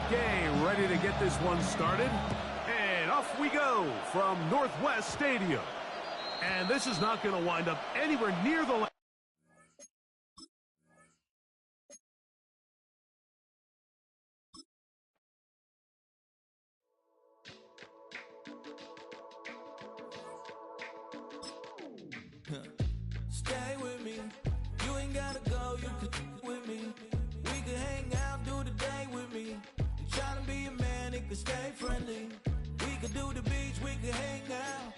Okay, ready to get this one started? And off we go from Northwest Stadium. And this is not going to wind up anywhere near the... Stay with me. You ain't gotta go, you can with me. We can hang out, do the day with me. You tryna be a man, it can stay friendly. We could do the beach, we can hang out.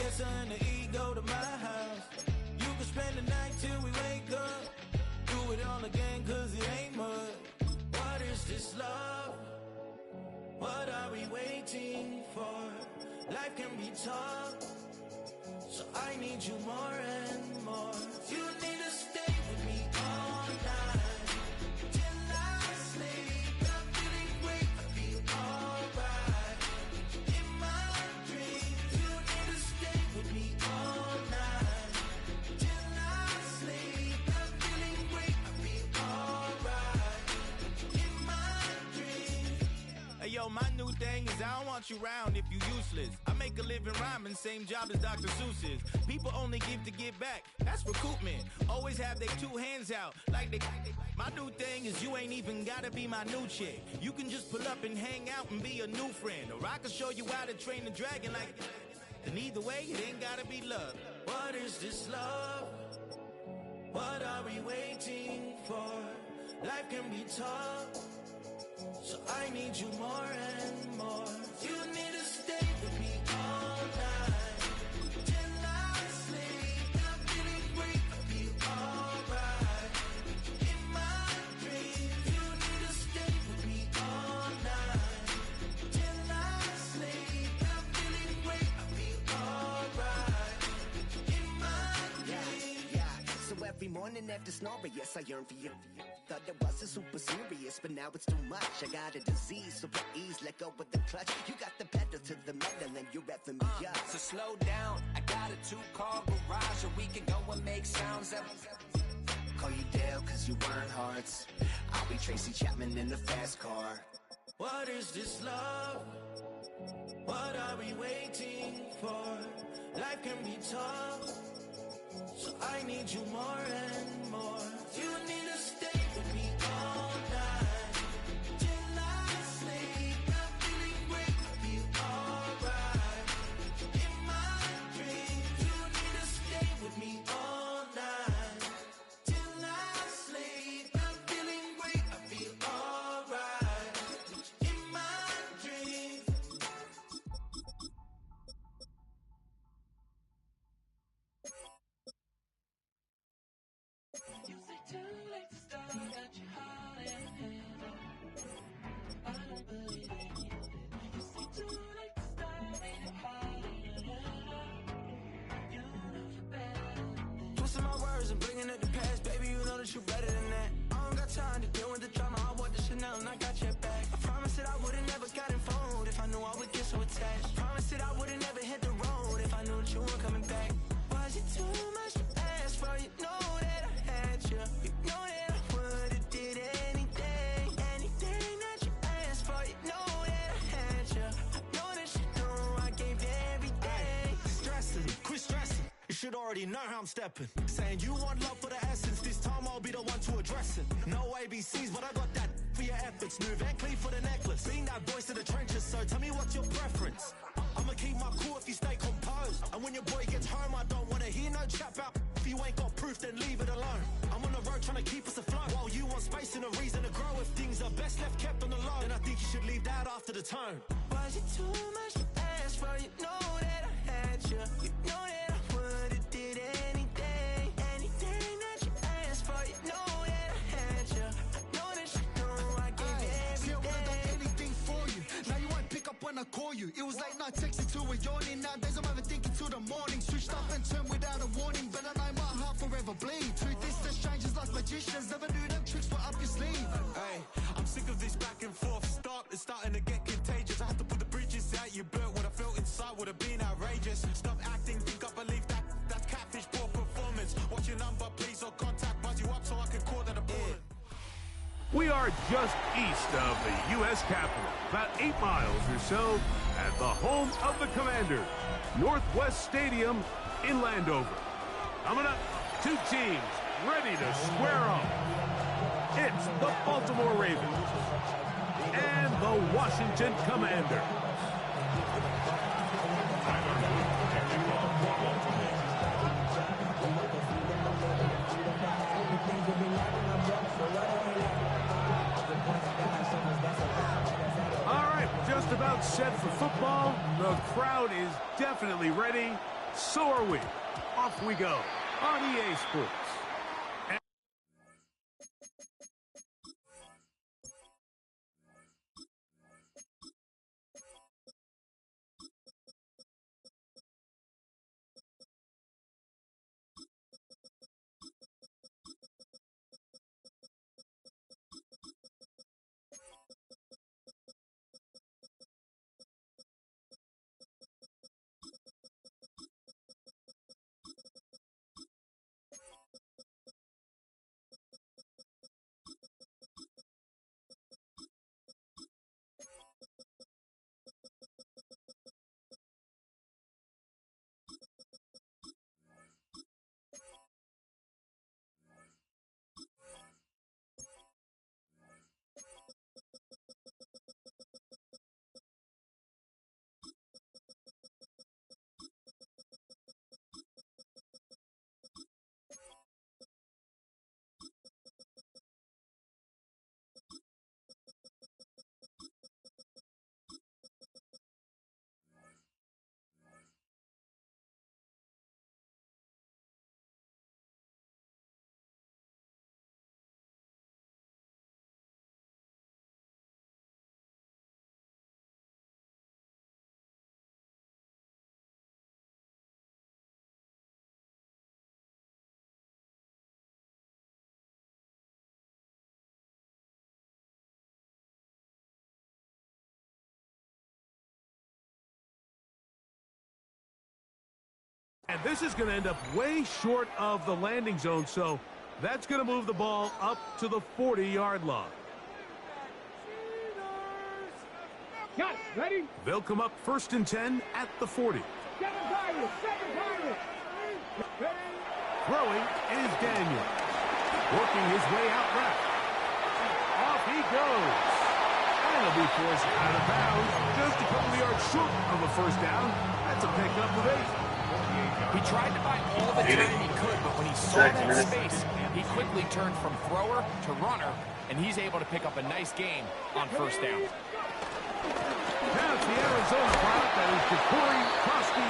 Yes, her and the E go to my house. You can spend the night till we wake up. Do it all again, cause it ain't mud. What is this love? What are we waiting for? Life can be tough, so I need you more and more. You need to stay with me all night till I sleep. I'm feeling great, I'll be alright. In my dreams, you need to stay with me all night till I sleep. I'm feeling great, I'll be alright. In my dreams. Hey yo, my new thing is I don't want you round if you useless. I make a living rhyming, same job as Dr. Seuss's. People only give to give back, that's recoupment. Always have their two hands out, like they. My new thing is you ain't even gotta be my new chick. You can just pull up and hang out and be a new friend. Or I can show you how to train the dragon like. And either way, it ain't gotta be love. What is this love? What are we waiting for? Life can be tough, so I need you more and more. You need to stay with me all night till I sleep. I'm feeling great, I'll be alright. In my dreams, you need to stay with me all night till I sleep. I'm feeling great, I'll be alright. In my dreams. Yeah. So every morning after snoring, yes, I yearn for you. Thought it wasn't super serious, but now it's too much. I got a disease, so please let go with the clutch. You got the pedal to the metal and you're revving me up. So slow down, I got a 2-car garage, or we can go and make sounds up. Call you Dale, cause you weren't hearts. I'll be Tracy Chapman in the fast car. What is this love? What are we waiting for? Life can be tough, so I need you more and more. You need to stay with me all night till I sleep. I'm feeling great, I'll be alright. In my dreams, you need to stay with me all night till I sleep. I'm feeling great, I'll be alright. In my dreams. You say too late to start, got your heart in hand. I don't believe any of it. You say too late to start, ain't it hard in you know you're better than this. Twisting my words and bringing up the past, baby, you know that you're better than that. I don't got time to deal with the drama, I bought the Chanel and I got your back. I promised that I would've never gotten phoned if I knew I would get so attached. I promised that I would've never hit the road if I knew that you weren't coming back. Was it too much to ask for? You know that I had you. You know that I would've did anything, anything that you asked for. You know that I had you. I know that you know I gave everything. Stressing, quit stressing. You should already know how I'm stepping. Saying you want love for the essence. This time I'll be the one to address it. No ABCs, but I got that for your efforts. Smooth and clean for the necklace. Being that voice of the trenches, so tell me what's your preference. I'ma keep my cool if you stay composed. And when your boy gets home, I don't wanna hear no chat about. If you ain't got proof, then leave it alone. I'm on the road trying to keep us afloat. While you want space and a reason to grow. If things are best left kept on the low, then I think you should leave that after the tone. Was it too much to ask for? You know that I had you. You know that I would've did anything, anything that you asked for. You know that I had you. I know that you know I gave everything. See, I would've done anything for you. Now you won't pick up when I call you. It was late night texting till we're yawning. Nowadays I'm overthinking till the morning. Switched up and turned without a warning, but I know my heart forever bleed. Truth is, the strangers like magicians. Never knew them tricks were up your sleeve. Hey, I'm sick of this back and forth. It's starting to get contagious. I have to put the bridges out you built. What I felt inside would have been outrageous. Stop acting, think I believe that. That's catfish, poor performance. What's your number, please, or contact. Buzz you up so I can call that a bullet. We are just east of the U.S. Capitol, about 8 miles or so, at the home of the Commanders, Northwest Stadium in Landover. Coming up, 2 teams ready to square off. It's the Baltimore Ravens and the Washington Commanders. All right, just about set for football. The crowd is definitely ready. So are we. Off we go on EA Sports. And this is going to end up way short of the landing zone, so that's going to move the ball up to the 40-yard line. Got it. Ready? They'll come up 1st and 10 at the 40. Seven targets. Throwing is Daniel. Working his way out left. Off he goes. And he'll be forced out of bounds just a couple of yards short of a first down. That's a pickup of 8. He tried to buy all the time he could, but when he saw that space, he quickly turned from thrower to runner, and he's able to pick up a nice gain on first down. Now it's the Arizona product that is Ja'Cory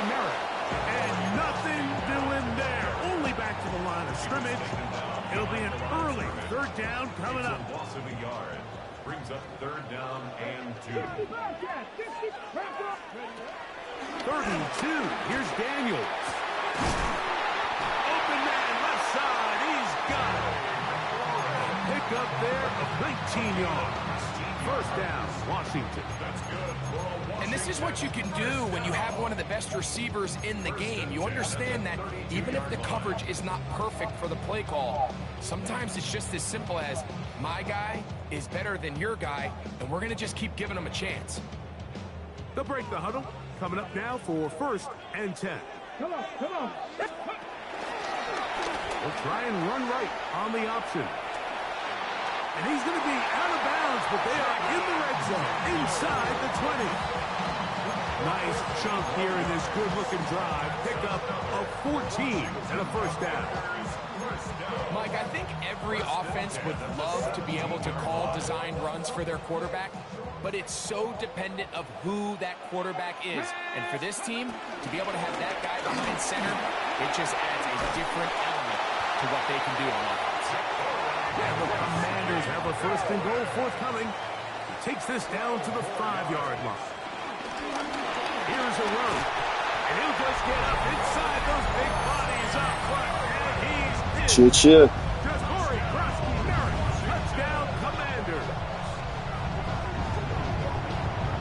Merritt. And nothing doing there. Only back to the line of scrimmage. It'll be an early 3rd down coming up. Loss of a yard. Brings up 3rd down and 2. 32. Here's Daniels. Open man, left side. He's got it. Pick up there of 19 yards. First down, Washington. That's good. And this is what you can do when you have one of the best receivers in the game. You understand that even if the coverage is not perfect for the play call, sometimes it's just as simple as my guy is better than your guy, and we're going to just keep giving him a chance. They'll break the huddle. Coming up now for 1st and 10. Come on. They'll try and run right on the option. And he's going to be out of bounds, but they are in the red zone, inside the 20. Nice chunk here in this good-looking drive. Pick up of 14 and a first down. Mike, I think every offense would love to be able to call designed runs for their quarterback, but it's so dependent of who that quarterback is. And for this team, to be able to have that guy behind center, it just adds a different element to what they can do on offense. And the Commanders have a 1st and goal forthcoming. He takes this down to the 5-yard line. Here's a run. And he'll just get up inside those big bodies up front. And he's in. Ja'Cory Merritt. Touchdown, Commanders.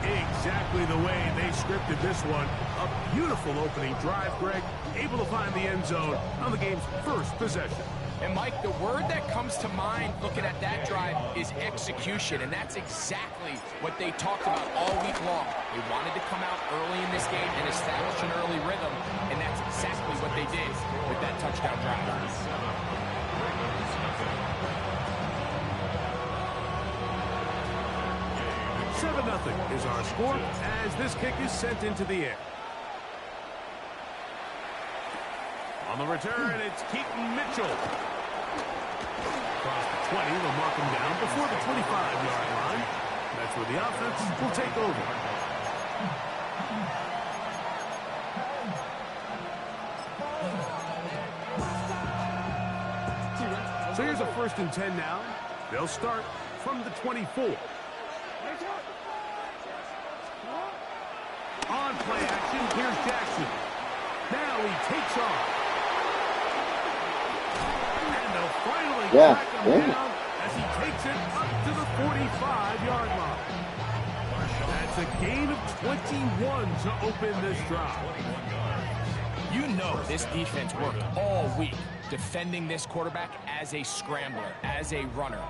Exactly the way they scripted this one. A beautiful opening drive, Greg. Able to find the end zone on the game's first possession. And Mike, the word that comes comes to mind looking at that drive is execution, and that's exactly what they talked about all week long. They wanted to come out early in this game and establish an early rhythm, and that's exactly what they did with that touchdown drive. 7-0 is our score as this kick is sent into the air. On the return, it's Keaton Mitchell. Across the 20, they'll mark him down before the 25-yard line. That's where the offense will take over. So here's a 1st and 10 now. They'll start from the 24. On play action, here's Jackson. Now he takes off. And they'll finally track him down as he takes it up to the 45-yard line. That's a gain of 21 to open this drive. You know this defense worked all week defending this quarterback as a scrambler, as a runner.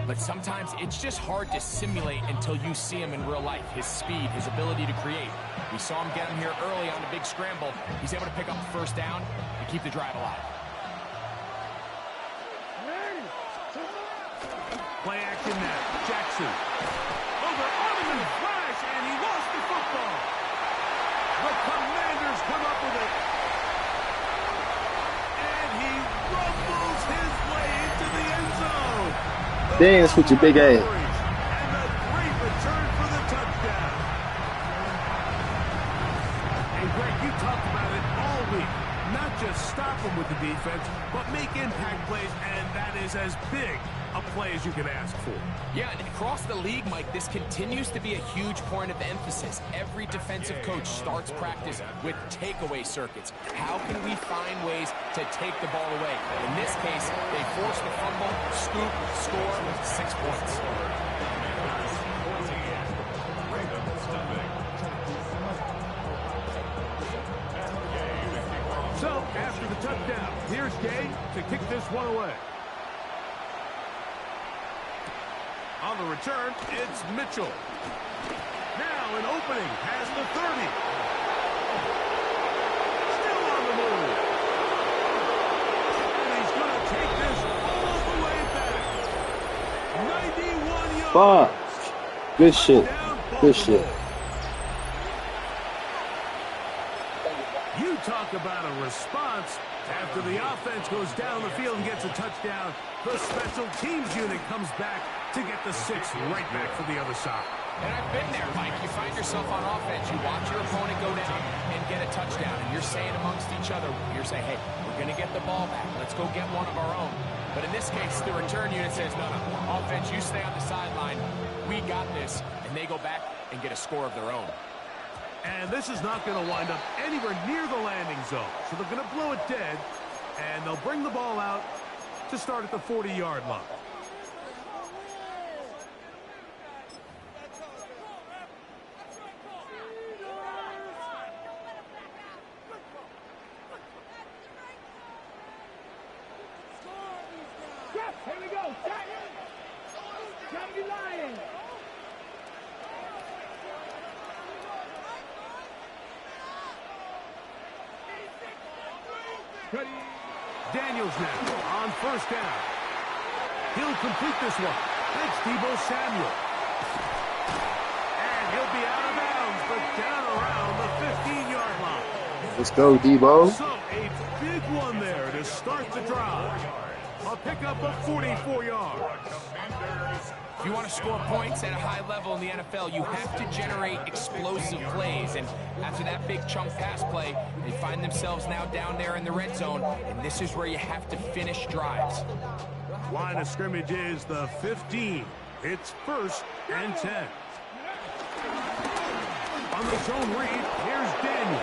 But sometimes it's just hard to simulate until you see him in real life. His speed, his ability to create. We saw him get him here early on the big scramble. He's able to pick up the 1st down and keep the drive alive. Play action now. Jackson. Over on him in a flash, and he lost the football. The Commanders come up with it. And he rumbles his way into the end zone. Dance with your big ass. And a great return for the touchdown. And Greg, you talked about it all week. Not just stop him with the defense, but make impact plays, and that is as big a play as you can ask for. Yeah, and across the league, Mike, this continues to be a huge point of emphasis. Every defensive coach starts practice with takeaway circuits. How can we find ways to take the ball away? In this case, they force the fumble, scoop, score, 6 points. So, after the touchdown, here's Gay to kick this one away. On the return, it's Mitchell. Now an opening has the 30. Still on the move. And he's going to take this all the way back. 91 yards. Fuck. Good shit. Good shit. You talk about a response. After the offense goes down the field and gets a touchdown, the special teams unit comes back to get the 6 right back for the other side. And I've been there, Mike. You find yourself on offense, you watch your opponent go down and get a touchdown, and you're saying amongst each other, you're saying, hey, we're going to get the ball back. Let's go get one of our own. But in this case, the return unit says, no, offense, you stay on the sideline. We got this. And they go back and get a score of their own. And this is not going to wind up anywhere near the landing zone. So they're going to blow it dead, and they'll bring the ball out to start at the 40-yard line. Here we go. Johnny Lion. Daniels now on 1st down. He'll complete this one. That's Deebo Samuel. And he'll be out of bounds, but down around the 15-yard line. Let's go, Deebo. So a big one there to start the drive. A pickup of 44 yards. If you want to score points at a high level in the NFL, you have to generate explosive plays. And after that big chunk pass play, they find themselves now down there in the red zone. And this is where you have to finish drives. Line of scrimmage is the 15. It's 1st and 10. On the zone read, here's Daniels.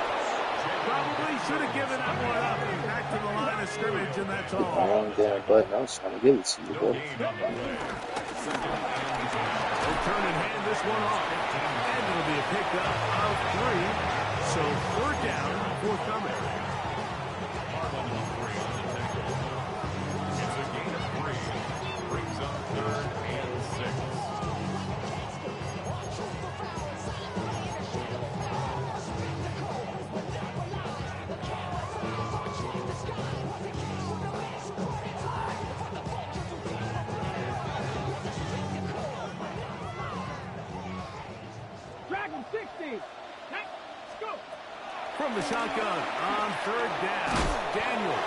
Probably should have given that one up. Back to the line of scrimmage, and that's all. Wrong damn button. I was trying to give it to you, bro. They'll turn and hand this one off. And it'll be a pickup of 3. So 4th down, forthcoming. the shotgun on third down. Daniel.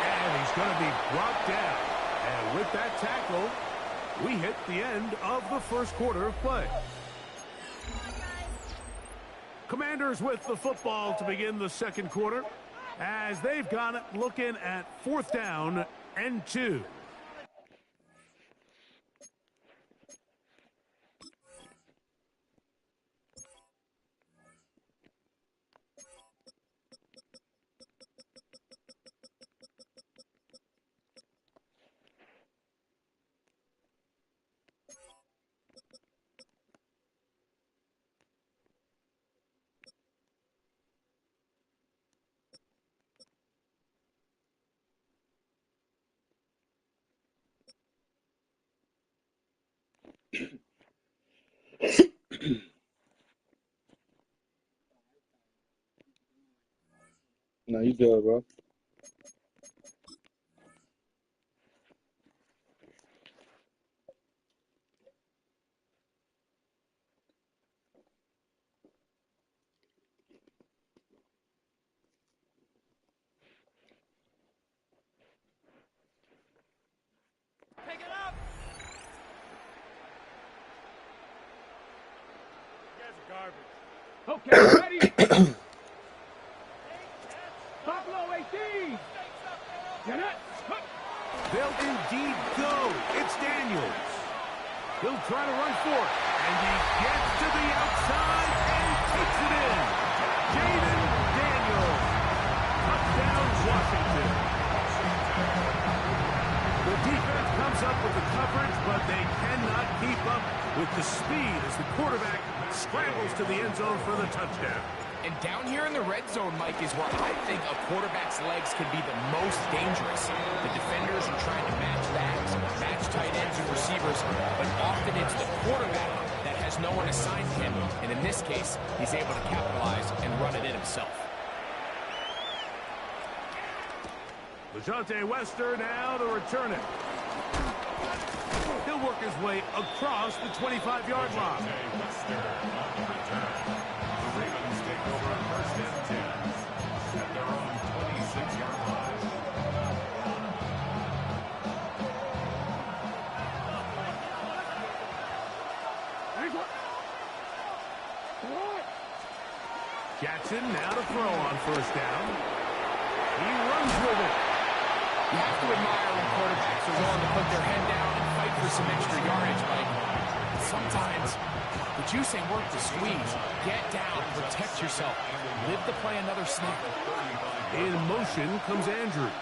And he's going to be brought down. And with that tackle, we hit the end of the first quarter of play. Commanders with the football to begin the second quarter as they've got it looking at 4th down and 2. No, you good, bro. Pick it up. Okay, ready? Buffalo 18. Get it? They'll indeed go. It's Daniels. He'll try to run for it. And he gets to the outside and takes it in. Jaden Daniels. Touchdown, Washington. The defense comes up with the coverage, but they cannot keep up with the speed as the quarterback scrambles to the end zone for the touchdown. And down here in the red zone, Mike, is where I think a quarterback's legs can be the most dangerous. The defenders are trying to match backs, match tight ends and receivers, but often it's the quarterback that has no one assigned to him. And in this case, he's able to capitalize and run it in himself. LeJohntay Wester now to return it. He'll work his way across the 25-yard line. The Ravens take over on 1st and 10 at their own 26-yard line. Jackson now to throw on 1st down. He runs with it. You have to admire when quarterbacks are willing to put their head down and fight for some extra yardage, Mike. Sometimes the juice ain't worth the squeeze. Get down, protect yourself, live to play another snap. In motion comes Andrews.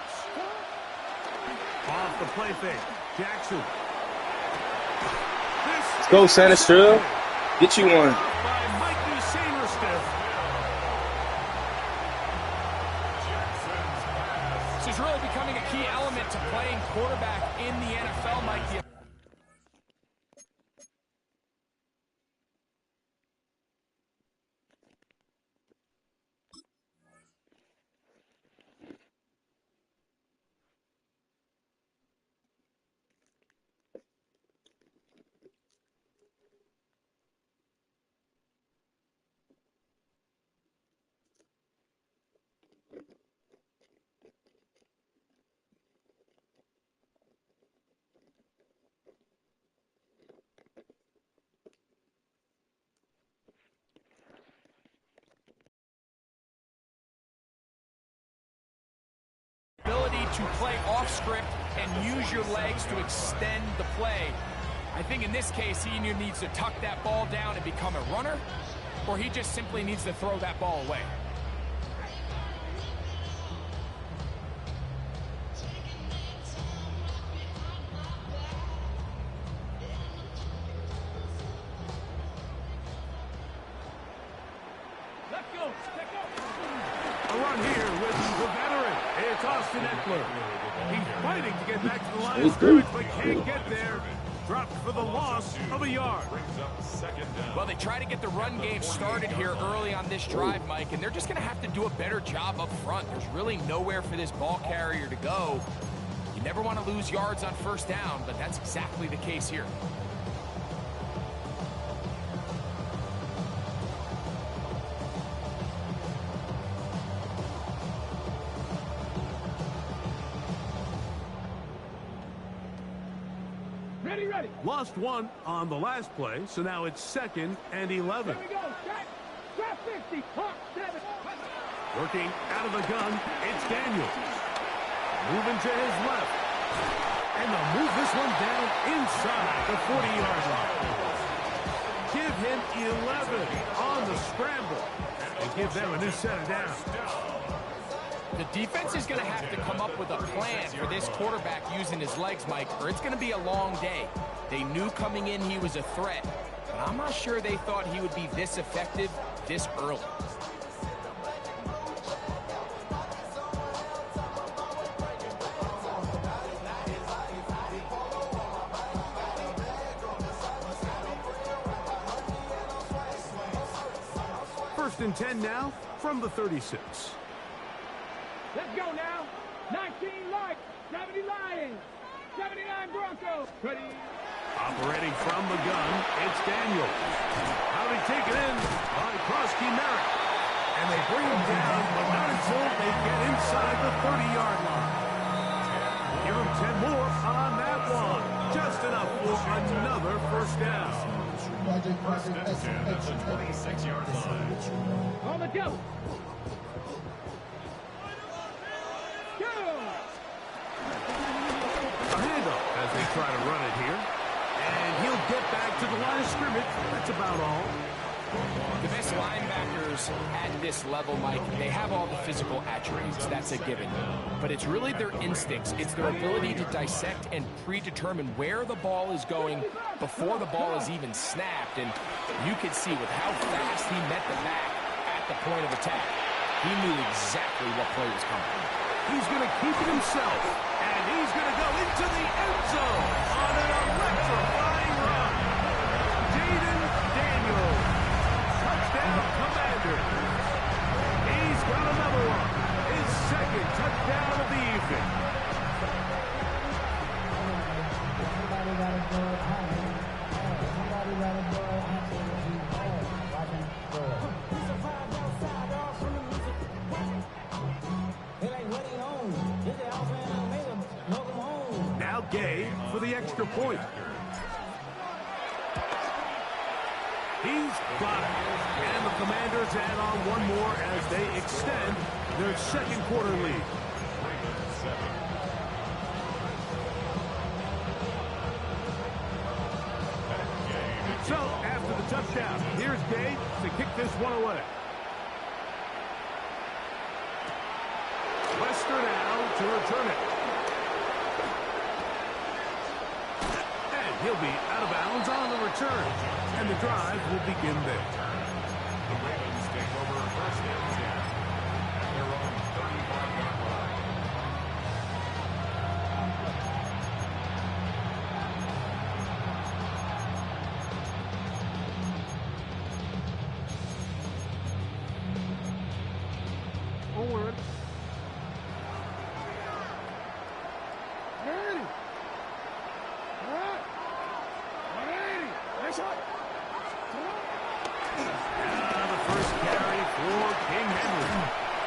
Off the play fake, Jackson. Let's go, Santa Strell. Get you one. By Mikey Samerstiff. This is really becoming a key element to playing quarterback in the NFL, Mike. Ability to play off script and use your legs to extend the play. I think in this case, he either needs to tuck that ball down and become a runner, or he just simply needs to throw that ball away. A run here with the veteran. It's Austin Eckler. He's fighting to get back to the line of scrimmage, but can't get there. Dropped for the loss of a yard. Well, they try to get the run game started here early on this drive, Mike, and they're just going to have to do a better job up front. There's really nowhere for this ball carrier to go. You never want to lose yards on 1st down, but that's exactly the case here. Ready, ready. Lost one on the last play, so now it's 2nd and 11. Here we go. Trap 50. Hawk 7. Working out of the gun, it's Daniels. Moving to his left. And they'll move this one down inside the 40-yard line. Give him 11 on the scramble and give them a new set of downs. The defense is going to have to come up with a plan for this quarterback using his legs, Mike, or it's going to be a long day. They knew coming in he was a threat, but I'm not sure they thought he would be this effective this early. First and 10 now from the 36. Let's go now. 19 Larks, 70 Lions, 79 Broncos. Ready. Operating from the gun, it's Daniels. How do we take it in by Krosky Merrick? And they bring him down, but not until they get inside the 30-yard line. Give him 10 more on that one. Just enough for another first down. First and 10 at the 26-yard line. On the go. A handoff as they try to run it here. And he'll get back to the line of scrimmage. That's about all. The best linebackers at this level, Mike, they have all the physical attributes. That's a given. But it's really their instincts. It's their ability to dissect and predetermine where the ball is going before the ball is even snapped. And you could see with how fast he met the back at the point of attack, he knew exactly what play was coming. He's going to keep it himself, and he's going to go into the end zone on an electrifying run. Jaden Daniels, touchdown Commander. He's got another one, his second touchdown of the evening. Somebody got to go at home. Somebody got to go at home. Watching score. Now Gay for the extra point. He's got it. And the Commanders add on one more as they extend their second quarter lead. So, after the touchdown, here's Gay to kick this one away. Lester now to return it. And he'll be out of bounds on the return. And the drive will begin there. The Ravens take over first and 10 at their own 35-yard line. Forward. Ready. All right. 180. Nice shot. The first carry for King Henry.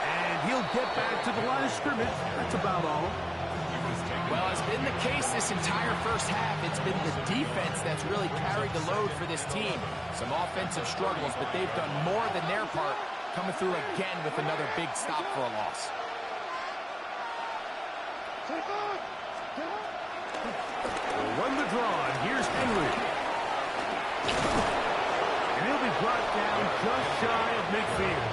And he'll get back to the line of scrimmage. That's about all. Well, it's been the case this entire first half. It's been the defense that's really carried the load for this team. Some offensive struggles, but they've done more than their part, coming through again with another big stop for a loss. We'll run the draw, and here's Henry. And he'll be brought down just shy of midfield.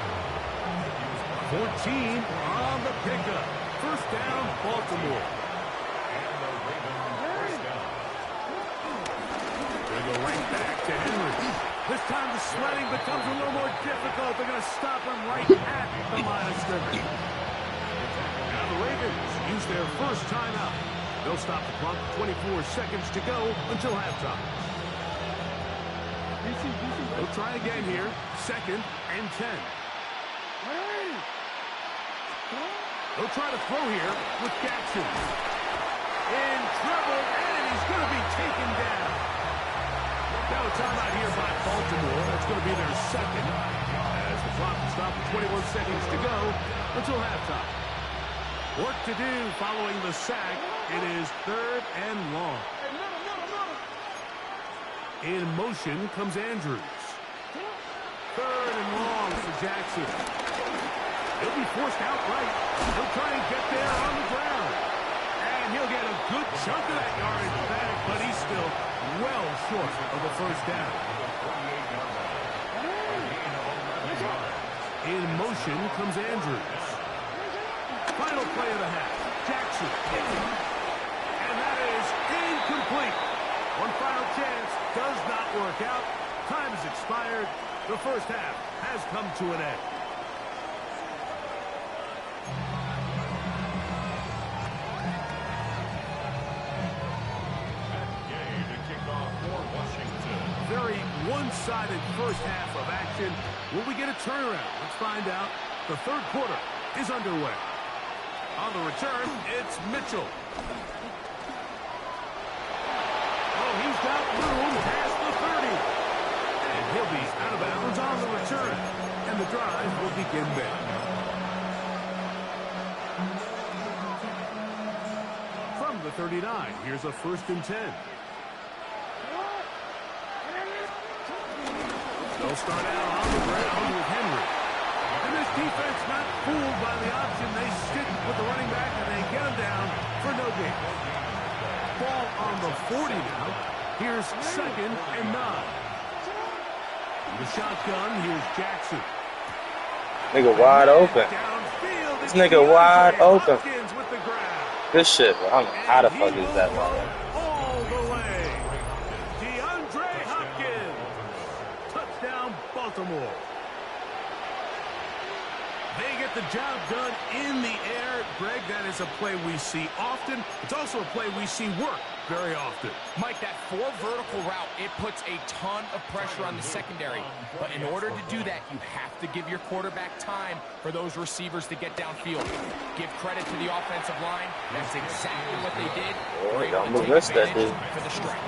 14 on the pickup. First down, Baltimore. And the Ravens first down. They go right back to Henry. This time the sledding becomes a little more difficult. They're going to stop him right at the line of scrimmage. Now the Ravens use their first timeout. They'll stop the clock 24 seconds to go until halftime. They'll try again here. 2nd and 10. They'll try to throw here with Jackson. In trouble, and he's going to be taken down. Now a timeout here by Baltimore. That's going to be their second. As the clock will stop at 21 seconds to go until halftime. Work to do following the sack. It is 3rd and long. In motion comes Andrews. 3rd and long for Jackson. He'll be forced out right. He'll try and get there on the ground. And he'll get a good chunk of that yardage back, but he's still well short of the first down. In motion comes Andrews. Final play of the half. Jackson. And that is incomplete. One final chance does not work out. Time has expired. The first half has come to an end. Very one-sided first half of action. Will we get a turnaround? Let's find out. The third quarter is underway. On the return, it's Mitchell. Oh, he's got room past the 30. And he'll be out of bounds on the return. And the drive will begin there. From the 39, here's a 1st and 10. They'll start out on the ground with Henry. And this defense not fooled by the option. They stick with the running back and they get him down for no gain. Ball on the 40 now. Here's 2nd and 9. The shotgun, here's Jackson. Nigga wide open. This nigga wide open. Good shit, bro. I don't know how the fuck is that, man. All the way. DeAndre Hopkins. Touchdown, Baltimore. They get the job done in the air. Greg, that is a play we see often. It's also a play we see work very often. Mike, that 4 vertical route, it puts a ton of pressure on the secondary. But in order to do that, you have to give your quarterback time for those receivers to get downfield. Give credit to the offensive line. That's exactly what they did. Oh, y'all move this, that dude. For the strike.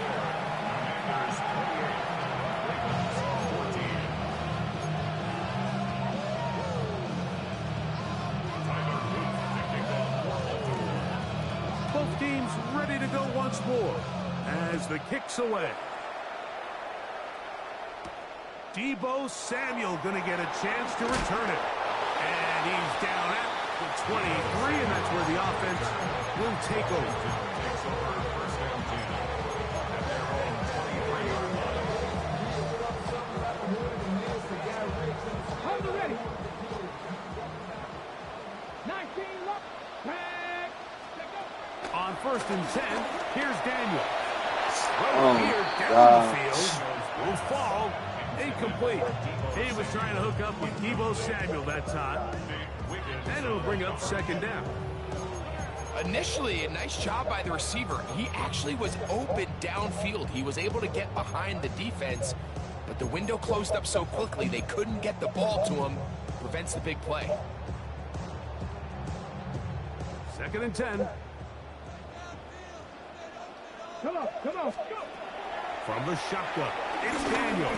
Both teams ready to go once more as the kick's away. Deebo Samuel going to get a chance to return it. And he's down at the 23, and that's where the offense will take over. On 1st and 10, here's Daniel. Well, here down the field will fall incomplete. He was trying to hook up with Deebo Samuel that time. And it'll bring up 2nd down. Initially, a nice job by the receiver. He actually was open downfield. He was able to get behind the defense, but the window closed up so quickly they couldn't get the ball to him. Prevents the big play. 2nd and 10. Come on, come on, go! From the shotgun, it's Daniel.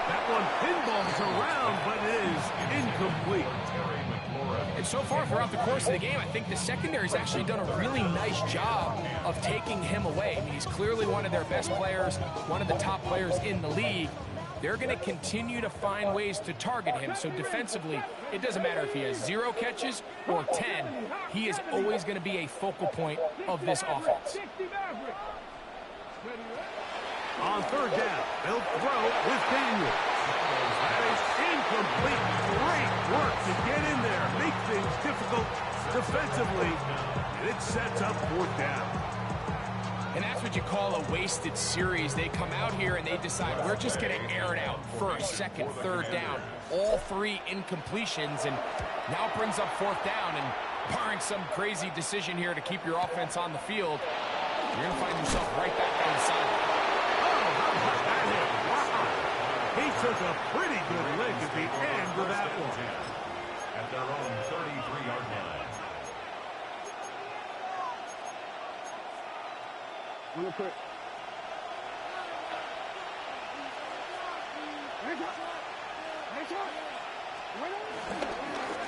That one pinballs around, but it is incomplete. And so far throughout the course of the game, I think the secondary's actually done a really nice job of taking him away. I mean, he's clearly one of their best players, one of the top players in the league. They're going to continue to find ways to target him. So defensively, it doesn't matter if he has 0 catches or 10. He is always going to be a focal point of this offense. On 3rd down, they'll throw with Daniel. That is incomplete. Great work to get in there, make things difficult defensively, and it sets up 4th down. And that's what you call a wasted series. They come out here and they decide we're just going to air it out. 1st, 2nd, 3rd down. All 3 incompletions, and now brings up 4th down. And barring some crazy decision here to keep your offense on the field, you're going to find yourself right back on the sideline. He took a pretty good lick at the end of that one. At their own 33-yard line. Real quick.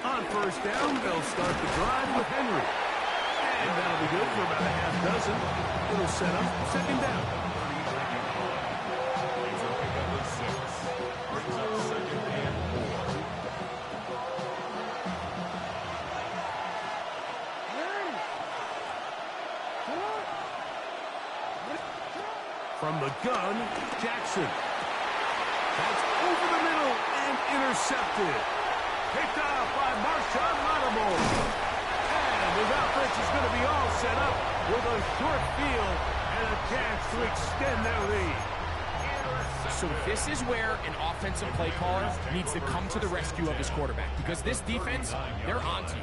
On 1st down, they'll start the drive with Henry. And that'll be good for about a half dozen. It'll set up 2nd down. From the gun, Jackson. That's over the middle and intercepted. Picked off by Marshawn Lattimore. And his offense is going to be all set up with a short field and a chance to extend their lead. So this is where an offensive play caller needs to come to the rescue of his quarterback, because this defense, they're onto you.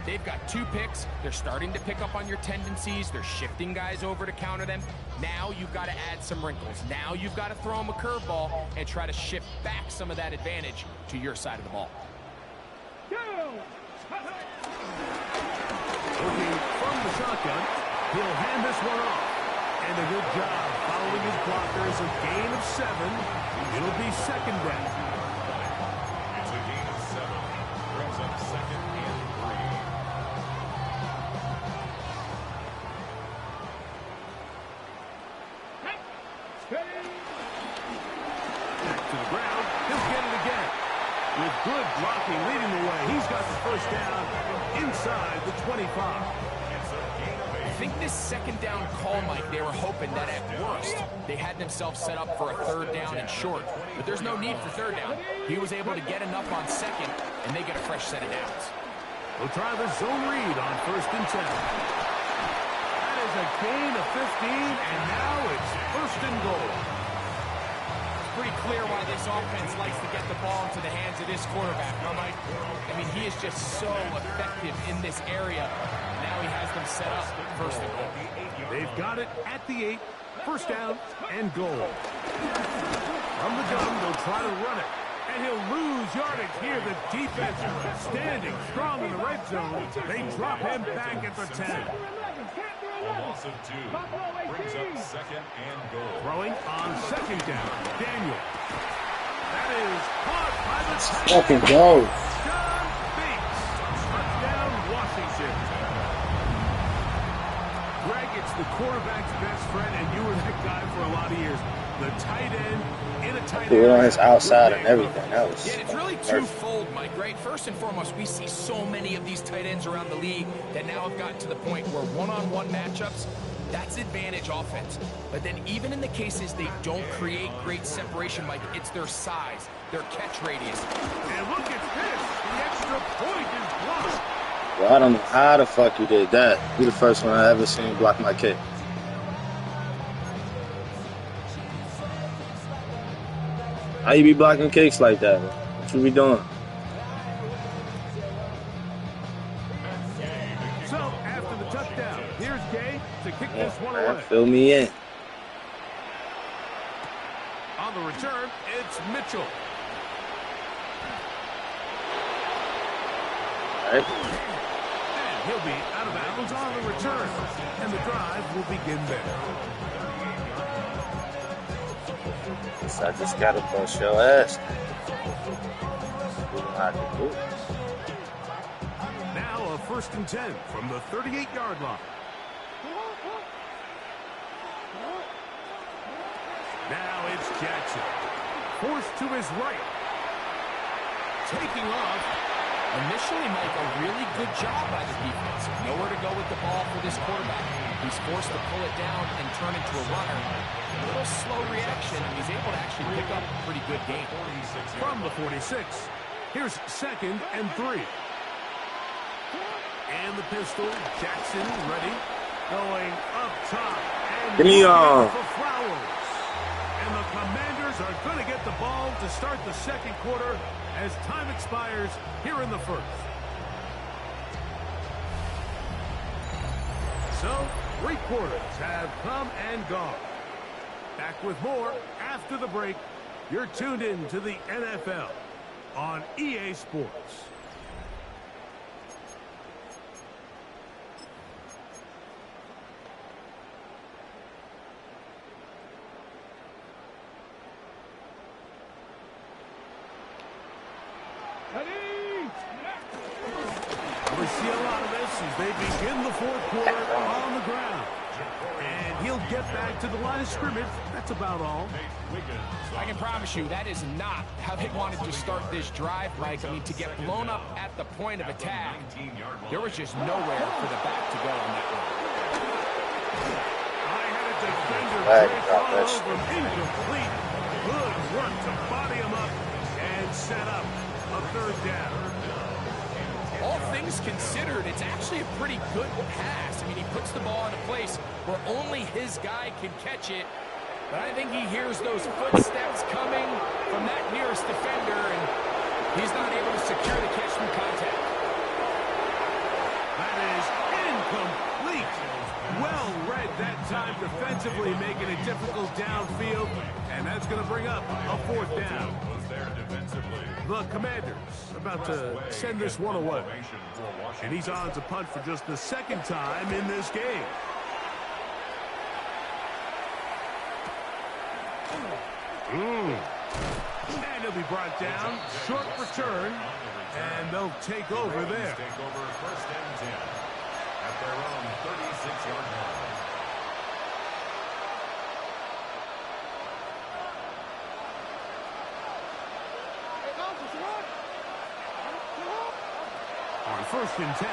They've got 2 picks. They're starting to pick up on your tendencies. They're shifting guys over to counter them. Now you've got to add some wrinkles. Now you've got to throw them a curveball and try to shift back some of that advantage to your side of the ball. Looking from the shotgun, he'll hand this one off. And a good job following his blockers. A gain of 7. It'll be second down. It's a gain of 7. Brings up second and 3. Back to the ground. He'll get it again. With good blocking leading the way, he's got the first down inside the 25. I think this second down call, Mike, they were hoping that at worst they had themselves set up for a 3rd down and short. But there's no need for 3rd down. He was able to get enough on 2nd, and they get a fresh set of downs. We'll try the zone read on 1st and 10. That is a gain of 15, and now it's 1st and goal. It's pretty clear why this offense likes to get the ball into the hands of this quarterback, huh, Mike? I mean, he is just so effective in this area. Now he has them set up 1st and goal. They've got it at the 8, 1st down and goal. From the gun, they'll try to run it. And he'll lose yardage here. The defense standing strong in the red zone. They drop him back at the 10. A loss of 2. Brings up second and goal. Throwing on 2nd down. Daniel. That is caught by the Fucking go. John Bates. Touchdown, Washington. Greg, it's the quarterback's best friend, and you were that guy for a lot of years. The tight end in a tight end. Put on his outside and everything. That was Yeah, it's really twofold, Mike, right? First and foremost, we see so many of these tight ends around the league that now have gotten to the point where one-on-one matchups, that's advantage offense. But then even in the cases they don't create great separation, Mike, it's their size, their catch radius. And look at this. The extra point is blocked. Well, I don't know how the fuck you did that. You're the first one I ever seen block my kick. How you be blocking kicks like that? What you be doing? So, after the touchdown, here's Gay to kick this one Man, away. fill me in. On the return, it's Mitchell. All right. And he'll be out of bounds on the return. And the drive will begin there. So I just gotta bust your ass. How to do it. Now a 1st and 10 from the 38-yard line. Now it's Jackson. Forced to his right. Taking off. Initially, Mike, a really good job by the defense. Nowhere to go with the ball for this quarterback. He's forced to pull it down and turn into a runner. A little slow reaction, and he's able to actually pick up a pretty good game. From the 46, here's 2nd and 3. And the pistol, Jackson ready, going up top. And Give me for Flowers. And the Commanders are going to get the ball to start the 2nd quarter as time expires here in the 1st. So, 3 quarters have come and gone. Back with more after the break. You're tuned in to the NFL on EA Sports. We see a lot of this as they begin the 4th quarter on the ground. And he'll get back to the line of scrimmage. That's about all. I can promise you that is not how they wanted to start this drive, Mike. I mean, to get blown up at the point of attack, there was just nowhere for the back to go on that one. I had a defender glad he dropped that shit. Incomplete. Good work to body him up and set up a third down. All things considered, it's actually a pretty good pass. I mean, he puts the ball in a place where only his guy can catch it. But I think he hears those footsteps coming from that nearest defender, and he's not able to secure the catch through contact. That is incomplete. Well read that time defensively, making it difficult downfield, and that's going to bring up a fourth down. The Commanders about to send this one away. And he's on to punt for just the second time in this game. And he'll be brought down. Short return. And they'll take over there. Take over first and 10 at their own 36-yard line. On first and 10,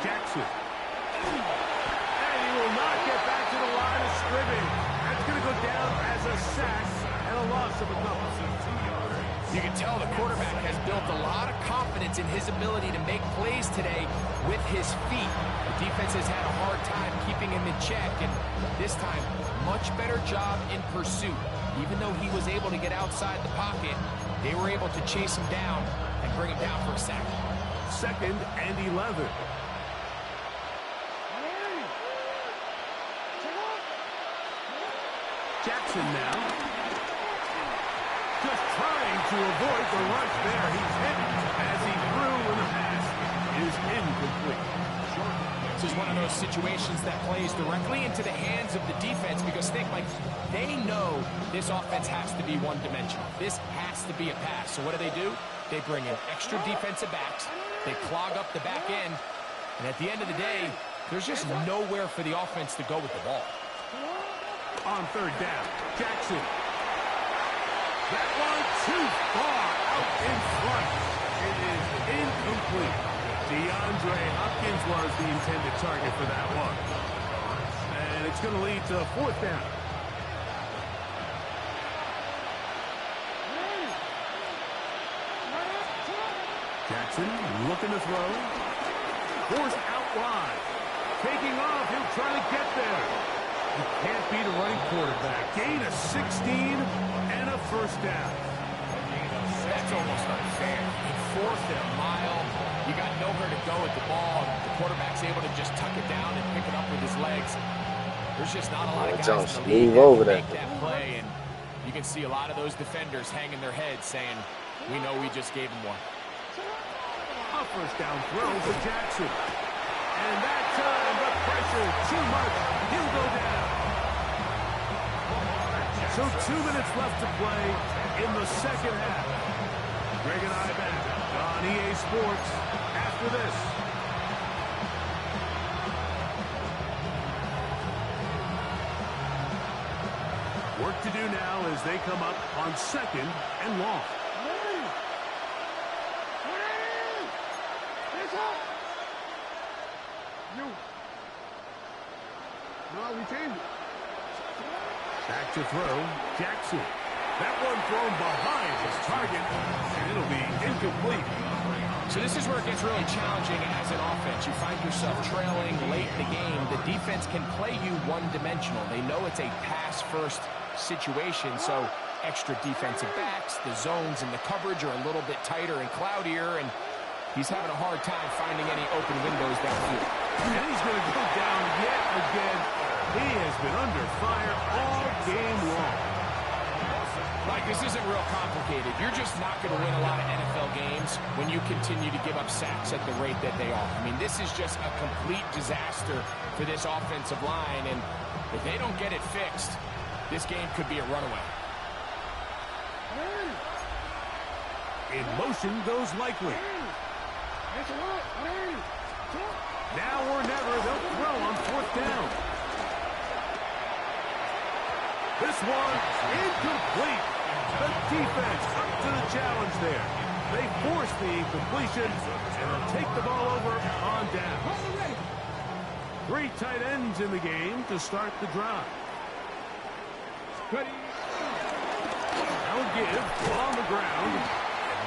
Jackson. And he will not get back to the line of scrimmage. That's going to go down as a sack and a loss of a couple. You can tell the quarterback has built a lot of confidence in his ability to make plays today with his feet. The defense has had a hard time keeping him in check, and this time, much better job in pursuit. Even though he was able to get outside the pocket, they were able to chase him down and bring him down for a sack. Second and 11. Jackson now. Just trying to avoid the rush there. He's hit as he threw when the pass is incomplete. This is one of those situations that plays directly into the hands of the defense because think, like, they know this offense has to be one-dimensional. This has to be a pass. So what do? They bring in extra defensive backs. They clog up the back end. And at the end of the day, there's just nowhere for the offense to go with the ball. On third down, Jackson. That one too far out in front. It is incomplete. DeAndre Hopkins was the intended target for that one. And it's going to lead to a fourth down. Jackson looking to throw. Forced out wide. Taking off. He'll try to get there. You can't beat a running quarterback. Gain of 16 and a first down. That's almost unfair. Fourth and a mile. You got nowhere to go with the ball. The quarterback's able to just tuck it down and pick it up with his legs. There's just not a lot of guys in the league that can make that play. And you can see a lot of those defenders hanging their heads saying, we know we just gave him one. A first down throw for Jackson. And that time, the pressure too much. He'll go down. So 2 minutes left to play in the second half. Greg and I back on EA Sports after this. Work to do now as they come up on second and long. Back to throw, Jackson. That one thrown behind his target, and it'll be incomplete. So this is where it gets really challenging as an offense. You find yourself trailing late in the game. The defense can play you one-dimensional. They know it's a pass-first situation, so extra defensive backs, the zones and the coverage are a little bit tighter and cloudier, and he's having a hard time finding any open windows downfield. And he's going to go down yet again. He has been under fire all game long. Like, this isn't real complicated. You're just not going to win a lot of NFL games when you continue to give up sacks at the rate that they are. I mean, this is just a complete disaster for this offensive line, and if they don't get it fixed, this game could be a runaway. In motion goes Likely. Now or never, they'll throw on fourth down. This one, incomplete. The defense up to the challenge there. They force the incompletion, and they'll take the ball over on down. 3 tight ends in the game to start the drive. Now give on the ground.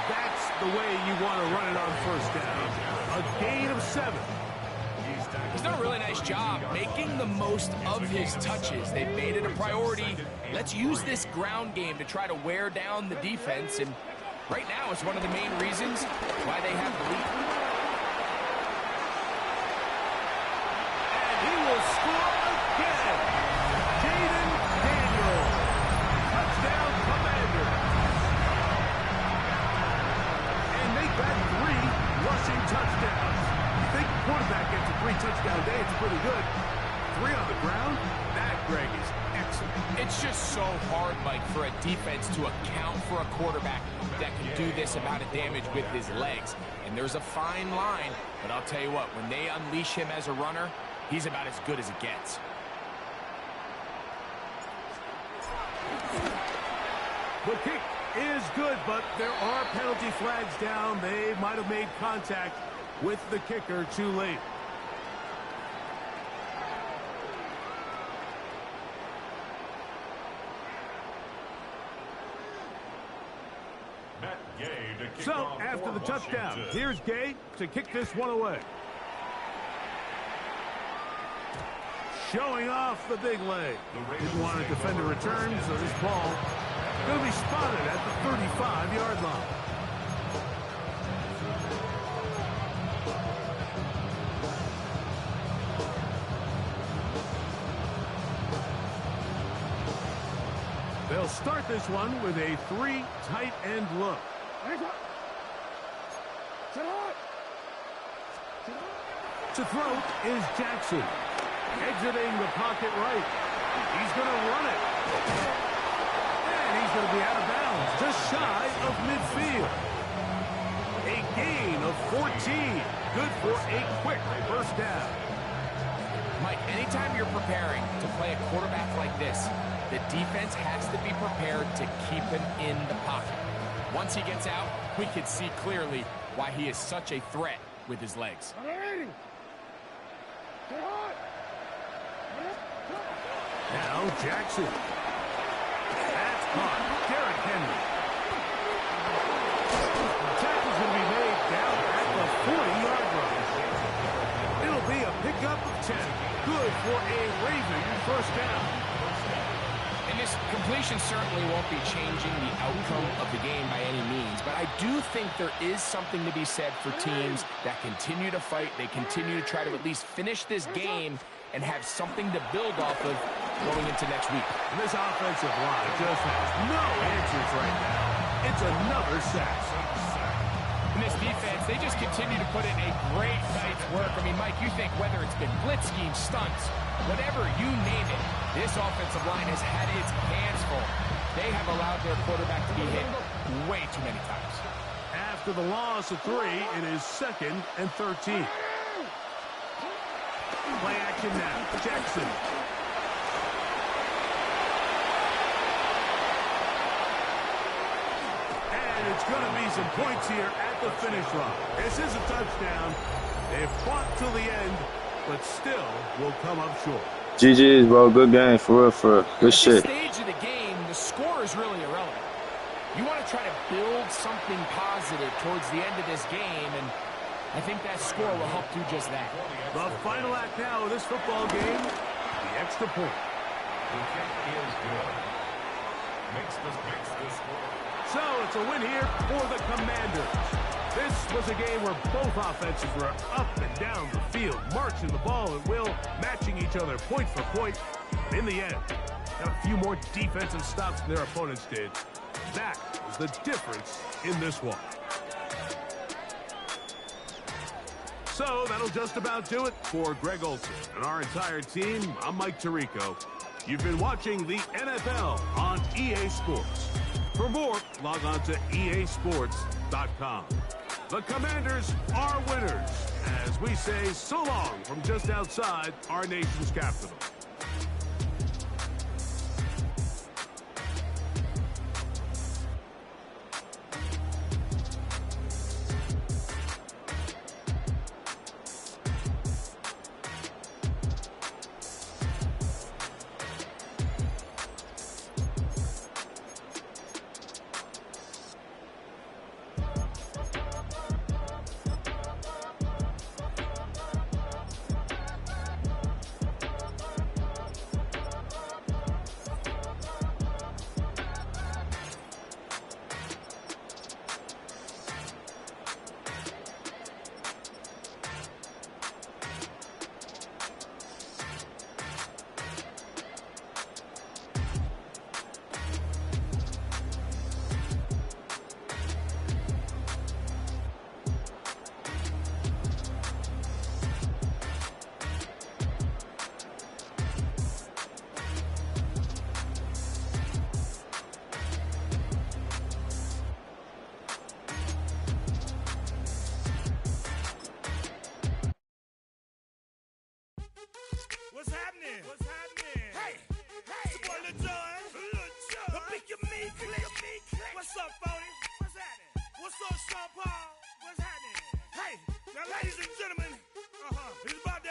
That's the way you want to run it on first down. A gain of 7. He's done a really nice job making the most of his touches. They've made it a priority. Let's use this ground game to try to wear down the defense, and right now it's one of the main reasons why they have the lead. And he will score again. Jaden Daniels. Touchdown, Commanders. And make that 3 rushing touchdowns. You think the quarterback gets a 3-touchdown day, it's pretty good. 3 on the ground, that, Greg, is excellent. It's just so hard, Mike, for a defense to account for a quarterback that can do this amount of damage with his legs. And there's a fine line, but I'll tell you what, when they unleash him as a runner, he's about as good as it gets. The kick is good, but there are penalty flags down. They might have made contact with the kicker too late. So, after the touchdown, here's Gay to kick this one away. Showing off the big leg. Didn't want to defend a return, so this ball going to be spotted at the 35-yard line. They'll start this one with a 3 tight end look. To throw is Jackson. Exiting the pocket right. He's going to run it. And he's going to be out of bounds, just shy of midfield. A gain of 14. Good for a quick first down. Mike, anytime you're preparing to play a quarterback like this, the defense has to be prepared to keep him in the pocket. Once he gets out, we can see clearly why he is such a threat with his legs. Now Jackson. That's caught. Derrick Henry. Tackle's going to be made down at the 40-yard line. It'll be a pickup of 10. Good for a Raven first down. And this completion certainly won't be changing the outcome of the game by any means, but I do think there is something to be said for teams that continue to fight. They continue to try to at least finish this game and have something to build off of going into next week. This offensive line just has no answers right now. It's another sack. And this defense, they just continue to put in a great night's work. I mean, Mike, you think whether it's been blitz schemes, stunts, whatever you name it, this offensive line has had its hands full. They have allowed their quarterback to be hit way too many times. After the loss of 3, it is 2nd and 13. Play action now. Jackson. And it's going to be some points here at the finish line. This is a touchdown. They've fought till the end, but still will come up short. GG's, bro. Good game. For real, for real. Good shit. At this stage of the game, the score is really irrelevant. You want to try to build something positive towards the end of this game, and I think that score will help do just that. The final act now of this football game, the extra point. The kick is good. Makes the score. So it's a win here for the Commanders. This was a game where both offenses were up and down the field, marching the ball at will, matching each other point for point. But in the end, got a few more defensive stops than their opponents did. That was the difference in this one. So that'll just about do it for Greg Olson and our entire team. I'm Mike Tirico. You've been watching the NFL on EA Sports. For more, log on to easports.com. The Commanders are winners, as we say so long from just outside our nation's capital.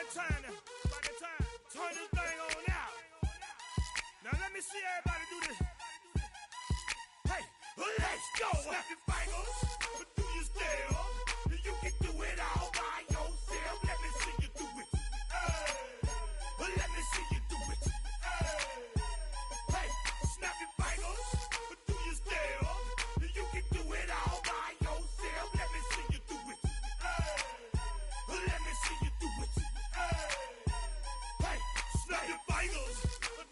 that time now. About that time. Turn this thing on out. Now let me see everybody do this. Hey, let's go. Snap your fingers, but do you still? You can do it all by yourself. Let me see you do it. Let me see you do it. Hey, snap your fingers, but do you still? You can do it all by yourself. Let me see you do it. Let me see you do it. Hey, snap your fingers,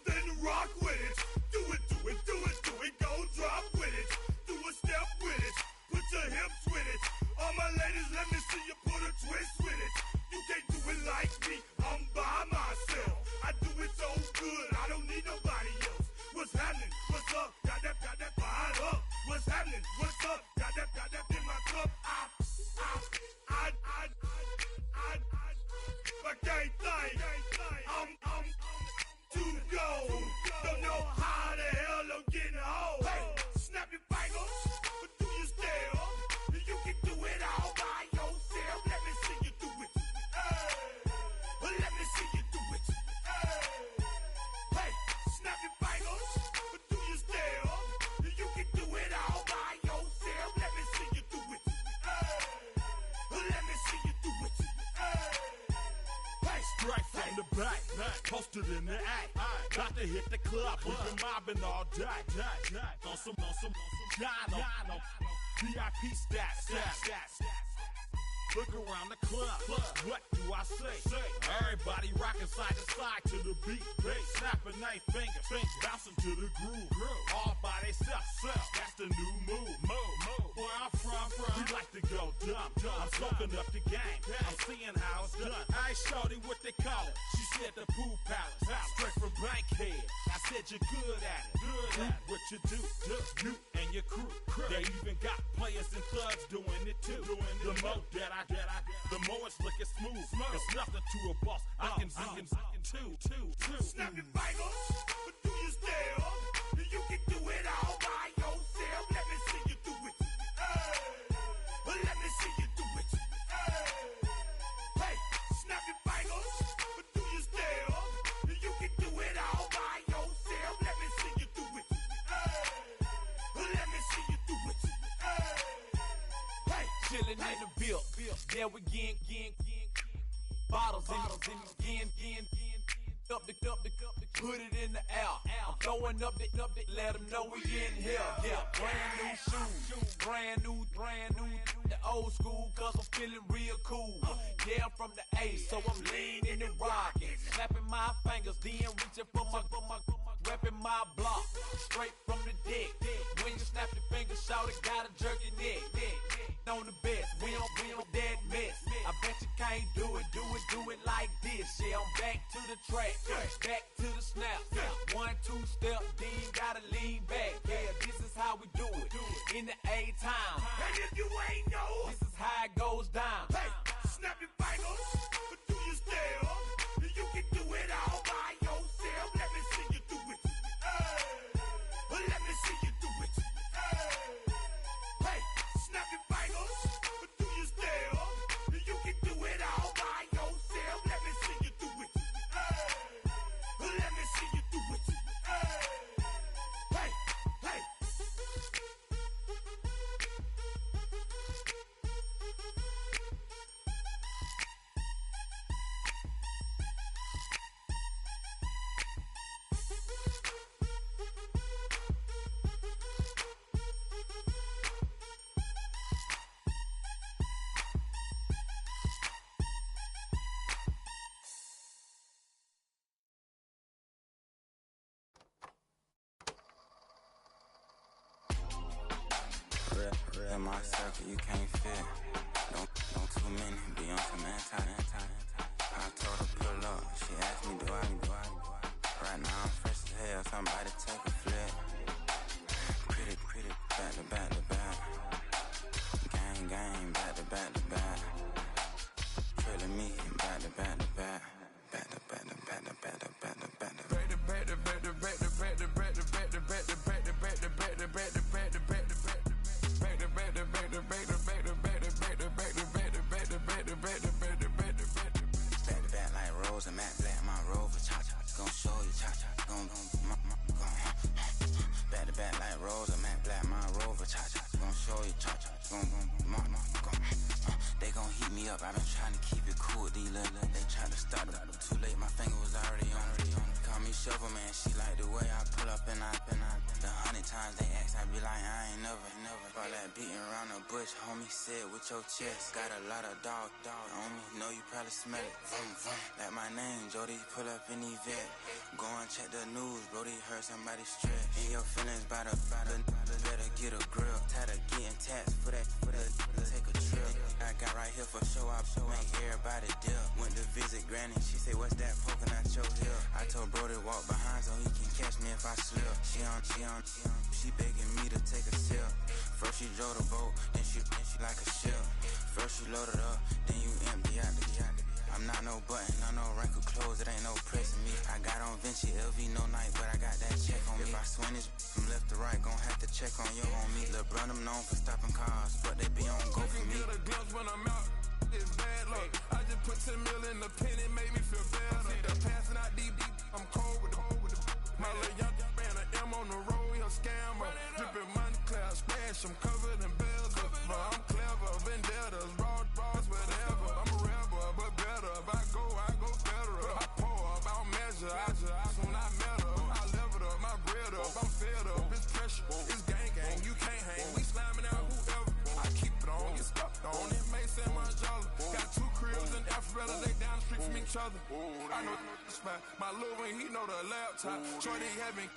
then rock with it. Do it, do it, do it, do it. Go drop with it. Do a step with it. Put your hips with it. All my ladies, let me see you put a twist with it. You can't do it like me. I'm by myself. I do it so good. I don't need nobody else. What's happening? What's up? Got that fired up. What's happening? What's up? Got that in my cup. I can't think. I'm too go. Don't know how the hell I'm getting home. Hey, snap your fingers, but do you still? You can do it all by yourself. Let me see you do it. Let me see you do it. Hey, snap your fingers, but do you still? You can do it all by yourself. Let me see you do it. Let me see you do it. Hey, straight from the back, posted in the act. Got to hit the club, we've been mobbing all day. On some Jono, VIP stats. Look around the club, what do I say? Everybody rocking side to side to the beat. Snapping they fingers, bouncing to the groove. All by themselves, that's the new move. Where I'm from, we like to go dumb. I'm soaking up the game, I'm seeing how it's done. I ain't shorty what they call it. She said the pool palace, straight from Bankhead. I said you're good at it. Do what you do, you and your crew. They even got players and thugs doing it too. The more that the more it's looking smooth. It's nothing to a boss. I can two. Snap your fingers, but do you still? You can do it all by yourself. Let me see you do it. Let me see you do it. Hey, snap your fingers, but do you still? You can do it all by yourself. Let me see you do it. Let me see you do it. Hey, chillin' in the bill. Yeah, we again. Bottles in up the put it in the air. I'm throwing up the let them know we in here. Yeah, brand new shoes, brand new, the old school, cause I'm feeling real cool. Yeah, I'm from the A, so I'm leaning and rocking, snapping my fingers, then reaching for my repping my block, straight from the deck. When you snap your fingers, shout it, gotta jerk your neck. On the best, we don't that mess. I bet you can't do it like this. Yeah, I'm back to the track, back to the snap. 1, 2 step, then gotta lean back. Yeah, this is how we do it in the A-time. And if you ain't know, this is how it goes down. Hey, snap your fingers, but do you still? You can do it all by yourself. Let me see you do it. Let me see you do it. Hey, snap your fingers, but do you still? You can do it all by yourself. Let me see you do it. Let me see you do it. Hey. Real in my circle, you can't fit. Don't too many be on some anti. I told her pull up, she asked me do I. Right now I'm fresh as hell, somebody take a flip. Pretty, back to back. Gang, back to back. Trilling me, back to back. Back up. I've been trying to keep it cool with these little. They tried to start it. Too late, my finger was already on. Call me Shovel Man, she like the way I pull up and I. The 100 times they ask, I be like, I ain't never. All that beating around the bush, homie said with your chest. Got a lot of dog on me, know you probably smell it. Vroom, vroom. Like my name, Jody, pull up in the vet. Go and check the news, Brody heard somebody stretch. In your feelings by the better get a grill. Tired of getting taxed for that, take a trip. I got right here for show up, make everybody dip. Went to visit Granny, she say, what's that poking out your heel? I told Brody walk behind so he can catch me if I slip. She begging me to take a sip. First she drove the boat, then she like a ship. First you load it up, then you empty out the I'm not no button, no wrinkled clothes, it ain't no pressing me. I got on Vinci, LV, no night, but I got that check on me. If I swing this from left to right, gon' have to check on your homie. Lil' Brun, I'm known for stopping cars, but they be on go for me. Get a glimpse when I'm out, it's bad luck. I just put 10 mil in the pen, it made me feel better. The passing out deep, I'm cold with the my little young man, an M on the road, he a scammer. Drippin' money, cloud splash, I'm covered in bells. But I'm clever, vendettas, raw draws, whatever. I'm a rebel, but better. If I go better. I pour up, I don't measure. I soon I met her. I leveled up, my bread up, I'm fed up. It's pressure, it's gang, you can't hang. We slamming out whoever. I keep it on, get stuck on. It may say my jolly. Got 2 cribs in Alpharetta, they down the street from each other. I know the spot. My little one, he know the laptop. Shorty having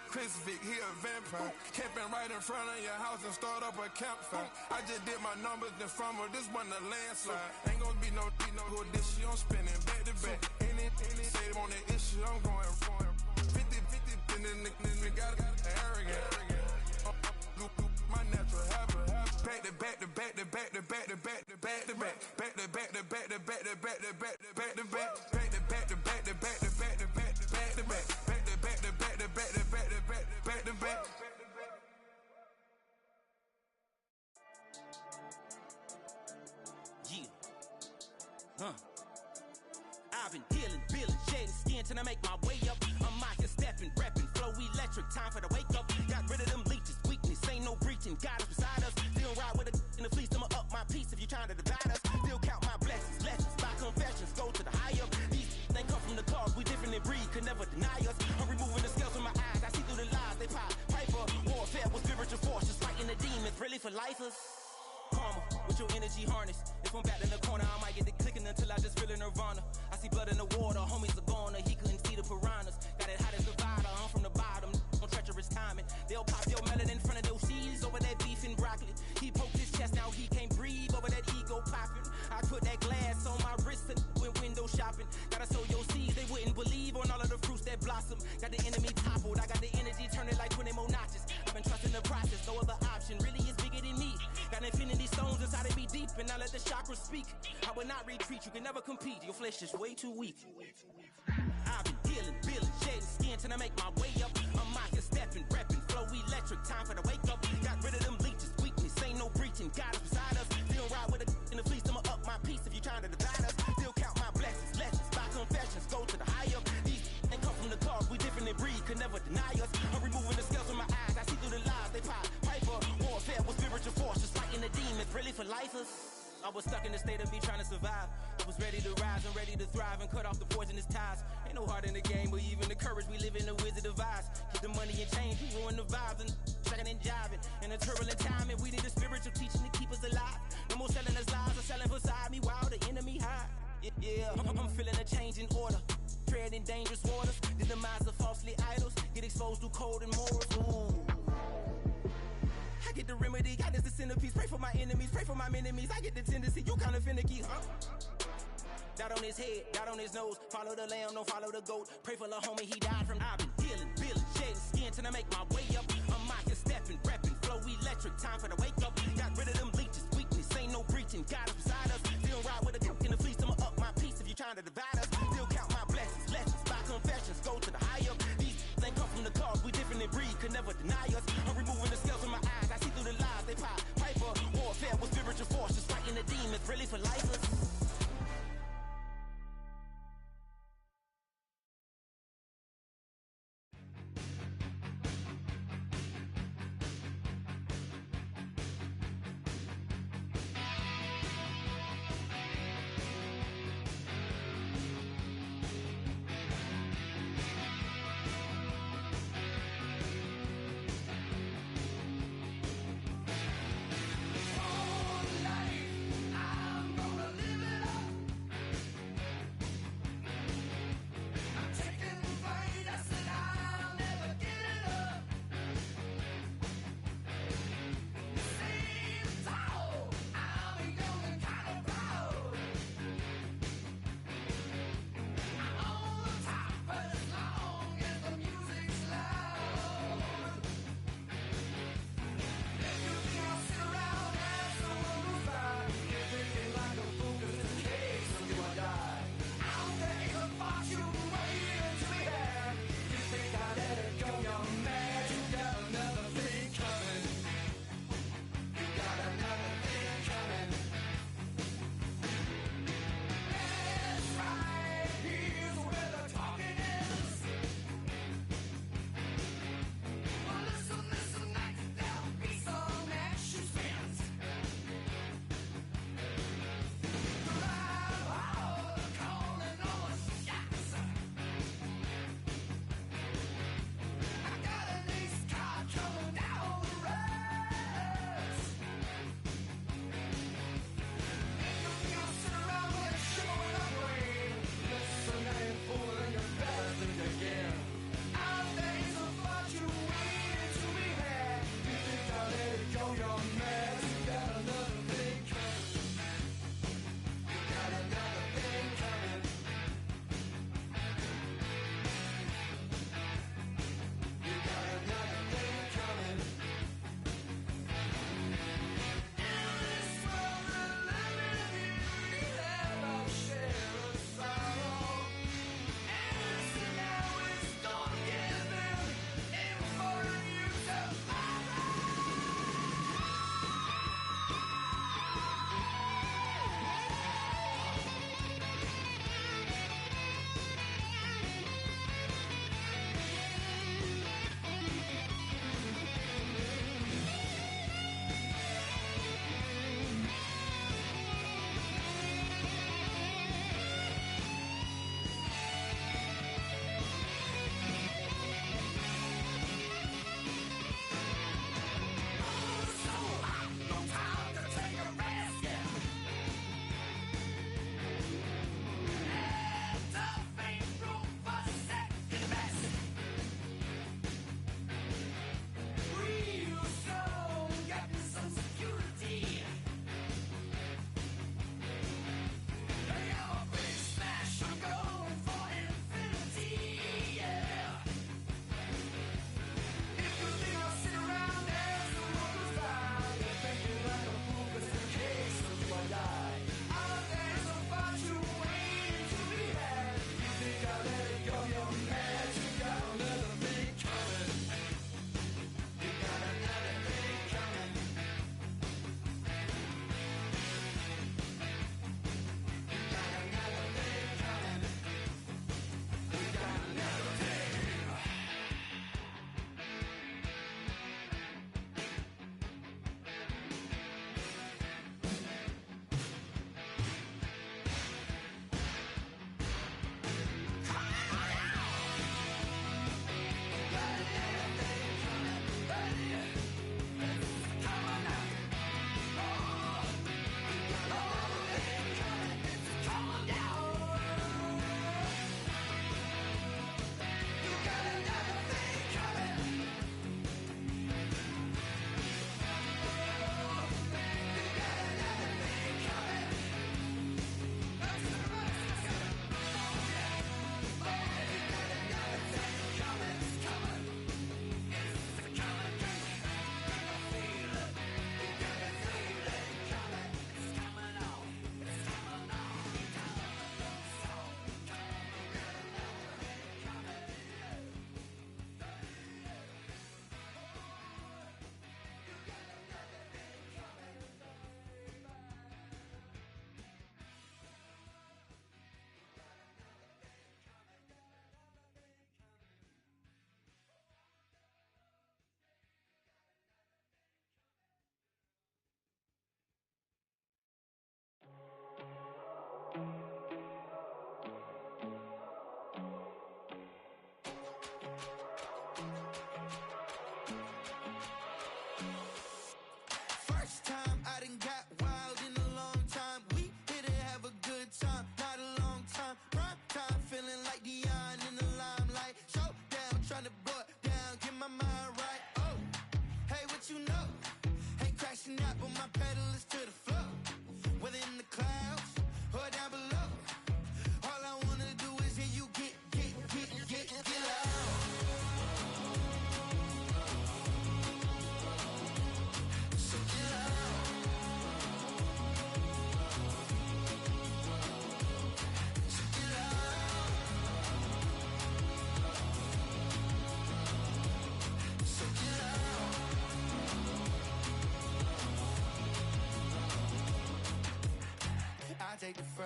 Chris Vick, he a vampire. Camping right in front of your house and start up a campfire. I just did my numbers in front of this one, the landslide. Ain't gonna be no good this year, I'm spinning back to back. Any say on that issue, I'm going 50, and then the got arrogant. My natural habit. Back to back to back to back to back to back to back to back. Back to back to back to back to back to back to back to back. Back to back to back to back to back to back to back to back. Back to back to back to back to back to back to back. Yeah. I've been dealing, shedding skin till I make my way up. I'm out here stepping, repping, flow electric, time for the wake up. Got rid of them leeches, weakness, ain't no breaching. God is beside us, still ride with a in the fleece, I'ma up my piece if you trying to divide us. Still count my blessings, lessons, by confessions, go to the high up. These they come from the cause, we different in breed, could never deny us. I'm removing the scales from my eyes, I see through the lies, they pop. Piper, warfare with spiritual force, just fighting the demons, really for lifers. Karma, with your energy harness. If I'm back in the corner, I might get it clicking until I just feel a nirvana. I see blood in the water, homies are goner. He couldn't see the piranhas. Got it hot as Nevada, I'm from the bottom. On treacherous timing, they'll pop your melon in front of those seeds over that beef and broccoli. He poked his chest, now he can't breathe over that ego popping. I put that glass on my wrist and went window shopping. Gotta sow your seeds, they wouldn't believe on all of the fruits that blossom. Got the enemy toppled, I got the energy turning like 20 more notches. I've been trusting the process, no other option really is bigger than me. Got infinity stones inside of me deep, and I let the chakras speak. I will not retreat, you can never compete, your flesh is way too weak. I've been dealing, shedding skin till I make my way up. I'm out here stepping, repping, flow electric, time for the wake up. Got rid of them leeches, weakness, ain't no breaching. God is beside us, still ride with a in the fleece, I'ma up my piece if you trying to divide us. Still count my blessings, lessons, by confessions, go to the high up. These ain't come from the cause, we different in breed, could never deny us. I'm removing the scales from my eyes, I see through the lies, they pop. Piper, warfare with spiritual force, just fighting the demons, really for lifers. I was stuck in the state of me trying to survive. I was ready to rise and ready to thrive and cut off the poisonous ties. Ain't no heart in the game, but even the courage we live in the wizard of Oz. Keep the money and change, we ruin the vibes and checking and jiving. In a turbulent time, and we need a spiritual teaching to keep us alive. No more selling us lies or selling beside me while the enemy hide. Yeah, I'm feeling a change in order. Treading dangerous waters. The demise of falsely idols. Get exposed through cold and morals. Ooh. I get the remedy, God is the centerpiece. Pray for my enemies, pray for my enemies. I get the tendency, you kinda finicky, huh? Dot on his head, dot on his nose. Follow the lamb, don't follow the goat. Pray for the homie, he died from. I've been dealing, shedding skin till I make my way up. I'm out here stepping, repping, flow electric, time for the wake up. Got rid of them leeches, weakness, ain't no breaching. God is beside us, still ride with a cook in the fleece, I'ma up my piece if you trying to divide us. Still count my blessings, lessons, by confessions, go to the high up. These ain't come from the cause, we different in breed, could never deny us. I'm removing the scales from my eyes, I see through the lies, they pop. Piper, warfare with spiritual force, just fighting the demons, really for lifers.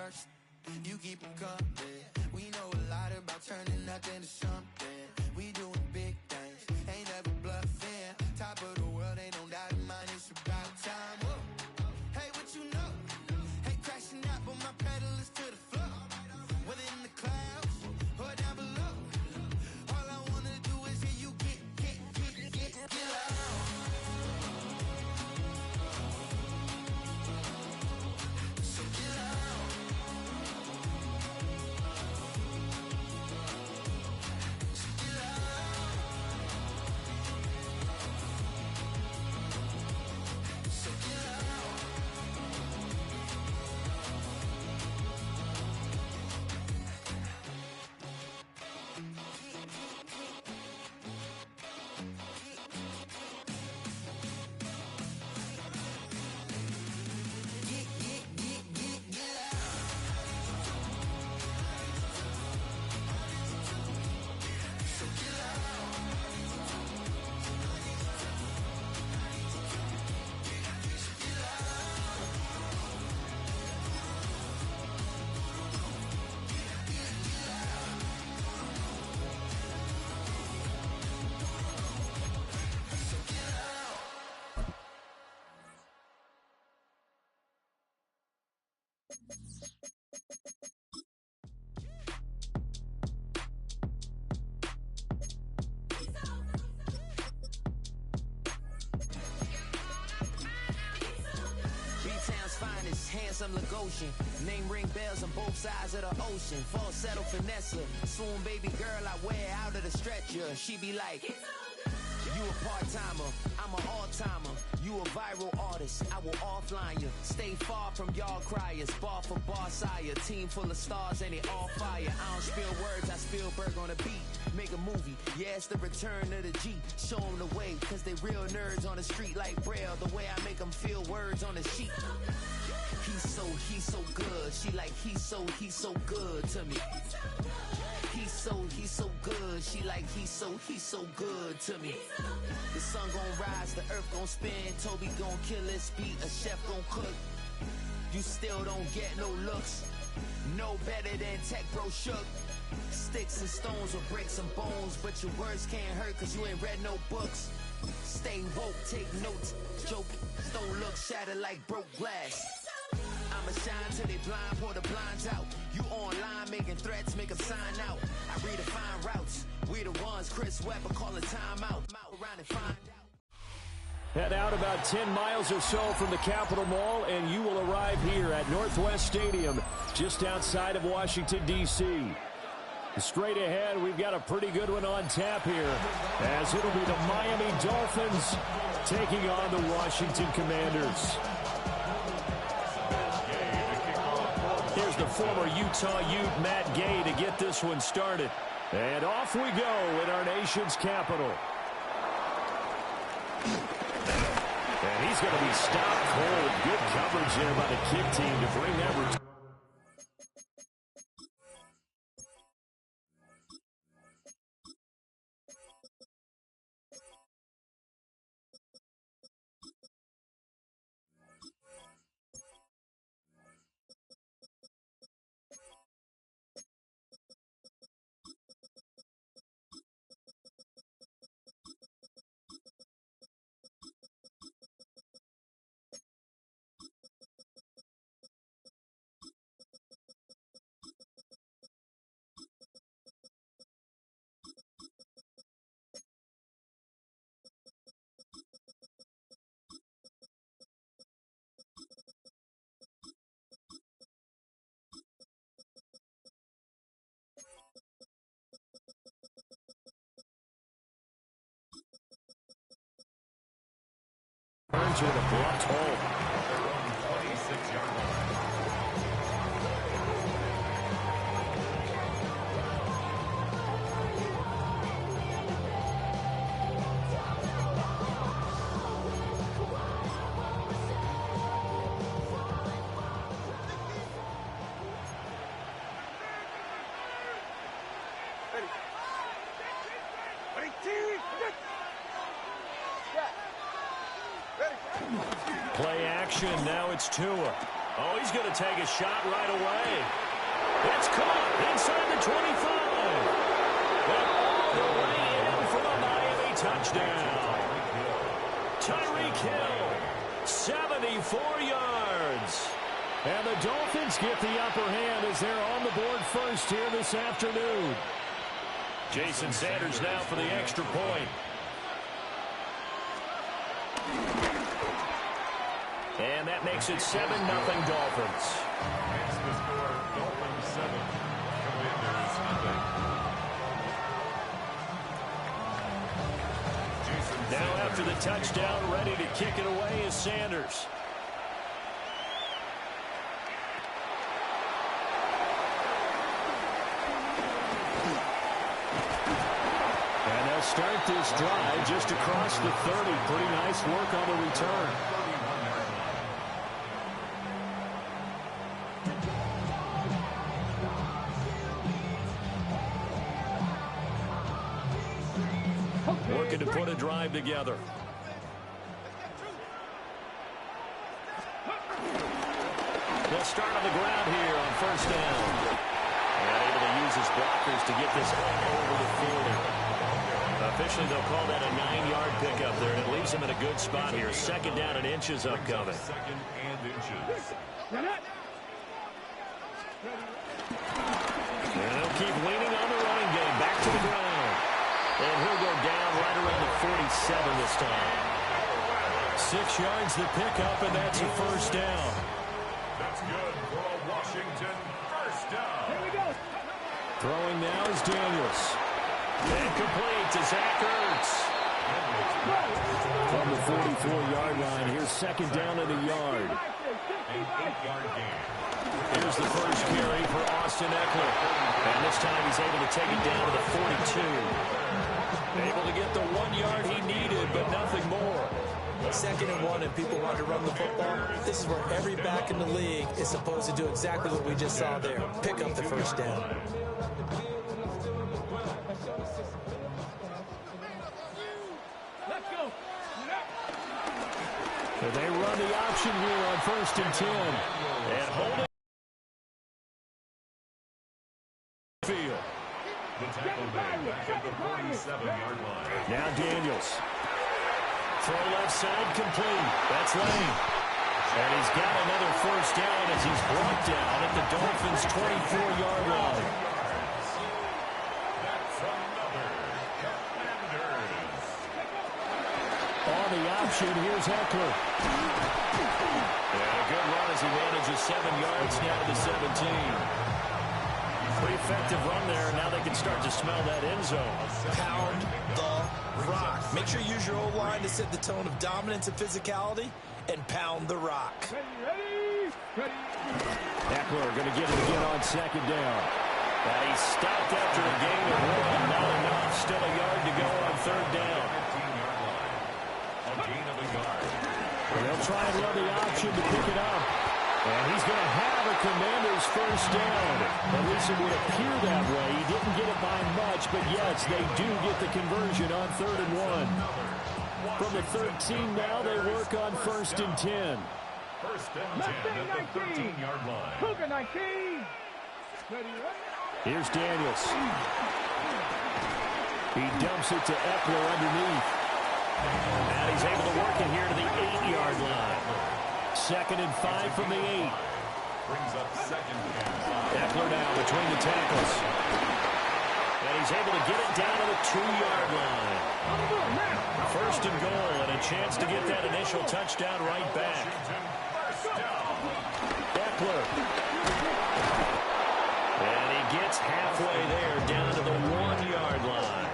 rush. You keep it coming. We know a lot about turning nothing to something. We doing big things, ain't never bluffing. Top of the world, ain't no doubt in mine. It's about time. Whoa. Hey, what you know? Hey, crashing out, but my pedal is to the floor. Whether in the clouds or down below, all I wanna do is hear you get loud. So get loud. So get loud. So get loud. B-Town's finest, handsome Lagosian. Name ring bells on both sides of the ocean. Falsetto finesse, swoon baby girl I wear out of the stretcher. She be like, you a part-timer, I'm an all-timer. You a viral artist, I will offline you. Stay far from y'all criers, bar for bar sire. Team full of stars and they all fire. I don't spill words, I Spielberg on a beat. Make a movie, yeah, it's the return of the G. Show them the way, cause they real nerds on the street like Braille. The way I make them feel words on the sheet. He's so good. She like, he's so good to me. He's so good. She like, he's so good to me. The sun gon' rise, the earth gon' spin. Toby gon' kill this beat, a chef gon' cook. You still don't get no looks. No better than Tech Bro Shook. Sticks and stones will break some bones, but your words can't hurt cause you ain't read no books. Stay woke, take notes. Joke, don't look shattered like broke glass. I'ma shine till they blind, pour the blinds out. You online making threats, make them sign out. I redefine routes. We the ones Chris Webber calling time out. Around and find out. Head out about 10 miles or so from the Capitol Mall, and you will arrive here at Northwest Stadium, just outside of Washington, D.C. Straight ahead, we've got a pretty good one on tap here, as it'll be the Miami Dolphins taking on the Washington Commanders. Here's the former Utah Ute, Matt Gay, to get this one started. And off we go in our nation's capital. And he's going to be stopped cold. Good coverage there by the kick team to bring that return. Turns with a blocked hole. Their own 26-yard line. Play action, now it's Tua. Oh, he's going to take a shot right away. It's caught inside the 25. And all the way in for the Miami touchdown. Tyreek Hill, 74 yards. And the Dolphins get the upper hand as they're on the board first here this afternoon. Jason Sanders now for the extra point. And that makes it 7-0 Dolphins. Makes the score Dolphins 7, Commanders nothing. Now after the touchdown, ready to kick it away is Sanders. And they'll start this drive just across the 30. Pretty nice work on the return. Working to put a drive together. They'll start on the ground here on first down. And able to use his blockers to get this over the 40. Officially, they'll call that a 9-yard pickup there, and it leaves him in a good spot here. Second down and inches upcoming. Second and inches. And they'll keep leaning on the running game. Back to the ground. And he'll go down right around the 47 this time. 6 yards the pickup, and that's a first down. That's good for a Washington first down. Here we go. Throwing now is Daniels. And complete to Zach Ertz. From the 44-yard line, here's second down and a yard. An 8-yard gain. Here's the first carry for Austin Eckler. And this time he's able to take it down to the 42. Able to get the 1 yard he needed, but nothing more. 2nd and 1, and people want to run the football. This is where every back in the league is supposed to do exactly what we just saw there. Pick up the first down. And they run the option here on 1st and 10. And hold it. The tackle made back at the 47-yard line. Now Daniels. Throw left side complete. That's Lane. And he's got another first down as he's brought down at the Dolphins' 24-yard line. That's another Commanders. On the option, here's Eckler. And a good run as he manages 7 yards now to the 17. Pretty effective run there, and now they can start to smell that end zone. Pound the rock. Make sure you use your O-line to set the tone of dominance and physicality, and pound the rock. Eckler going to get it again on second down. And he's stopped after a gain of 1. Not enough. Still a yard to go on third down. 15-yard line. A gain of a yard. They'll try and run the option to pick it up. And he's going to have a Commanders first down. At least it would appear that way. He didn't get it by much, but yes, they do get the conversion on 3rd and 1. From the 13 now, they work on 1st and 10. First and 10 at the 13-yard line. Cougar 19. Here's Daniels. He dumps it to Eckler underneath. And he's able to work it here to the 8-yard line. 2nd and 5 from the 8. Brings up 2nd and 5. Eckler now between the tackles. And he's able to get it down to the 2-yard line. 1st and goal, and a chance to get that initial touchdown right back. Eckler. And he gets halfway there, down to the 1-yard line.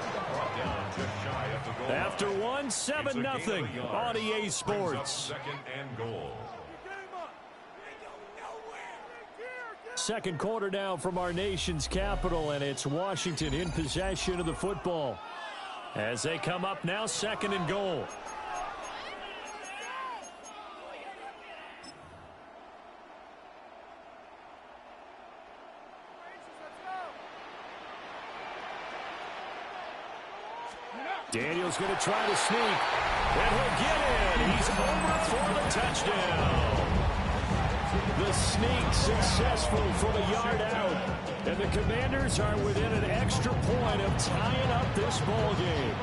After 1, 7-0 on EA Sports. 2nd and goal. Second quarter now from our nation's capital, and it's Washington in possession of the football. As they come up now, 2nd and goal. Daniels going to try to sneak, and he'll get in. He's over for the touchdown. The sneak successful from a yard out. And the Commanders are within an extra point of tying up this ball game.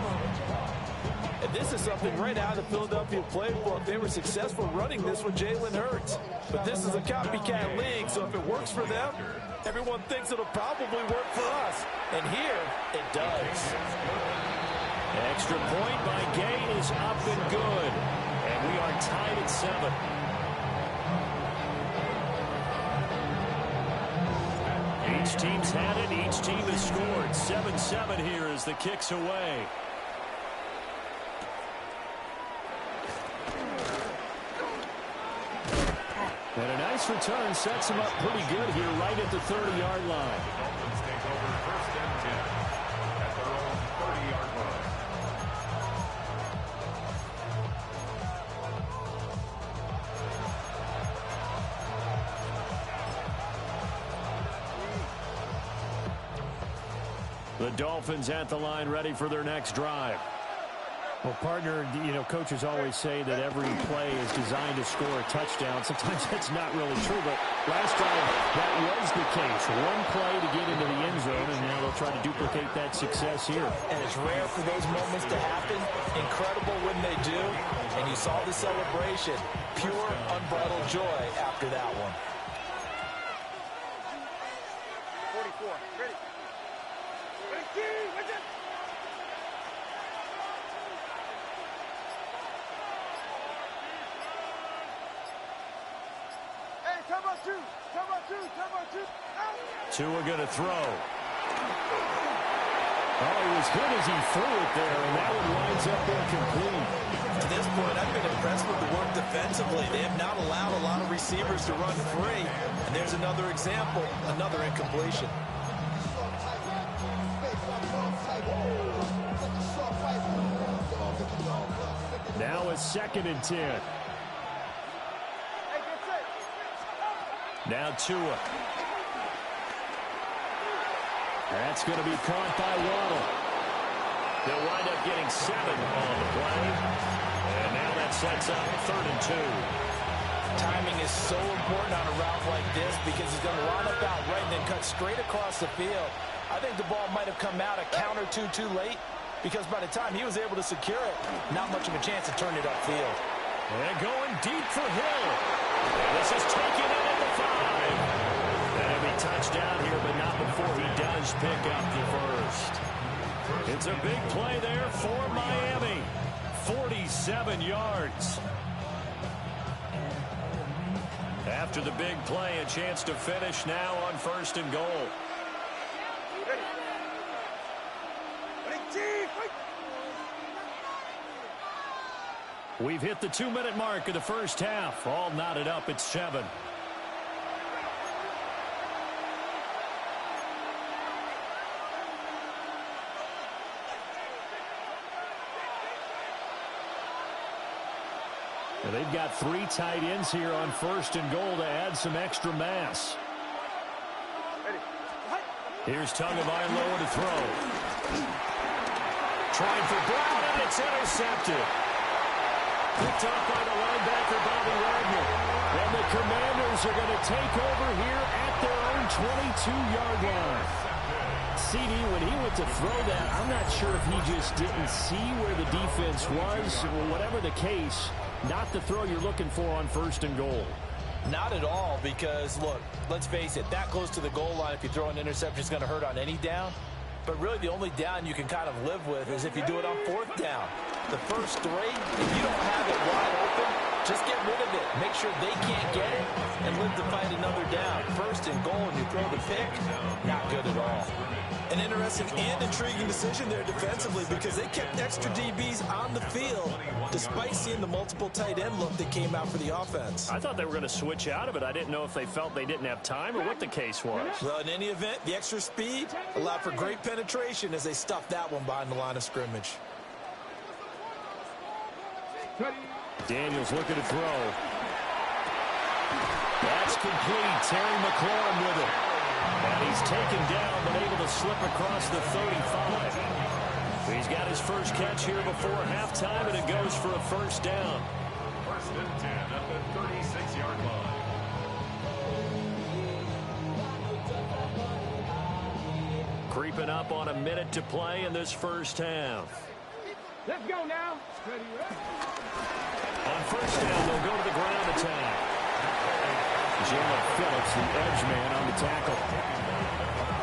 And this is something right out of the Philadelphia playbook. They were successful running this with Jalen Hurts. But this is a copycat league, so if it works for them, everyone thinks it'll probably work for us. And here, it does. Extra point by Gay is up and good. And we are tied at 7. Each team's had it. Each team has scored. 7-7 here as the kick's away. And a nice return sets him up pretty good here right at the 30-yard line. Dolphins take over 1st and 10 at their own 30-yard line. The Dolphins at the line ready for their next drive. Well, partner, coaches always say that every play is designed to score a touchdown. Sometimes that's not really true, but last drive that was the case. One play to get into the end zone, and now they'll try to duplicate that success here. And it's rare for those moments to happen. Incredible when they do. And you saw the celebration. Pure, unbridled joy after that one. 44. Ready. Tua going to throw. Oh, he was good as he threw it there, and that one winds up incomplete. To this point, I've been impressed with the work defensively. They have not allowed a lot of receivers to run free. And there's another example, another incompletion. Now a 2nd and 10. Now Tua. That's going to be caught by Waddle. They'll wind up getting 7 on the play. And now that sets up 3rd and 2. Timing is so important on a route like this because he's going to line up out right and then cut straight across the field. I think the ball might have come out a count or two too late because by the time he was able to secure it, not much of a chance to turn it upfield. And going deep for Hill. And this is taken in at the 5. That'll be touchdown here, but not before he does pick up the first. It's a big play there for Miami. 47 yards. After the big play, a chance to finish now on 1st and goal. We've hit the 2-minute mark of the first half. All knotted up at 7. And they've got 3 tight ends here on 1st and goal to add some extra mass. Here's Tagovailoa to throw. Trying for Brown, and it's intercepted. Picked off by the linebacker, Bobby Wagner. And the Commanders are going to take over here at their own 22-yard line. CD, when he went to throw that, I'm not sure if he just didn't see where the defense was. Or whatever the case, not the throw you're looking for on 1st and goal. Not at all because, look, let's face it, that close to the goal line, if you throw an interception, it's going to hurt on any down. But really the only down you can kind of live with is if you do it on 4th down. The first 3, if you don't have it wide open, just get rid of it. Make sure they can't get it and live to fight another down. 1st and goal and you throw the pick, not good at all. An interesting and intriguing decision there defensively because they kept extra DBs on the field despite seeing the multiple tight end look that came out for the offense. I thought they were going to switch out of it. I didn't know if they felt they didn't have time or what the case was. Well, in any event, the extra speed allowed for great penetration as they stuffed that one behind the line of scrimmage. Daniels looking to throw. That's complete. Terry McLaurin with it. And he's taken down but able to slip across the 35. He's got his first catch here before halftime, and it goes for a 1st down. 1st and 10 at the 36-yard line. Creeping up on a minute to play in this first half. Let's go now. On first down, they'll go to the ground attack. Jalen Phillips, the edge man on the tackle.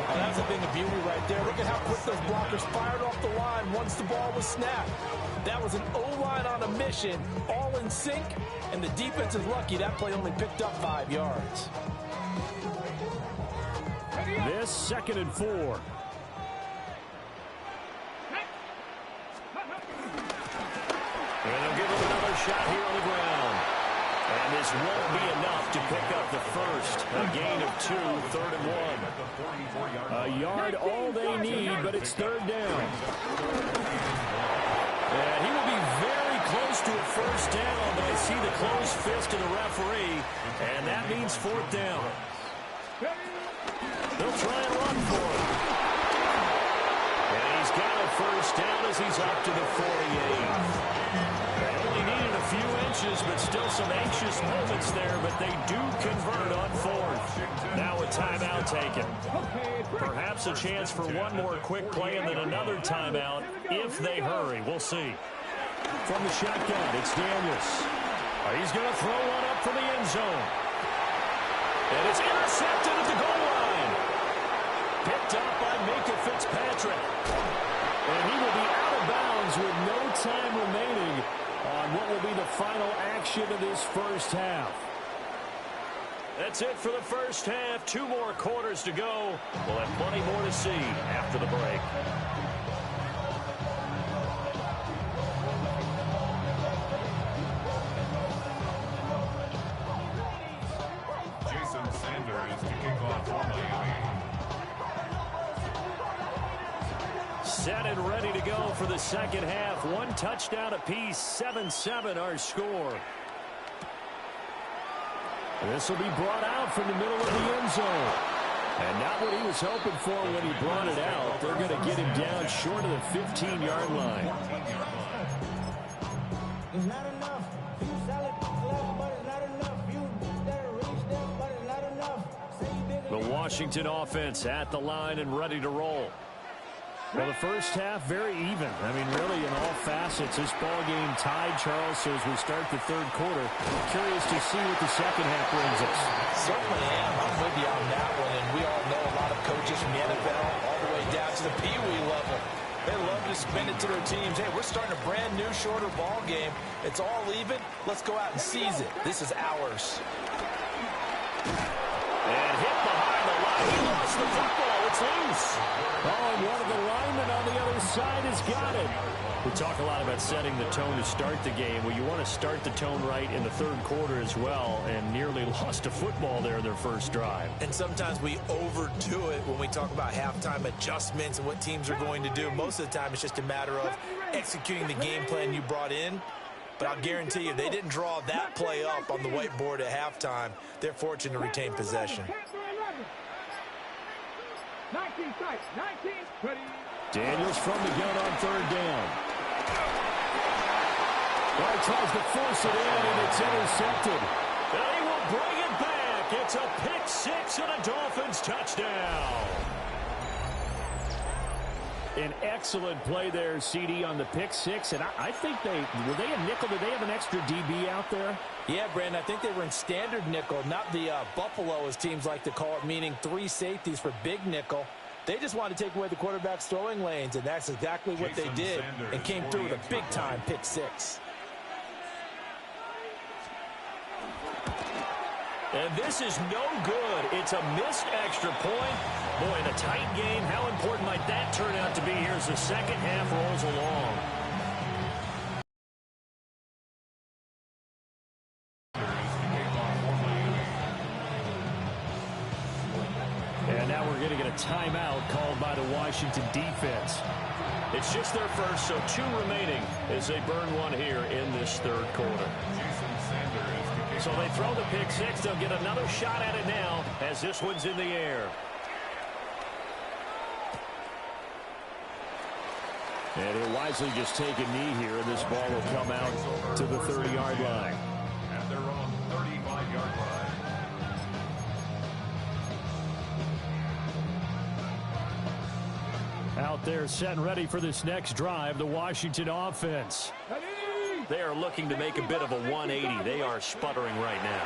Well, that's a thing of beauty right there. Look at how quick those blockers fired off the line once the ball was snapped. That was an O-line on a mission, all in sync, and the defense is lucky that play only picked up 5 yards. This 2nd and 4. And they'll give him another shot here on the ground. And this won't be enough to pick up the first. A gain of 2, 3rd and 1. A yard all they need, but it's 3rd down. And he will be very close to a first down, but I see the closed fist of the referee, and that means 4th down. They'll try and run for it. And he's got a first down as he's up to the 48. They only needed a few inches, but still some anxious moments there, but they do convert on 4th. Now a timeout taken. Perhaps a chance for one more quick play and then another timeout if they hurry. We'll see. From the shotgun, it's Daniels. He's going to throw one up for the end zone. And it's intercepted at the goal line. Picked up by Minka Fitzpatrick. And he will be out of bounds with no time remaining on what will be the final action of this first half. That's it for the first half. 2 more quarters to go. We'll have plenty more to see after the break. Jason Sanders to kick off for Miami. Set and ready to go for the second half. 1 touchdown apiece. 7-7 our score. This will be brought out from the middle of the end zone. And not what he was hoping for when he brought it out. They're going to get him down short of the 15-yard line. It's not enough. You solid left, but it's not enough. You better reach them, but it's not enough. The Washington offense at the line and ready to roll. Well, the first half, very even. I mean, really, in all facets, this ball game tied, Charles. So as we start the 3rd quarter, curious to see what the second half brings us. Certainly am. I'm with you on that one. And we all know a lot of coaches from the NFL all the way down to the Pee-wee level. They love to spin it to their teams. Hey, we're starting a brand new, shorter ball game. It's all even. Let's go out and seize it. This is ours. And hit behind the line. He lost the football. It's loose. Oh, and one of the linemen on the other side has got it. We talk a lot about setting the tone to start the game. Well, you want to start the tone right in the 3rd quarter as well, and nearly lost a football there in their first drive. And sometimes we overdo it when we talk about halftime adjustments and what teams are going to do. Most of the time, it's just a matter of executing the game plan you brought in. But I'll guarantee you, they didn't draw that play up on the whiteboard at halftime. They're fortunate to retain possession. 19 strikes, 19, ready. Daniels from the gun on 3rd down. Well, he tries to force it in, and it's intercepted. They will bring it back. It's a pick 6 and a Dolphins touchdown. An excellent play there, CD, on the pick 6. And I think were they a nickel? Did they have an extra DB out there? Yeah, Brandon, I think they were in standard nickel, not the Buffalo, as teams like to call it, meaning 3 safeties for big nickel. They just wanted to take away the quarterback's throwing lanes, and that's exactly what they did, and came through with a big-time pick 6. And this is no good. It's a missed extra point. Boy, in a tight game, how important might that turn out to be here as the second half rolls along? And now we're going to get a timeout called by the Washington defense. It's just their first, so 2 remaining as they burn one here in this 3rd quarter. So they throw the pick 6. They'll get another shot at it now as this one's in the air. And he'll wisely just take a knee here, and this ball will come out to the 30-yard line. At their own 35-yard line. out there setting ready for this next drive, the Washington offense. They are looking to make a bit of a 180. They are sputtering right now.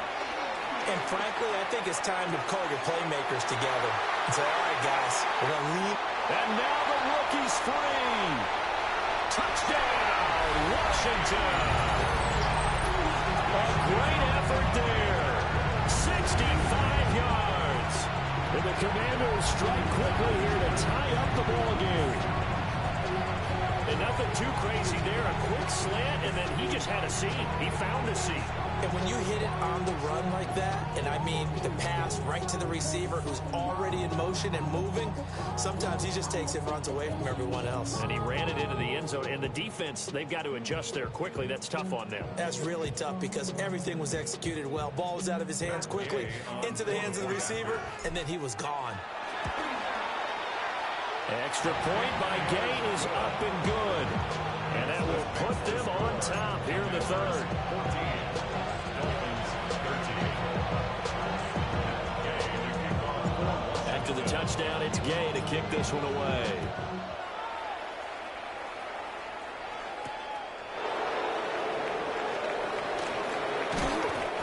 And frankly, I think it's time to call your playmakers together and say, all right, guys, we're going to lead. And now the rookie's free. Touchdown, Washington. A great effort there. 65 yards. And the Commanders strike quickly here to tie up the ball game. And nothing too crazy there. A quick slant, and then he just had a seam. He found a seam. And when you hit it on the run like that, and I mean the pass right to the receiver who's already in motion and moving, sometimes he just takes it and runs away from everyone else. And he ran it into the end zone. And the defense, they've got to adjust there quickly. That's tough on them. That's really tough because everything was executed well. Ball was out of his hands quickly, into the hands of the receiver, and then he was gone. Extra point by Gay is up and good. And that will put them on top here in the third. After the touchdown, it's Gay to kick this one away.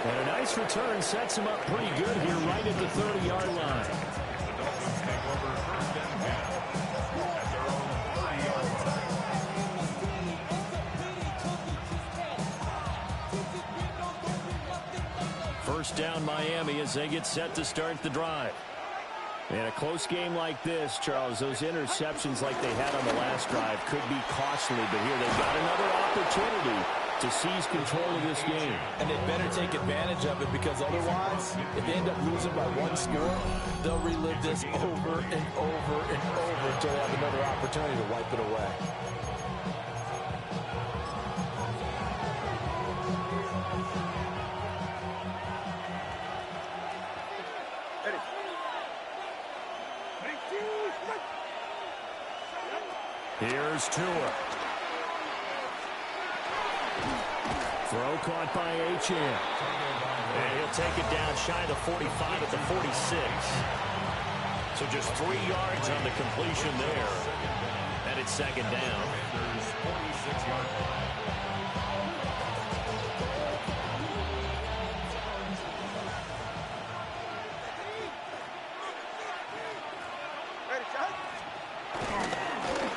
And a nice return sets him up pretty good here right at the 30-yard line. First down Miami as they get set to start the drive. In a close game like this, Charles, those interceptions like they had on the last drive could be costly, but here they've got another opportunity to seize control of this game. And they better take advantage of it because otherwise, if they end up losing by one score, they'll relive this over and over and over until they have another opportunity to wipe it away. Here's Tua. Throw caught by Achane. And he'll take it down shy of the 45 at the 46. So just 3 yards on the completion there. And it's second down. There's 46-yard line.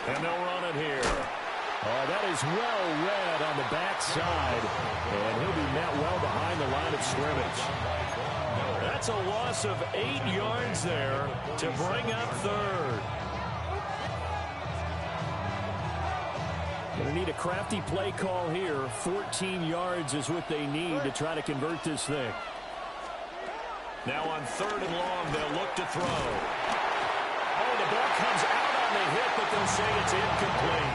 And they'll run it here. Oh, that is well read on the backside. And he'll be met well behind the line of scrimmage. That's a loss of 8 yards there to bring up third. Going to need a crafty play call here. 14 yards is what they need to try to convert this thing. Now on third and long, they'll look to throw. Oh, the ball comes out on the hit, but they'll say it's incomplete.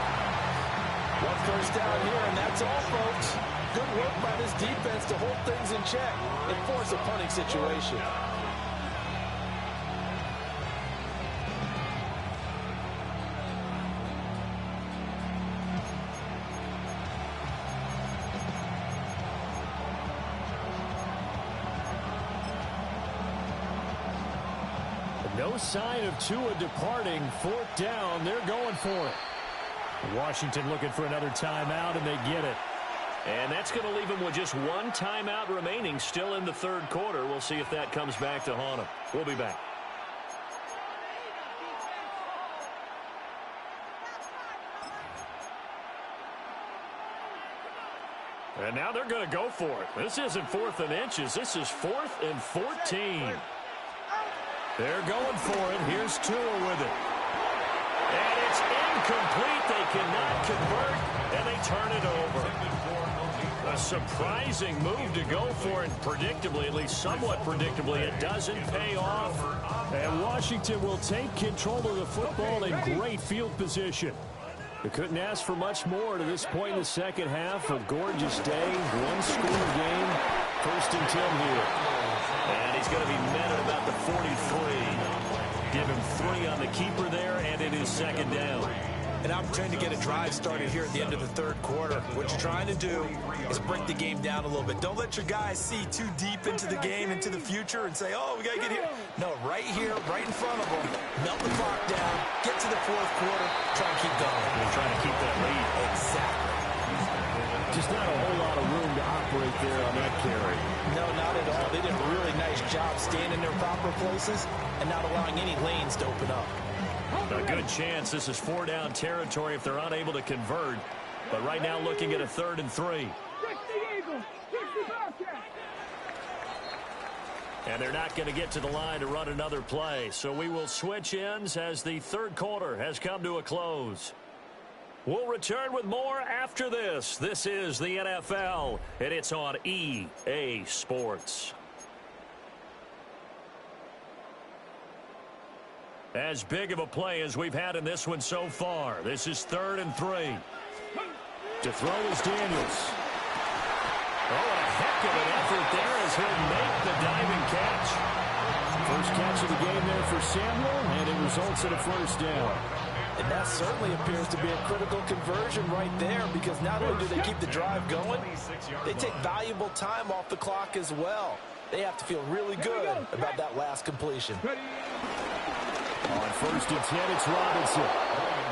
One first down here, and that's all, folks. Good work by this defense to hold things in check and force a punting situation. No sign of Tua departing. Fourth down, they're going for it. Washington looking for another timeout, and they get it. And that's going to leave them with just one timeout remaining still in the third quarter. We'll see if that comes back to haunt them. We'll be back. And now they're going to go for it. This isn't 4th and inches. This is 4th and 14. They're going for it. Here's Tua with it. And it's incomplete. They cannot convert, and they turn it over. A surprising move to go for it. Predictably, at least somewhat predictably, it doesn't pay off. And Washington will take control of the football in great field position. They couldn't ask for much more to this point in the second half. A gorgeous day, one-score game. 1st and 10 here. And he's going to be met at about the 43. Give him 3 on the keeper there, and it is second down. an opportunity to get a drive started here at the end of the third quarter. What you're trying to do is break the game down a little bit. Don't let your guys see too deep into the game, into the future, and say, oh, we got to get here. No, right here, right in front of them, melt the clock down, get to the fourth quarter, try and keep going. They're trying to keep that lead. Exactly. Just not a whole lot of room to operate there on that carry. No, not at all. They did a really nice job staying in their proper places and not allowing any lanes to open up. A good chance this is 4-down territory if they're unable to convert. But right now looking at a 3rd and 3. And they're not going to get to the line to run another play. So we will switch ends as the third quarter has come to a close. We'll return with more after this. This is the NFL, and it's on EA Sports. As big of a play as we've had in this one so far. This is 3rd and 3. To throw is Daniels. Oh, a heck of an effort there as he'll make the diving catch. First catch of the game there for Samuel, and it results in a first down. And that certainly appears to be a critical conversion right there, because not only do they keep the drive going, they take valuable time off the clock as well. They have to feel really good about that last completion. On 1st and 10, it's Robinson.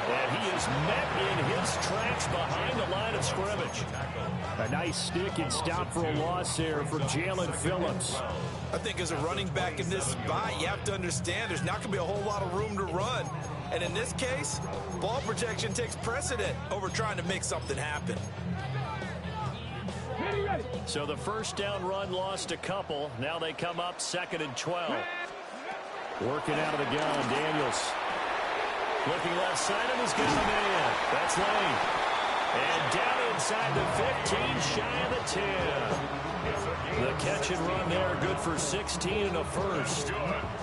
And he is met in his tracks behind the line of scrimmage. A nice stick and stop for a loss there from Jalen Phillips. I think as a running back in this spot, you have to understand there's not going to be a whole lot of room to run. And in this case, ball protection takes precedent over trying to make something happen. So the first down run lost a couple. Now they come up 2nd and 12. Working out of the gun, Daniels. Looking left side of his gun, man. That's Lane. And down inside the 15, shy of the 10. The catch and run there, good for 16 and a first.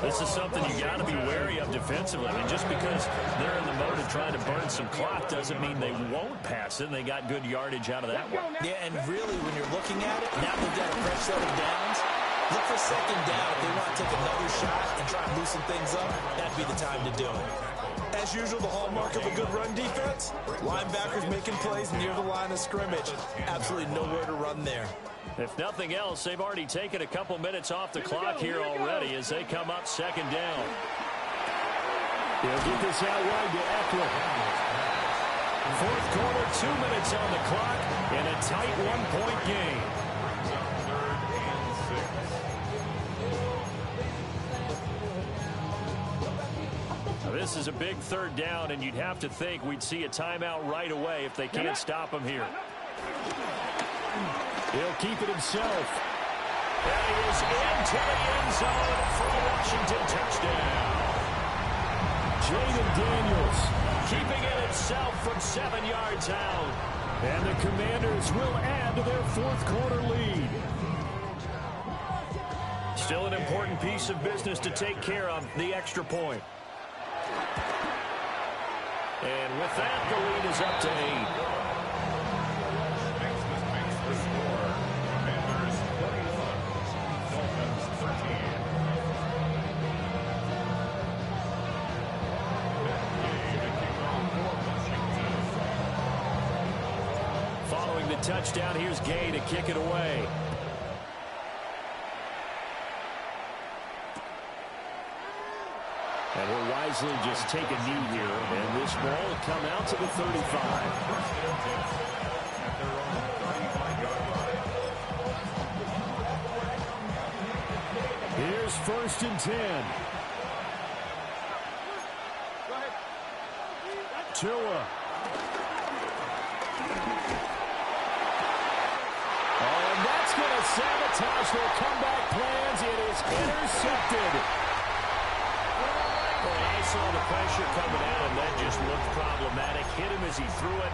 This is something you got to be wary of defensively. I mean, just because they're in the mode of trying to burn some clock doesn't mean they won't pass it. They got good yardage out of that one. Yeah, and really, when you're looking at it, now they've got a fresh set of downs. Look for 2nd down. If they want to take another shot and try and loosen things up, that'd be the time to do it. As usual, the hallmark of a good run defense, linebackers making plays near the line of scrimmage. Absolutely nowhere to run there. If nothing else, they've already taken a couple minutes off the clock here already as they come up 2nd down. They'll get this out wide to Eckler. 4th quarter, 2 minutes on the clock, and a tight 1-point game. Now, this is a big 3rd down, and you'd have to think we'd see a timeout right away if they can't stop him here. He'll keep it himself. And he is into the end zone for a Washington touchdown. Jaden Daniels keeping it himself from 7 yards out. And the Commanders will add to their 4th quarter lead. Still an important piece of business to take care of, the extra point. And with that, the lead is up to 8. Following the touchdown, here's Gay to kick it away. And he'll wisely just take a knee here. And this ball will come out to the 35. Here's 1st and 10. Tua. Oh, and that's going to sabotage their comeback plans. It is intercepted. I saw the pressure coming at him. That just looked problematic. Hit him as he threw it,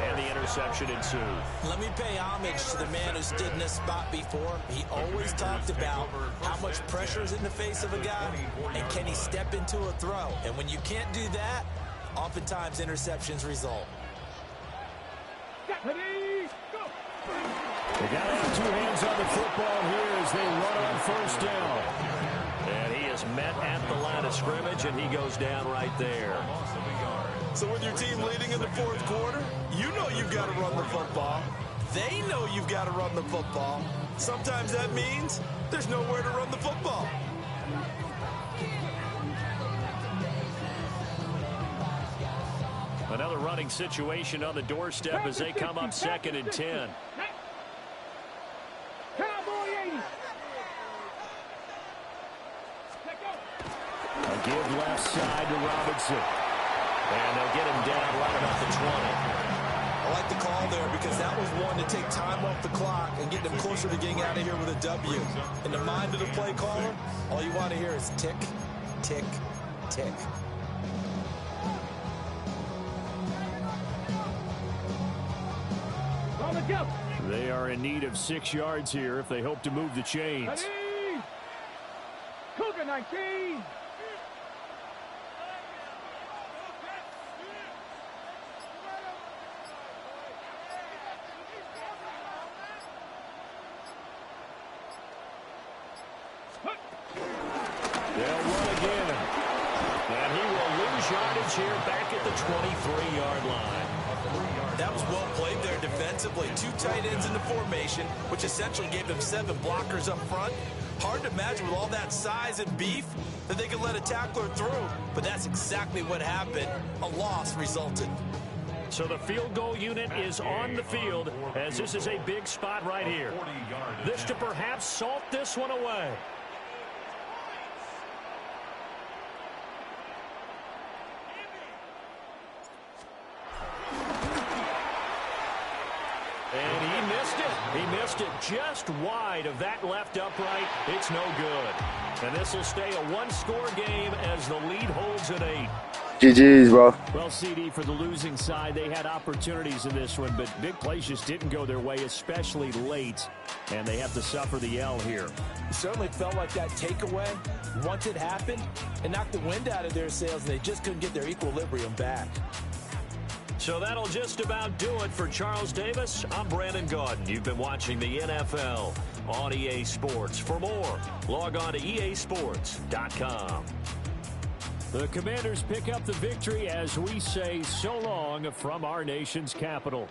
and the interception ensued. Let me pay homage to the man who stood in this spot before. He always talked about how much pressure is in the face of a guy, and can he step into a throw. And when you can't do that, oftentimes interceptions result. They got to have 2 hands on the football here as they run on 1st down. And he is met at the line of scrimmage, and he goes down right there. So with your team leading in the fourth quarter, you know you've got to run the football. They know you've got to run the football. Sometimes that means there's nowhere to run the football. Another running situation on the doorstep as they come up 2nd and 10. A give left side to Robinson. And they'll get him down right about the 20. I like the call there because that was one to take time off the clock and get them closer to getting out of here with a W. In the mind of the play caller, all you want to hear is tick, tick, tick. They are in need of 6 yards here if they hope to move the chains. Cougar 19. They'll run again. And he will lose yardage here back at the 23-yard line. That was well played there defensively. 2 tight ends in the formation, which essentially gave them 7 blockers up front. Hard to imagine with all that size and beef that they could let a tackler through. But that's exactly what happened. A loss resulted. So the field goal unit is on the field as this is a big spot right here. This to perhaps salt this one away. And he missed it. He missed it just wide of that left upright. It's no good. And this will stay a 1-score game as the lead holds at 8. GG's, bro. Well, CD, for the losing side, they had opportunities in this one, but big plays just didn't go their way, especially late. And they have to suffer the L here. It certainly felt like that takeaway, once it happened, it knocked the wind out of their sails, and they just couldn't get their equilibrium back. So that'll just about do it for Charles Davis. I'm Brandon Gaudin. You've been watching the NFL on EA Sports. For more, log on to easports.com. The Commanders pick up the victory as we say so long from our nation's capital.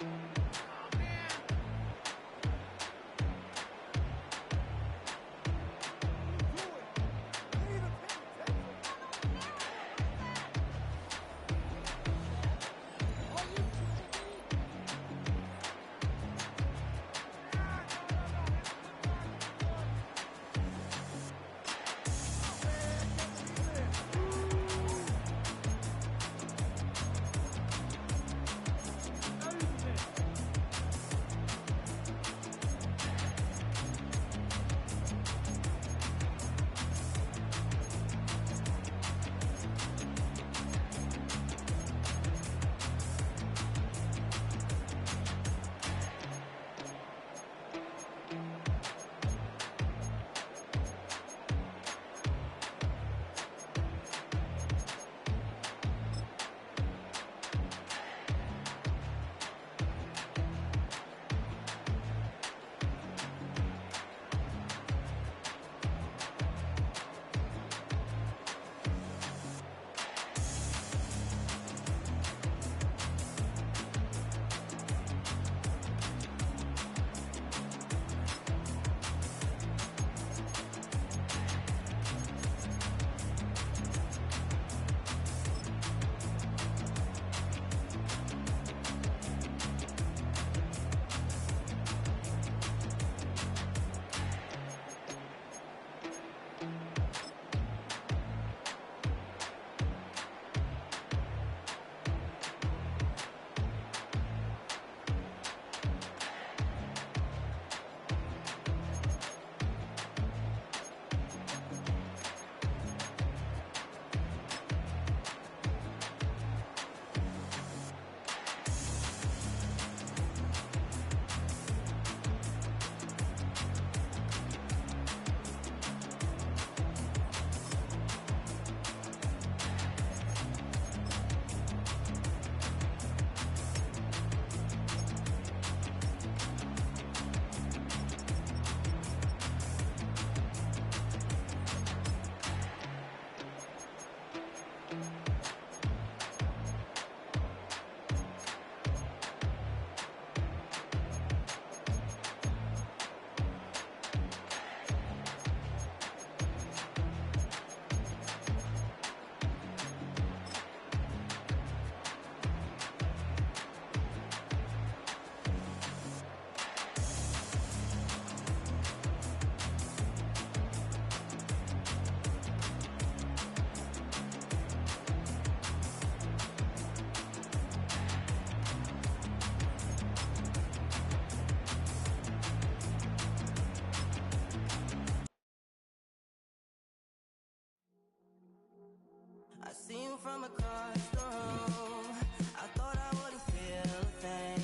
see you from across the room. I thought I wouldn't feel a thing.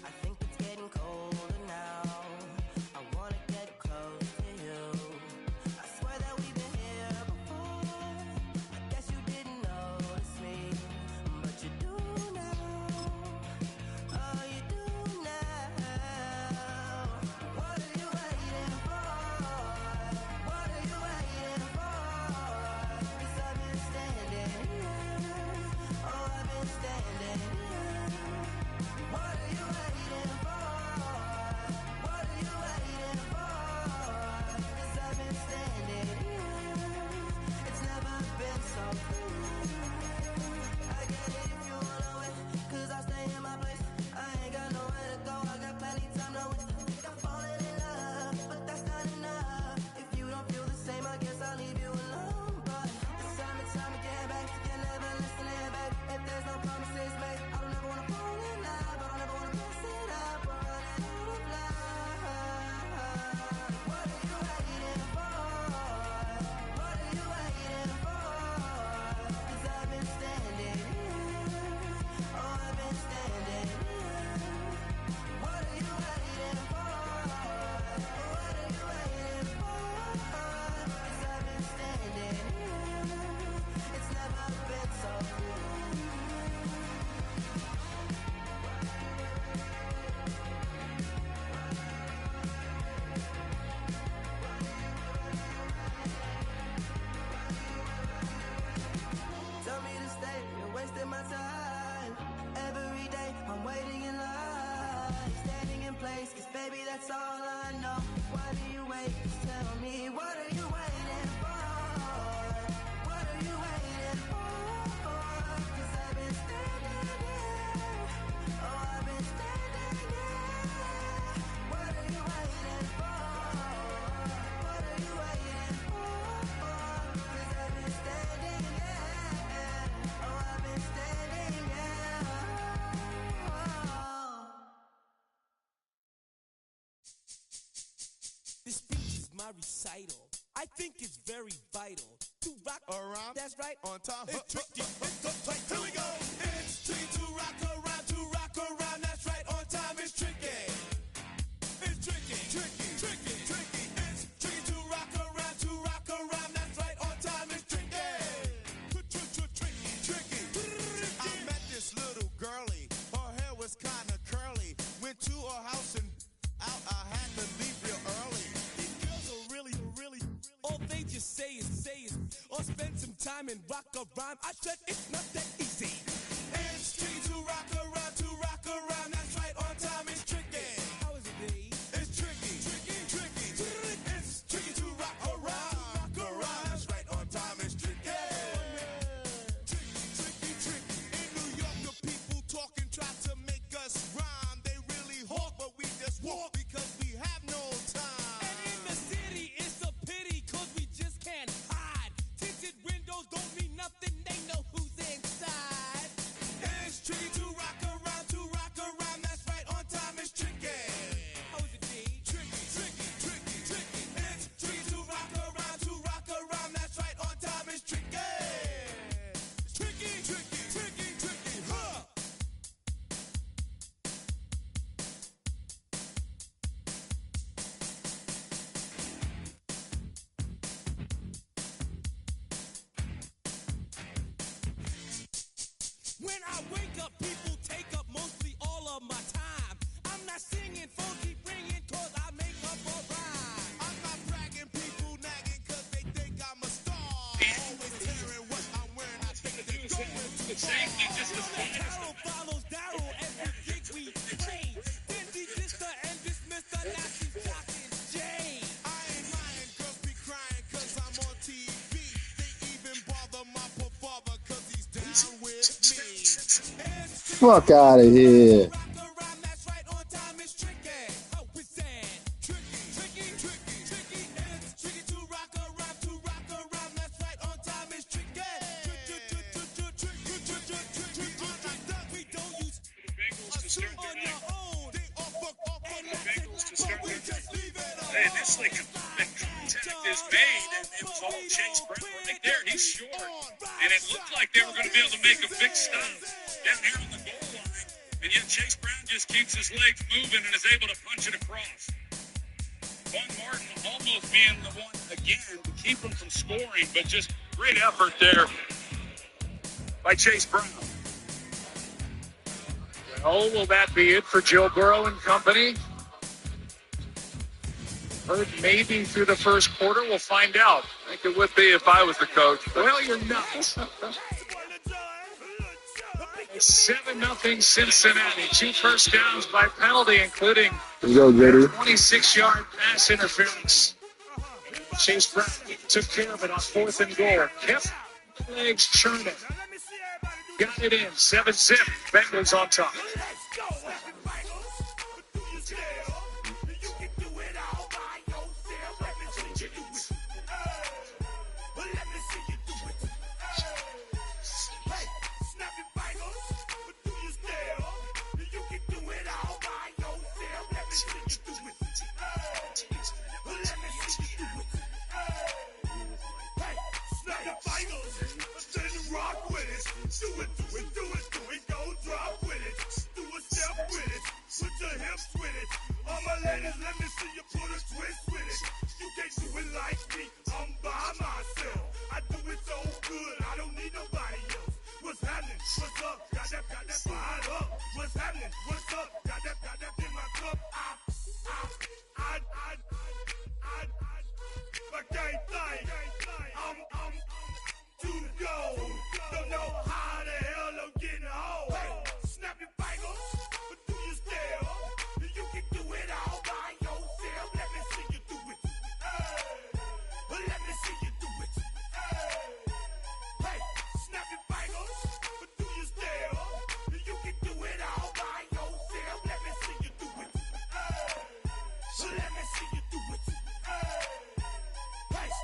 I think it's getting colder now. I wanna get close to you. I swear that we've been here before. I guess you didn't notice me, but you do now. Oh, you do now. What are you waiting for? What are you waiting for? 'Cause I've been standing here. Oh, I've been standing here. What are you waiting for? What are you waiting for? 'Cause I've been standing here. It's never been so free. I get it if you wanna wait, 'cause I stay in my place. I ain't got nowhere to go, I got plenty time to waste. Think I'm falling in love, but that's not enough. If you don't feel the same, I guess I'll leave you alone. But it's time to get back. You never listen, baby. If there's no promises made, I don't ever wanna fall in love. I don't ever wanna mess it up or run out of love. What are you waiting for? What are you waiting for? 'Cause I've been standing here. Oh, I've been standing here. What are you waiting for? What are you waiting for? 'Cause I've been standing here. It's never been so free. Tell me to stay, you're wasting my time. Every day I'm waiting in line, standing in place, 'cause baby that's all I know. Why do you wait? Just tell me, what are you waiting for? What are you waiting for? 'Cause I've been standing here. Oh, I've been standing here. What are you waiting for? What are you waiting for? 'Cause I've been standing here. Oh, I've been standing here. This speech is my recital. I think it's very vital to rock around. That's right. On time. It's tricky. It's so tight. Here we go. It's tricky to rock around, to rock around. That's right. On time is tricky. It's tricky, tricky, tricky, tricky. It's tricky to rock around, to rock around. That's right. On time is tricky. Tricky, tricky. I met this little girlie. Her hair was kinda curly. Went to her house and out. I had to leave real early. These girls are really, all they just say is, or spend some time and rock a rhyme. I said it's not that easy. It's tricky to rock around, to rock around. That's right. On time is tricky. How is it, Dave? It's tricky, tricky, tricky. It's tricky to rock around, rock around. That's right. On time is tricky. Tricky, tricky. In New York, the people talking try to make us rhyme. They really hawk, but we just walk because we have no time. And in the city, it's a pity, 'cause we just can't hide. Tinted windows don't mean nothing, they know who's inside. It's tricky to rock around, to rock around. That's right. On time is tricky. How is it, Dave? Tricky, tricky, tricky, tricky. It's tricky to rock around, to rock around. That's right. On time is tricky. Tricky, tricky, tricky, tricky. Huh. When I wake up, people take up mostly all of my time. I'm not singing, phone keep ringing, 'cause I make up a rhyme. I'm not bragging, people nagging 'cause they think I'm a star. Always hearing what I'm wearing, I think they're going too far. Carol follows Daryl every gig we play. Then we Mr. and dismiss the nasty shocking Jay. I ain't lying, girls be crying 'cause I'm on TV. They even bother my poor father 'cause he's down with me. Fuck out of here. That's right, on time is tricky. How is that? Tricky, tricky, tricky, tricky. It's tricky to rock around, to rock around. That's right, on time is tricky. We don't use a suit on your own. And Bengals to start we their just leave it alone. Hey, this like contact is made, and it was all Chase Brentwood. Like there, he be short. And it looked like they were going to be able to make a big stop down here on the goal line. And yet Chase Brown just keeps his legs moving and is able to punch it across. Juan Martin almost being the one, again, to keep him from scoring, but just great effort there by Chase Brown. Well, will that be it for Joe Burrow and company? Heard maybe through the first quarter. We'll find out. I think it would be if I was the coach. Well, you're not. 7-0 Cincinnati. 2 first downs by penalty, including Let's go, JD. 26-yard pass interference. Chase Brown took care of it on 4th and goal. Kept legs churning. Got it in. 7-zip. Bengals on top. Let me see you put a twist with it. You can't do it like me. I'm by myself. I do it so good. I don't need nobody else. What's happening? What's up? Got that fired up. What's happening? What's up? Got that in my cup. I can't think. I'm too go. Don't know how the hell I'm getting home. Snap your fingers, but do you still? You can do it all by yourself. Let me see you do it. Let me see you do it. Hey, snap your fingers, but do you still? You can do it all by yourself. Let me see you do it. Let me see you do it.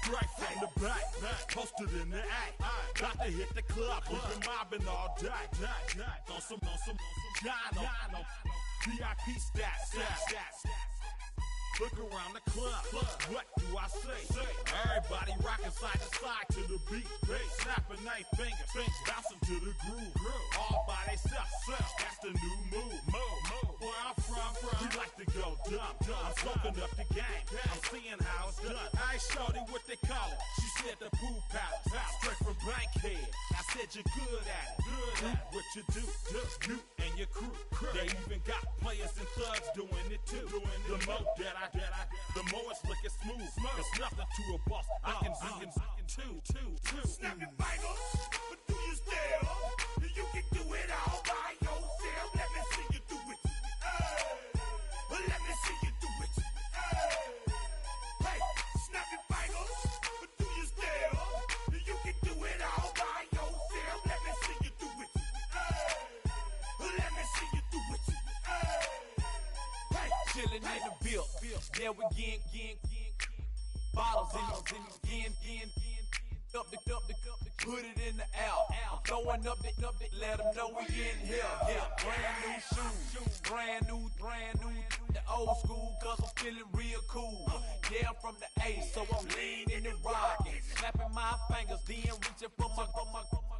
Straight from the back, posted in the act. Got to hit the club, we've been mobbing all day. On some Gino, VIP stats. Look around the club, what do I say? Everybody rocking side to side to the beat. Snapping they fingers, bouncing to the groove. All by themselves, that's the new move. Where I'm from, we like to go dumb. I'm soaking up the game, I'm seeing how it's done. I ain't shorty what they call it. She said the pool palace, straight from Bankhead. I said you're good at it. Do what you do, you and your crew. They even got players and thugs doing it too. The more that the more it's looking smooth. It's nothing to a boss. I can two. Snap your fingers, but do you still? You can do it all by yourself. Let me see you do it. Let me see you do it. Hey, snap your fingers, but do you still? You can do it all by yourself. Let me see you do it. Let me see you do it. Hey, chillin' in the bill. Yeah, we again. Bottles in again. Up the put it in the air. I'm throwing up the, let them know we in here. Yeah, brand new shoes, brand new. The old school, cause I'm feeling real cool. Yeah, I'm from the A, so I'm leaning and rocking. Snapping my fingers, then reaching for my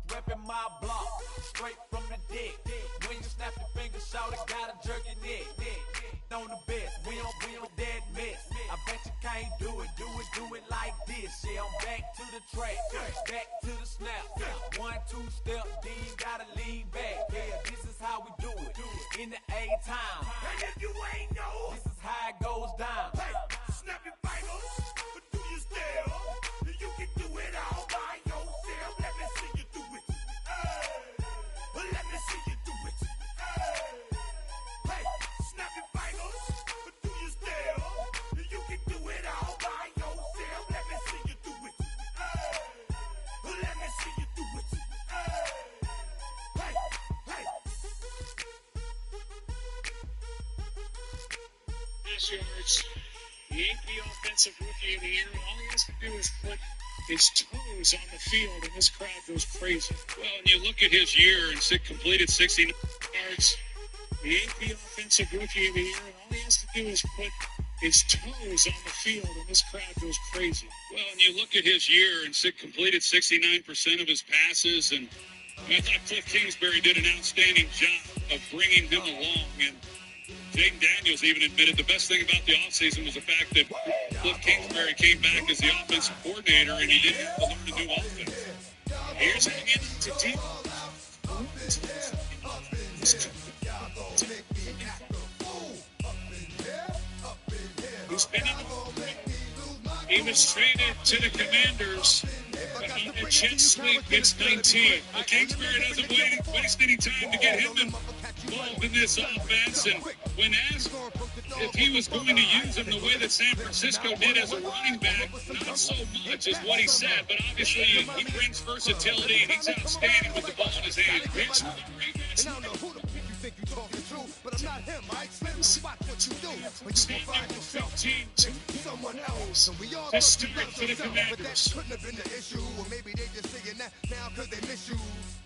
repping my block. Straight from the dick. When you snap your fingers, shout it, gotta jerk your neck. On the best, we don't dead mess. I bet you can't do it like this. Yeah, I'm back to the track, back to the snap. 1, 2 step, then you gotta lean back. Yeah, this is how we do it. In the A-time. And if you ain't know, this is how it goes down. Hey, snap your fingers, but do you still? You can do it all by yourself. Let me see you do it. Let me see you do it. Hey, snap your fingers, but do you still? You can do it all by yourself. Let me see you do it. Let me see you do it. Hey. Yards. He ain't the offensive rookie of the year. All he has to do is put his toes on the field, and this crowd goes crazy. Well, and you look at his year and completed 69 yards. He ain't the offensive rookie of the year, and all he has to do is put his toes on the field, and this crowd goes crazy. Well, and you look at his year and completed 69% of his passes, and I thought Cliff Kingsbury did an outstanding job of bringing him along. And Jaden Daniels even admitted the best thing about the offseason was the fact that Cliff Kingsbury came back as the offensive coordinator, and he didn't have to learn a new offense. Here's how you to deep. He's been in He was traded to the Commanders, but on a jet sweep gets 19. Well, Kingsbury doesn't waste any time to get him involved in this offense, and when asked if he was going to use him the way that San Francisco did as a running back, not so much is what he said, but obviously he brings versatility, and he's outstanding with the ball in his hand. And I don't know who the f*** you think you talking to, but I'm not him, Mike. Slim, watch what you do, or you can find yourself someone else. So we all Just love for the ourselves, but that Commanders. couldn't have been the issue. Or maybe they just saying that now because they miss you.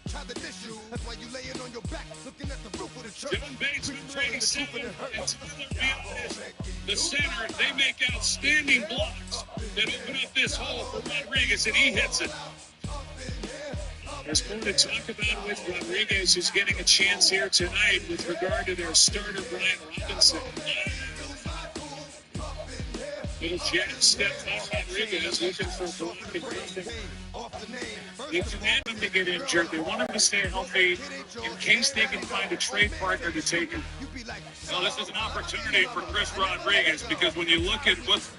Try to diss you. That's why you laying on your back, looking at the roof of the church. John Bates with Telling the 87, truth and it and hurts. Tyler Bill, the center. They make outstanding blocks that open up this hole for Rodriguez, and he hits it. There's more to talk about with Rodriguez, who's getting a chance here tonight with regard to their starter, Brian Robinson. Little jab step by Rodriguez, looking for block and nothing. They command him to get injured. They want him to stay healthy in case they can find a trade partner to take him. Well, this is an opportunity for Chris Rodriguez, because when you look at what's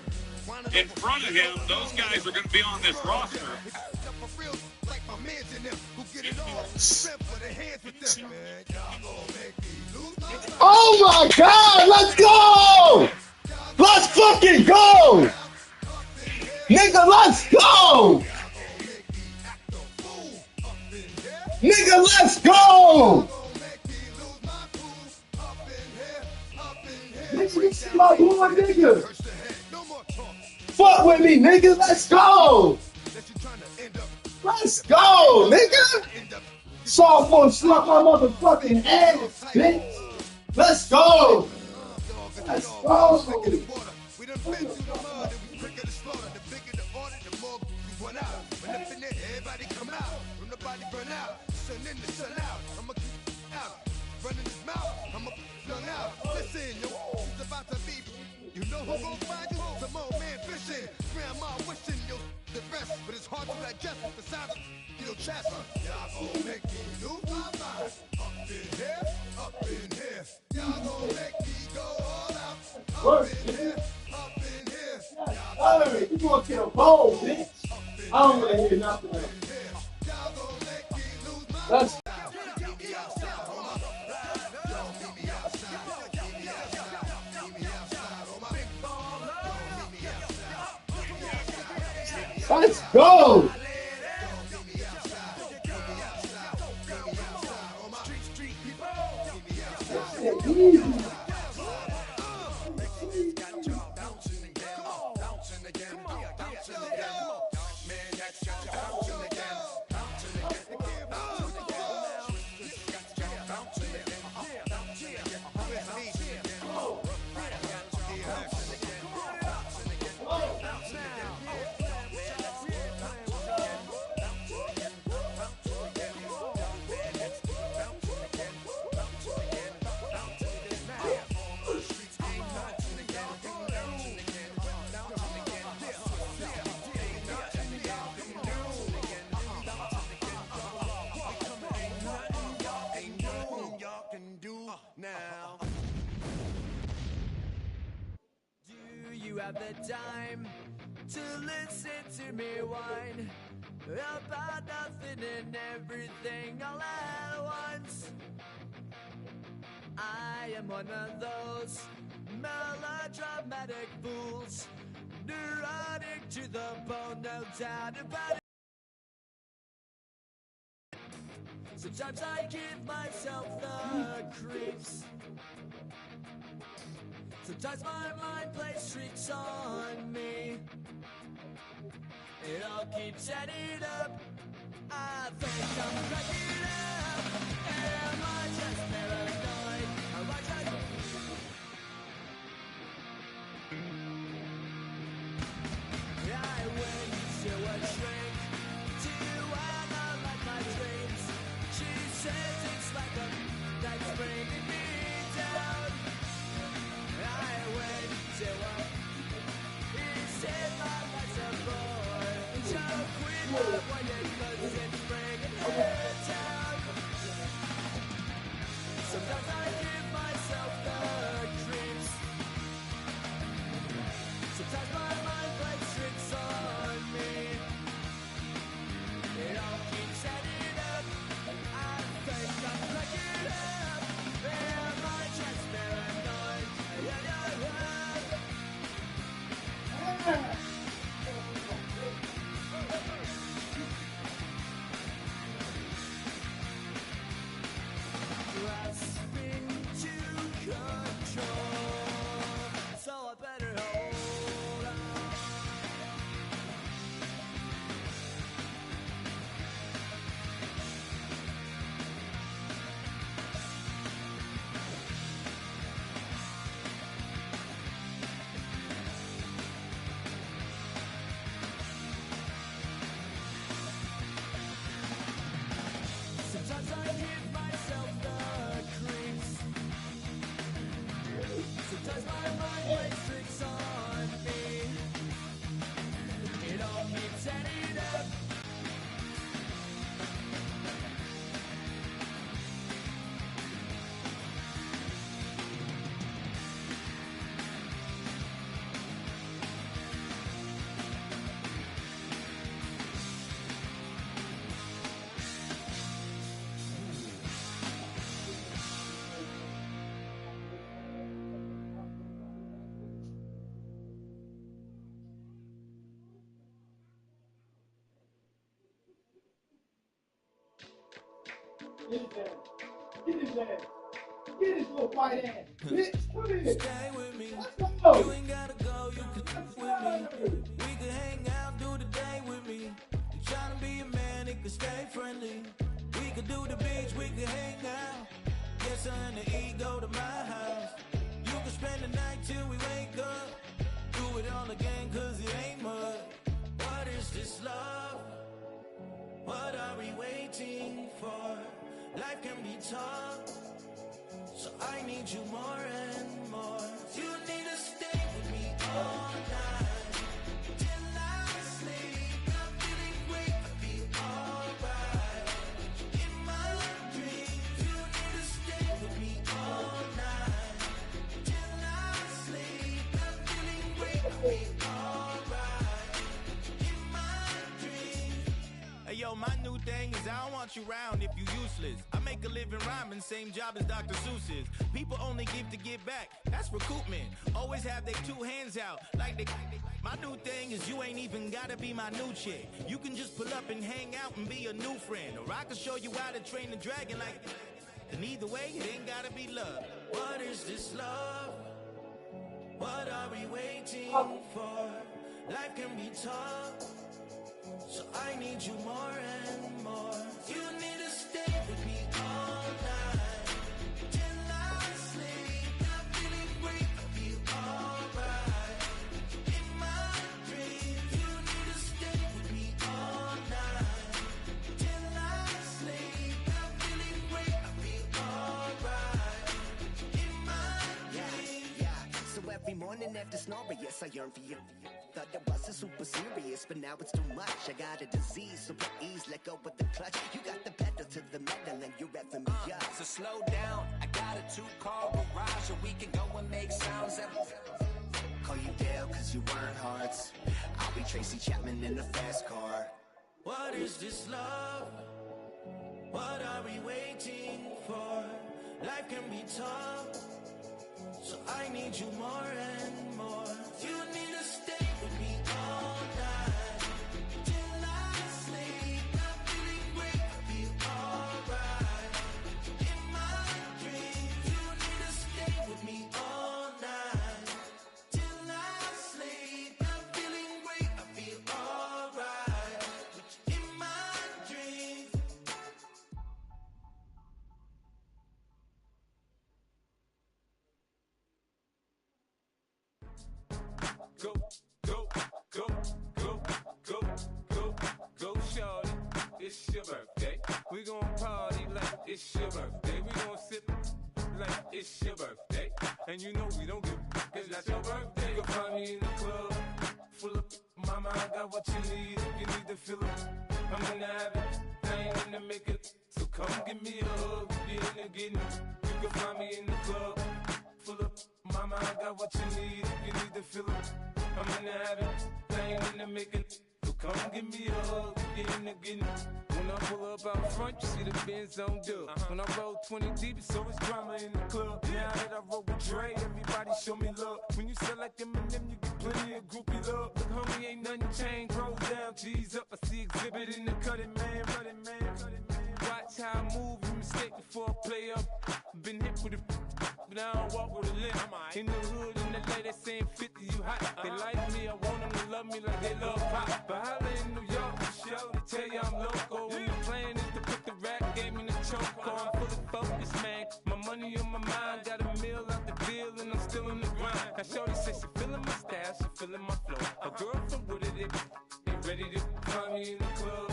in front of him, those guys are going to be on this roster. Oh my God, let's go! Let's fucking go! Nigga, let's go! Nigga, let's go! Nigga, you see my boy, nigga? Fuck with me, nigga, let's go! Let's go, nigga! Sophomore slap my motherfucking ass, bitch! Let's go! Let's go! We done been through the mud and we quicker to slaughter. The bigger the order, the more we run out. When up in there, everybody come out. When nobody burn out, sun in the sun out. I'ma keep out. Running his mouth, I'ma run out. Listen, yo, it's about to be. You know who gon' find you? Some old man fishing. Grandma wishing you the best, but it's hard to digest the sound of your chest. Y'all gon' make me lose my mind. Up in here, up in here. Y'all gon' make me go all out. Up in here, up in here. Hey, you gonna get a bowl, bitch? I don't wanna hear nothing else. Let's Let's go! You have the time to listen to me whine about nothing and everything all at once. I am one of those melodramatic fools, neurotic to the bone, no doubt about it. Sometimes I give myself the creeps. Sometimes my mind plays tricks on me. It all keeps adding up. I think I'm cracking up. Am I just paranoid? Am I just... She would shrink to when I like my dreams. She says it's like a that's bringing me down. I went to her. He said my life's a bore. So quit avoiding 'cause it's bringing her down. Sometimes I give myself the creeps. Sometimes my mind plays tricks on me. It all keeps adding up. I think I'm cracking up. Am I just paranoid? Grasping to control, so I better hold on. Sometimes I give myself the creeps. Sometimes my mind plays tricks on me. It all keeps adding up. Get his ass. Get his ass. Get his little white ass. Bitch, come here. Stay with me. Let's go. You ain't gotta go, you can with me. We can hang out, do the day with me. You tryna be a man, it can stay friendly. We could do the beach, we can hang out. Get something to eat, go to my house. You can spend the night till we wake up. Do it all again, 'cause it ain't much. What is this love? What are we waiting for? Life can be tough, so I need you more and more. You need to stay with me all night till I sleep. I'm feeling great, I feel alright. In my dreams, you need to stay with me all night till I sleep. I'm feeling great, I feel alright. In my dreams. Hey yo, my new thing is I don't want you around if you useless. I make a living rhyming, same job as Dr. Seuss's. People only give to give back, that's recoupment. Always have their two hands out, like they. My new thing is you ain't even gotta be my new chick. You can just pull up and hang out and be a new friend. Or I can show you how to train the dragon like. And either way, it ain't gotta be love. What is this love? What are we waiting for? Life can be tough, so I need you more and more. You need to stay with me all night till I sleep. I'm feeling great, I feel alright. In my dreams, you need to stay with me all night till I sleep. I'm feeling great, I feel alright. In my dreams. Yeah. So every morning after snoring, yes, I yearn for you. Thought that wasn't super serious, but now it's too much. I got a disease, so please let go with the clutch. You got the pedal to the metal and you're revving me up. So slow down, I got a 2-car garage, or we can go and make sounds that Call you Dale, 'cause you weren't hearts. I'll be Tracy Chapman in a fast car. What is this love? What are we waiting for? Life can be tough, so I need you more and more. You need to stay with me all night till I sleep. I'm feeling great, I feel alright. In my dreams, you need to stay with me all night till I sleep. I'm feeling great, I feel alright. In my dreams. Go, go, And you know we don't give cause that's your birthday. You can find me in the club, full of mama, I got what you need. If you need to fill it, I'm in the habit, I ain't in the make it. So come give me a hug, be in the getting. You can find me in the club, full of mama, I got what you need. If you need to fill it, I'm in the habit, I ain't in the make it. So come give me a hug, get in the getting. When I pull up out front, you see the Benz on dub. When I roll 20 deep, it's always drama in the club. Now that I roll with Dre, everybody show me love. When you sell like Eminem, you get plenty of groupie love. Look, homie, ain't nothing changed. Roll down, G's up. I see exhibit in the cutting, man. Running, man. Watch how I move, you mistake before I play up. Been hit with a but I don't walk with a limp. In the hood, in the lady saying 50, you hot. They like me, I want them to love me like they love pop. But holla in New York, show, they tell you I'm local. When the plan is to put the rap game in the choke. I'm fully focused, man. My money on my mind, got a meal out the deal, and I'm still in the grind. Now shorty says she feeling my style, she feeling my flow. A girl from Wooded, they ready to find me in the club.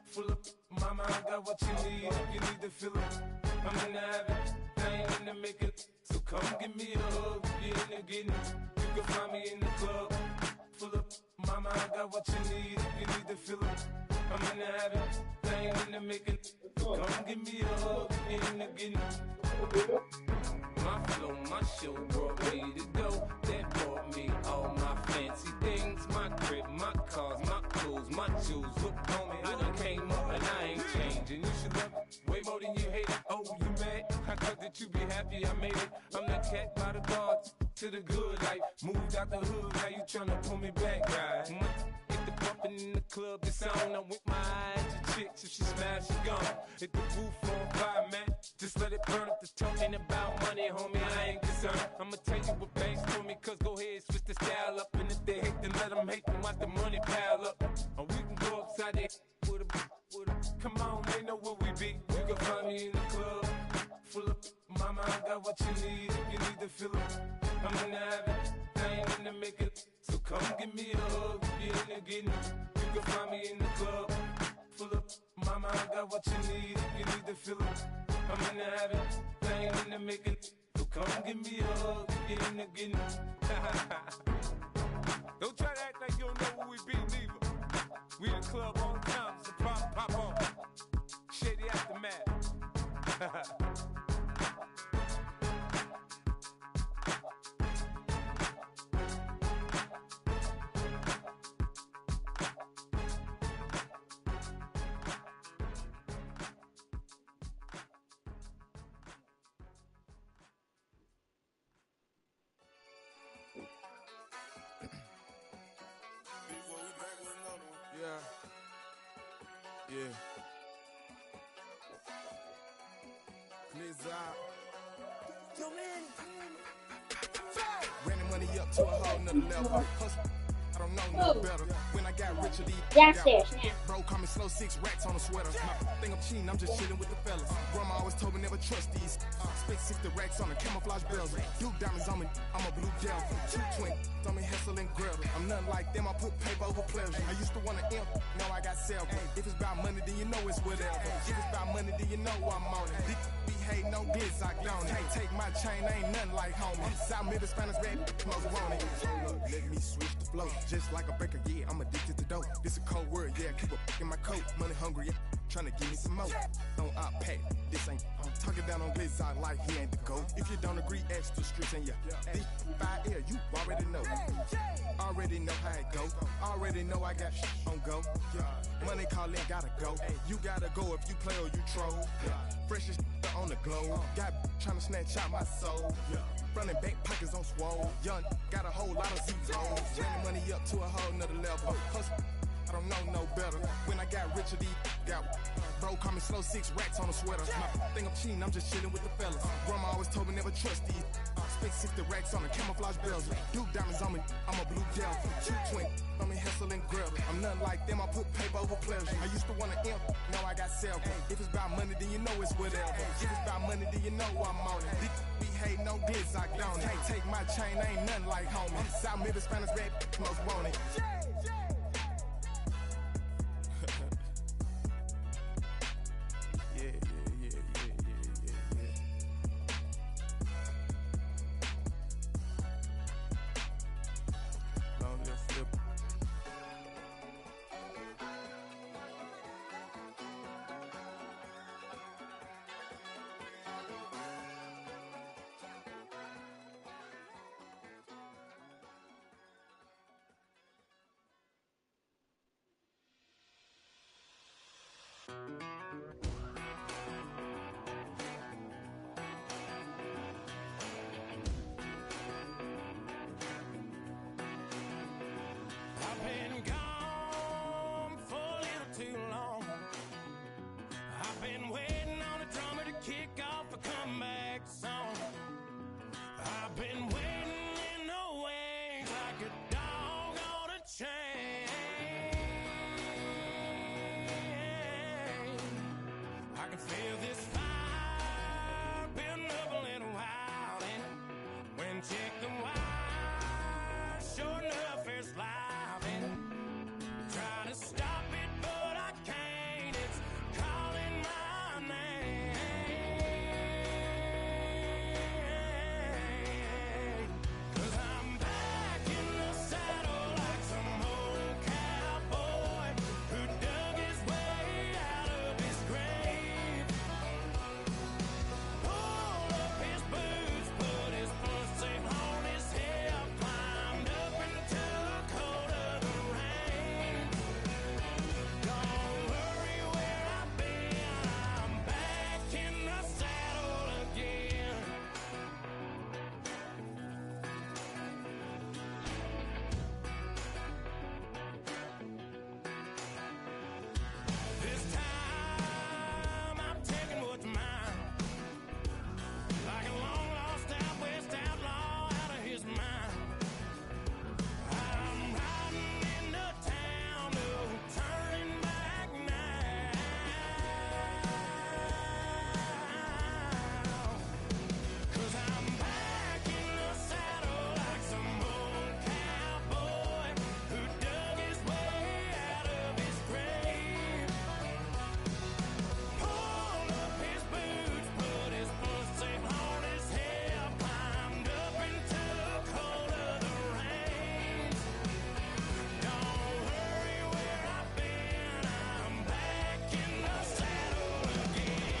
Full of mama, I got what you need. If you need to feel it, I'm in the habit, I ain't in the make it. So come give me a hug, be in the getting. You can find me in the club, full of mama, I got what you need. If you need to feel it, I'm in the habit, I ain't in the make it. So come give me a hug, be in the getting. My flow, my show brought me to go. That brought me all my fancy things. My crib, my cars, my clothes, my jewels. Look, homie, I done came up and I ain't changing. You should love it way more than you hate it. Oh, you mad? I thought that you be happy I made it. I'm the cat by the guards to the good life. Moved out the hood, now you tryna pull me back, right? Hit the bumpin' in the club, it's on. I'm with my eyes to chicks, if she smash, she gone. Hit the roof on fire, man. Just let it burn up the talking about money, homie, I ain't concerned. I'ma tell you what banks told me, cause go ahead, switch the style up. And if they hate, then let them hate, then watch the money pile up. Or we can go upside there with a, come on, they know where we be. You can find me in the club, full of, mama, I got what you need. If you need to feel it, I'm in the habit, I ain't in the make it. So come give me a hug, be in the getting. You can find me in the club, full of, mama, I got what you need. If you need to feel it, I'm in the habit, I ain't in the make it. So come give me a hug, get in the getting. Don't try to act like you don't know where we be, neither. We in the club all the time, so pop on. Shady Aftermath. Yeah. Ran the money up to a whole nother level. Hustle, I don't know no better. When I got rich, Downstairs now. Bro, call me slow 6 racks on a sweater. My thing I'm cheating, I'm just chilling with the fellas. Grandma always told me never trust these. Spent 60 racks on a camouflage bells. Duke diamonds on me, I'm a blue devil. 220 on me, Hessel and Greta. I'm nothing like them, I put paper over pleasure. I used to want to imp, now I got several. If it's about money, then you know it's whatever. If it's about money, then you know I'm on it. Be hating no glitz, I don't it. Hey, take my chain, ain't nothing like homie. South Middle Spanish red, most want it. So look, let me switch the flow. Just like a breaker, yeah, I'm addicted to dope. This a cold word, yeah, keep a in my coat. Money hungry, yeah, tryna give me some more. Don't pack, this ain't. I'm talking down on glitz, I like he ain't the GOAT. If you don't agree, ask the streets and yeah. This 5 air, you already know. Already know how it go. Already know I got shit on go. Money calling, gotta go. You gotta go if you play or you troll. Fresh as on the globe. Got tryna snatch out my soul. Running back pockets on swole. Young, got a whole lot of zeros. Ran the money up to a whole nother level. Hustle, I don't know no better. When I got richer, these got bro, call me slow 6 racks on a sweater. My thing I'm cheating, I'm just chilling with the fellas. Grandma always told me never trust these. Spent 60 racks on a camouflage bells. Duke diamonds on me, I'm a blue devil. 220 on me, Hessel and Greta. I'm nothing like them, I put paper over pleasure. I used to want to imp, now I got self. If it's about money, then you know it's whatever. If it's about money, then you know I'm on it. Be hating no glitz, I don't. Hey, take my chain, ain't nothing like homie. South Middle Spanish red, most want it. stopping. Trying to stop it, but I can't. It's calling my name. 'Cause I'm back in the saddle like some old cowboy who dug his way out of his grave. Pulled up his boots, put his pussy on his hip, climbed up into the cold of the rain. Don't worry where I've been, I'm back in the saddle again. This time I'm taking what's mine. Like a long lost out west outlaw out of his mind. I'm riding into town, no turning back now. 'Cause I'm back in the saddle like some old cowboy who dug his way out of his grave. Pulled up his boots, put his pussy on his hip, climbed up into the cold of the rain. Don't worry where I've been, I'm back in the saddle again.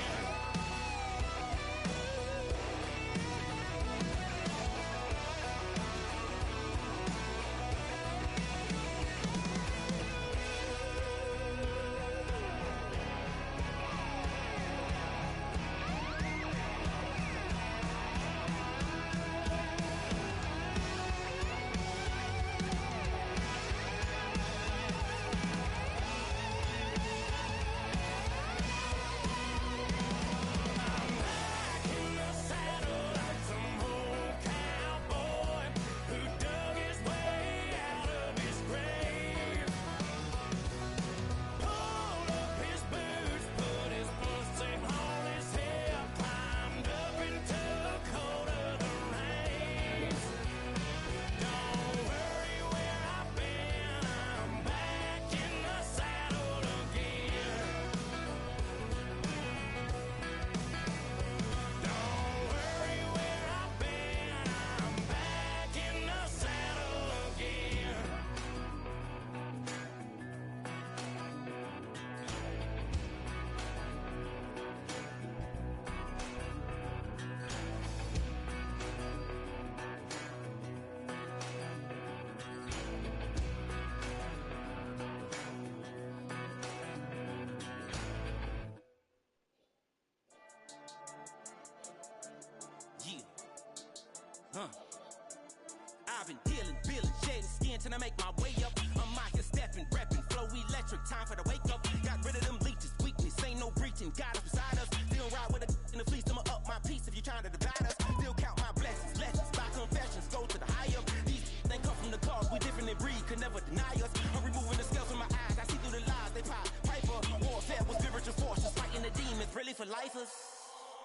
I've been dealing, billing, shedding skin till I make my way up. I'm out here stepping, repping, flow electric, time for the wake up. Got rid of them leeches, weakness, ain't no breaching. Got us beside us, still ride with a in the fleece. I'ma up my piece if you trying to divide us. Still count my blessings, lessons, by confessions, go to the high up. These they come from the cause, we different in breed, could never deny us. I'm removing the scales from my eyes, I see through the lies they pop. Piper, warfare with spiritual forces, fighting the demons, really for lifers.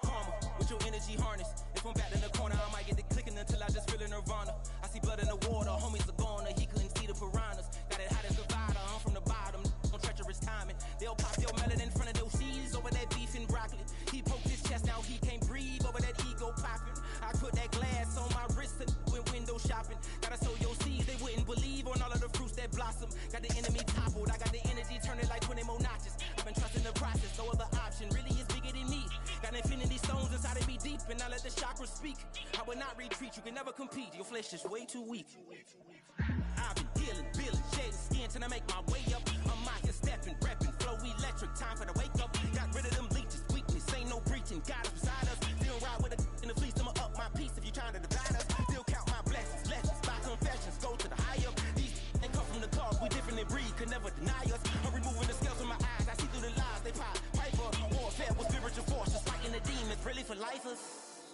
Karma, with your energy harness. If I'm back in the corner, I might get it clicking until I just feel a nirvana. I see blood in the water, homies are gone, he couldn't see the piranhas. Got it hot as Nevada, I'm from the bottom, on treacherous timing. They'll pop your melon in front of those seeds over that beef and broccoli. He poked his chest, now he can't breathe over that ego popping. I put that glass on my wrist and went window shopping. Gotta sow your seeds, they wouldn't believe on all of the fruits that blossom. Got the enemy toppled, I got the energy turning like 20 more notches. I've been trusting the process, no other option really is bigger than me. Got infinity stones inside of me deep, and I let the chakras speak. I will not retreat, you can never compete, your flesh is way too weak. I've been dealing, billing, shedding skin till I make my way up. I'm out here stepping, repping, flow electric, time for the wake up. Got rid of them leeches, weakness, ain't no breaching. Got us beside us, still ride with a in the fleece. I'ma up my piece if you trying to divide us. Still count my blessings, lessons, by confessions, go to the high up. These they come from the cause, we different in breed, could never deny us. I'm removing the scales from my eyes, I see through the lies they pop. Piper, warfare with spiritual forces, fighting the demons, really for lifers.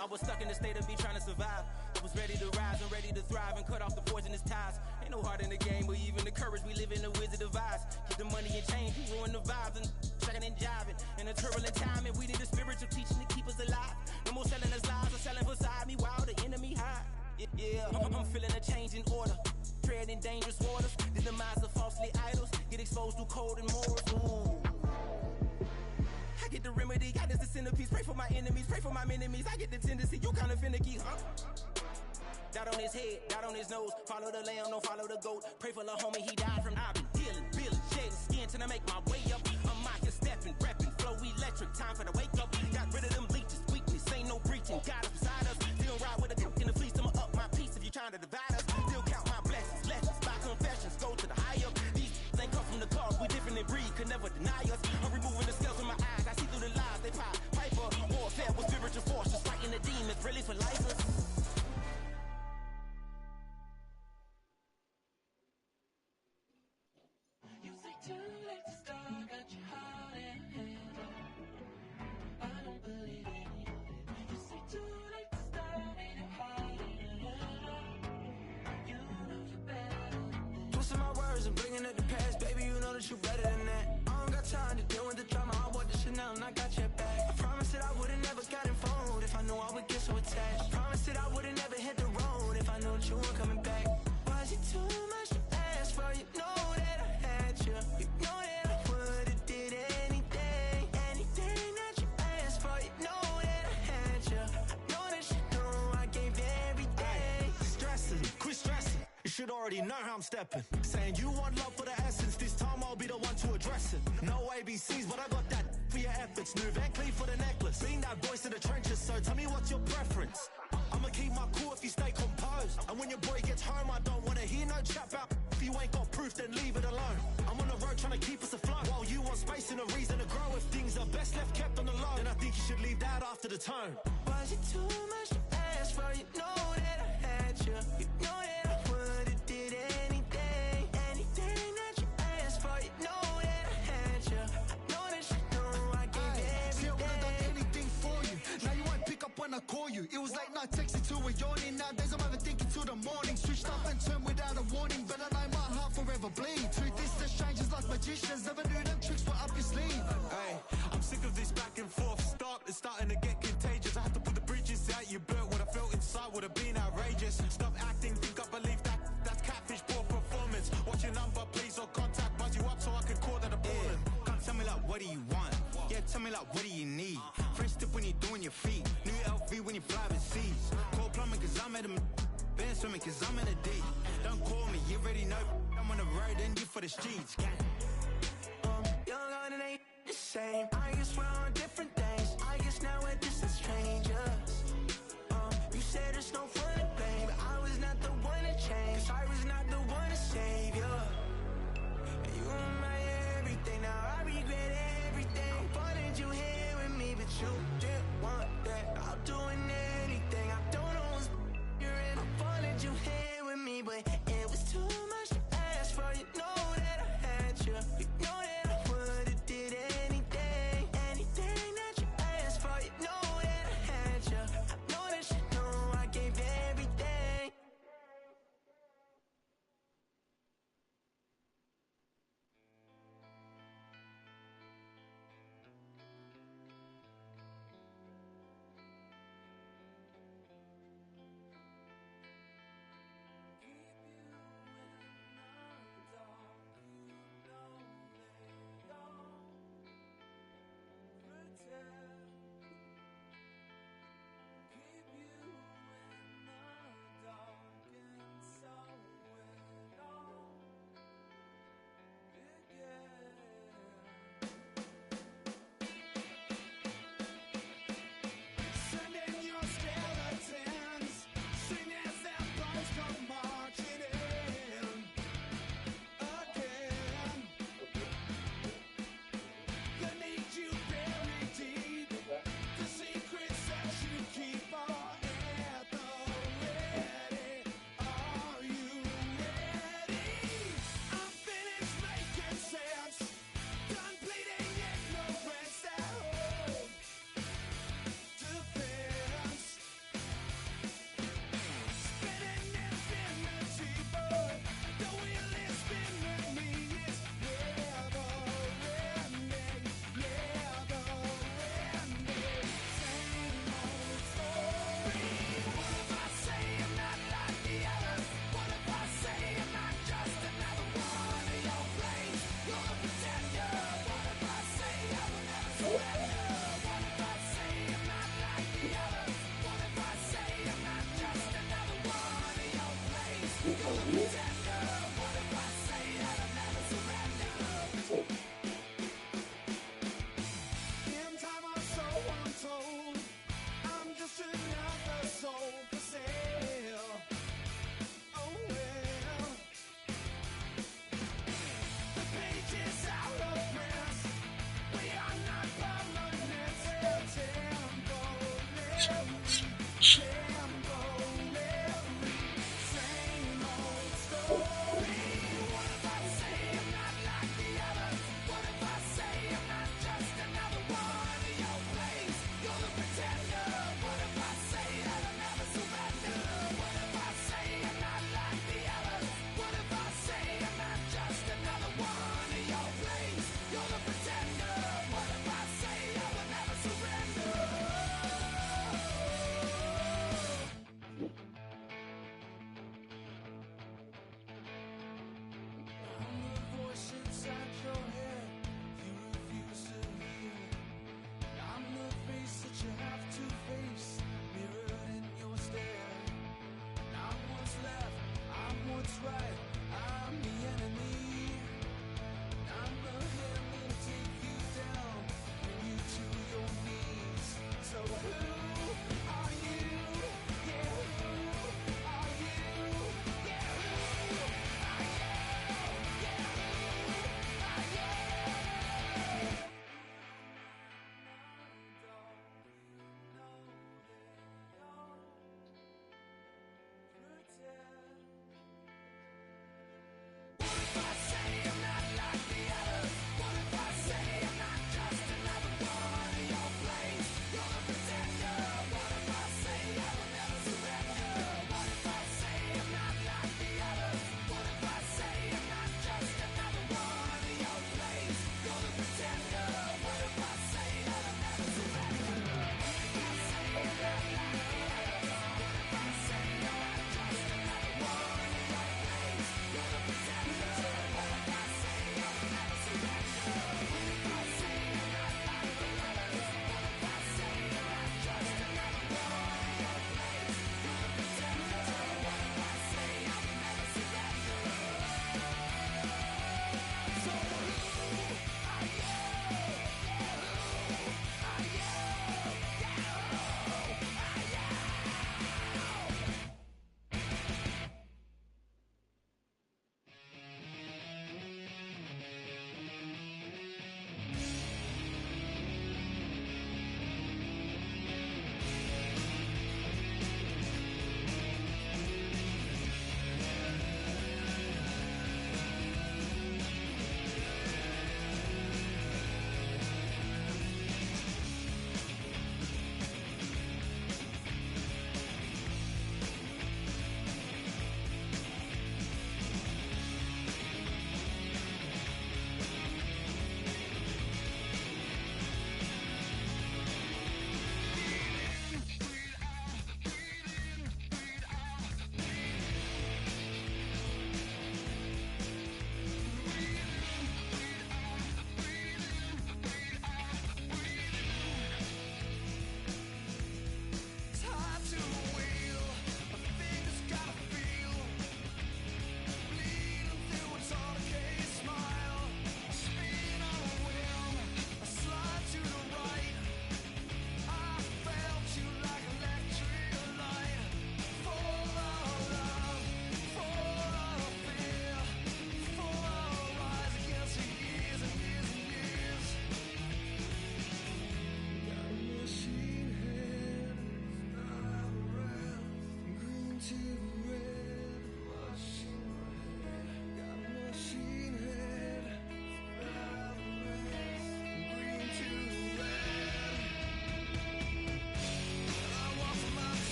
I was stuck in the state of me trying to survive. I was ready to rise and ready to thrive and cut off the poisonous ties. Ain't no heart in the game, but even the courage we live in the wizard of Oz. Get the money and change, we ruin the vibes and checking and jiving. In a turbulent time, and we need a spiritual teaching to keep us alive. No more selling us lies or selling beside me while the enemy hide. Yeah, I'm feeling a change in order, treading dangerous waters. The demise holding more. Ooh. I get the remedy, God is the centerpiece. Pray for my enemies, pray for my enemies. I get the tendency, you kind of finicky, huh? Dot on his head, dot on his nose. Follow the lamb, no follow the goat. Pray for the homie, he died from. I've been dealing, billing, shedding skin till I make my way up. I'm mocking, stepping, repping, flow electric. Time for the wake up. Got rid of them leeches, weakness, ain't no breaching. God up beside us, still ride with a cook in the fleece. I'ma up my piece if you trying to divide us. Still count my blessings, lessons by confessions. Go to the high up. These ain't come from the cars, we different in breed, could never deny us. I'm removing the scales from my eyes, I see through the lies. They pop, piper, warfare with spiritual force, just fighting the demons, really for life. Too late to start, got your heart in hand. I don't believe any of it. You say too late to start, made it hard in hand. You know you're better than this. Twisting my words and bringing up the past, baby, you know that you're better than that. I don't got time to deal with the drama, I want the shit now and I got your back. I promised that I would've never gotten phoned if I knew I would get so attached. I promised that I would've never hit the road if I knew that you weren't coming back. Was it too much to ask for? You know that I had you. You know that should already know how I'm stepping. Saying you want love for the essence, this time I'll be the one to address it. No ABCs, but I got that for your efforts. New Van Cleef for the necklace. Being that voice in the trenches, so tell me what's your preference. I'ma keep my cool if you stay composed. And when your boy gets home, I don't wanna hear no chat about. If you ain't got proof, then leave it alone. I'm on the road trying to keep us afloat, while you want space and a reason to grow. If things are best left kept on the low, then I think you should leave that after the tone. Was it too much to ask for? You know that I had you. You know that I would've did anything, anything that you asked for. You know that I had you. I know that you know I gave everything. See, I would've done anything for you. Now you won't pick up when I call you. It was late night texting to a yawning. Nowadays I'm overthinking till the morning. Switched up and turned without a warning, but I know my heart forever bleed. Truth is, the strangers like magicians. Never knew them tricks were up your sleeve. Hey, I'm sick of this back and forth. It's starting to get contagious. I have to put the bridges out you built. What I felt inside would have been outrageous. Stop acting, think I believe that. That's catfish, poor performance. Watch your number, please, or contact. Buzz you up so I can call that a ballin'. Come tell me like, what do you want? Yeah, tell me like, what do you need? Fresh tip when you're doing your feet. New LV when you fly overseas. Call plumbing cause I'm at a been swimming cause I'm in a D. Don't call me, you already know. I'm on the road and you for the streets. Young on it ain't the same. I guess we're on different things. I guess now we're distant strangers. You said there's no fun to blame, but I was not the one to change. I was not the one to save you. And you were my everything. Now I regret everything. I wanted you here with me, but you didn't want that. I'm doing anything. I don't know what's you're in. I wanted you here with me, but it was too much to ask for. You know that I had you.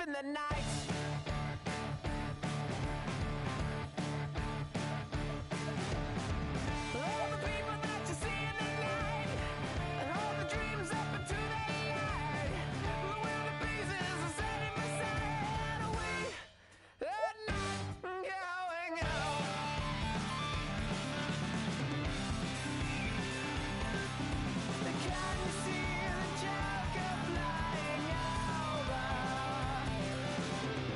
the night. All the people that you see in the night, and all the dreams up into the light. The wind of pieces are setting aside. We are not going home. Can you see the Joker flying over?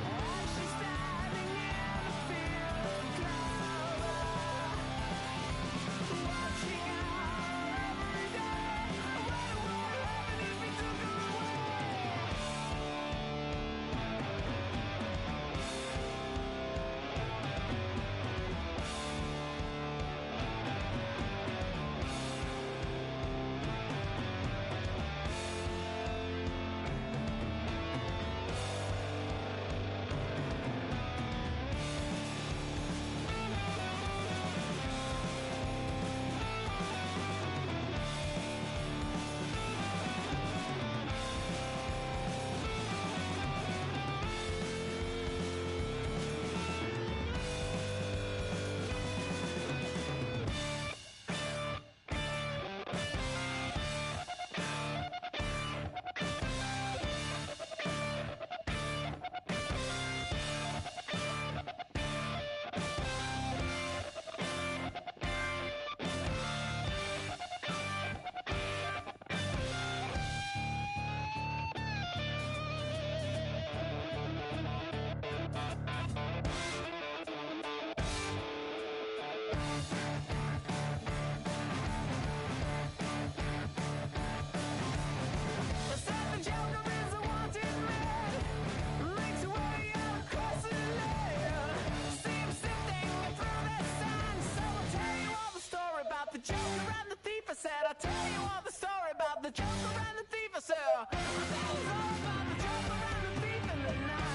And she's standing in the field of clover, watching our every day. What would happen if we took her away? The Joker is a wanted man, makes your way out across the land. See him sifting through the sand. So I'll tell you all the story about the Joker and the thief. I said I'll tell you all the story about the Joker and the thief. I said I'll tell you all about the Joker and the thief in the night.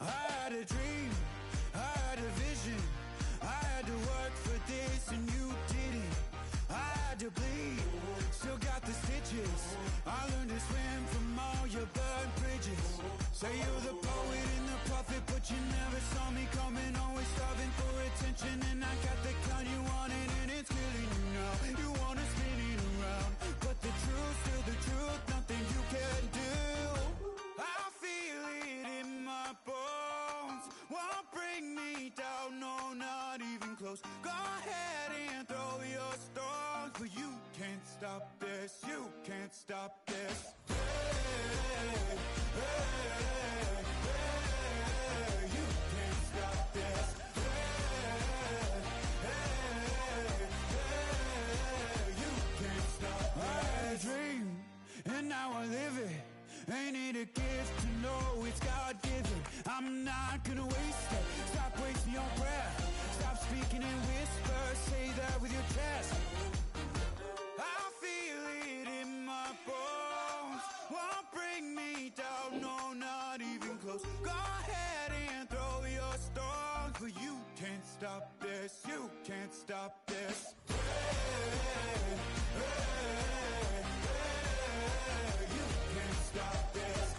I had a dream, I had a vision, I had to work for this and you didn't. I had to bleed, still got the stitches. I learned to swim from all your burned bridges. Say you're the poet and the prophet, but you never saw me coming. Always starving for attention, and I got the kind you wanted, and it's killing you now. You wanna spin it around, but the truth, still the truth, nothing you can do. I feel it in my bones. a gift to know it's God-given. I'm not gonna waste it. Stop wasting your breath. Stop speaking in whispers. Say that with your chest. I feel it in my bones. Won't bring me down, no, not even close. Go ahead and throw your stones, but you can't stop this. You can't stop this. You can't stop this.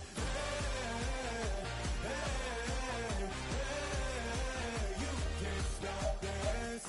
You can't stop this.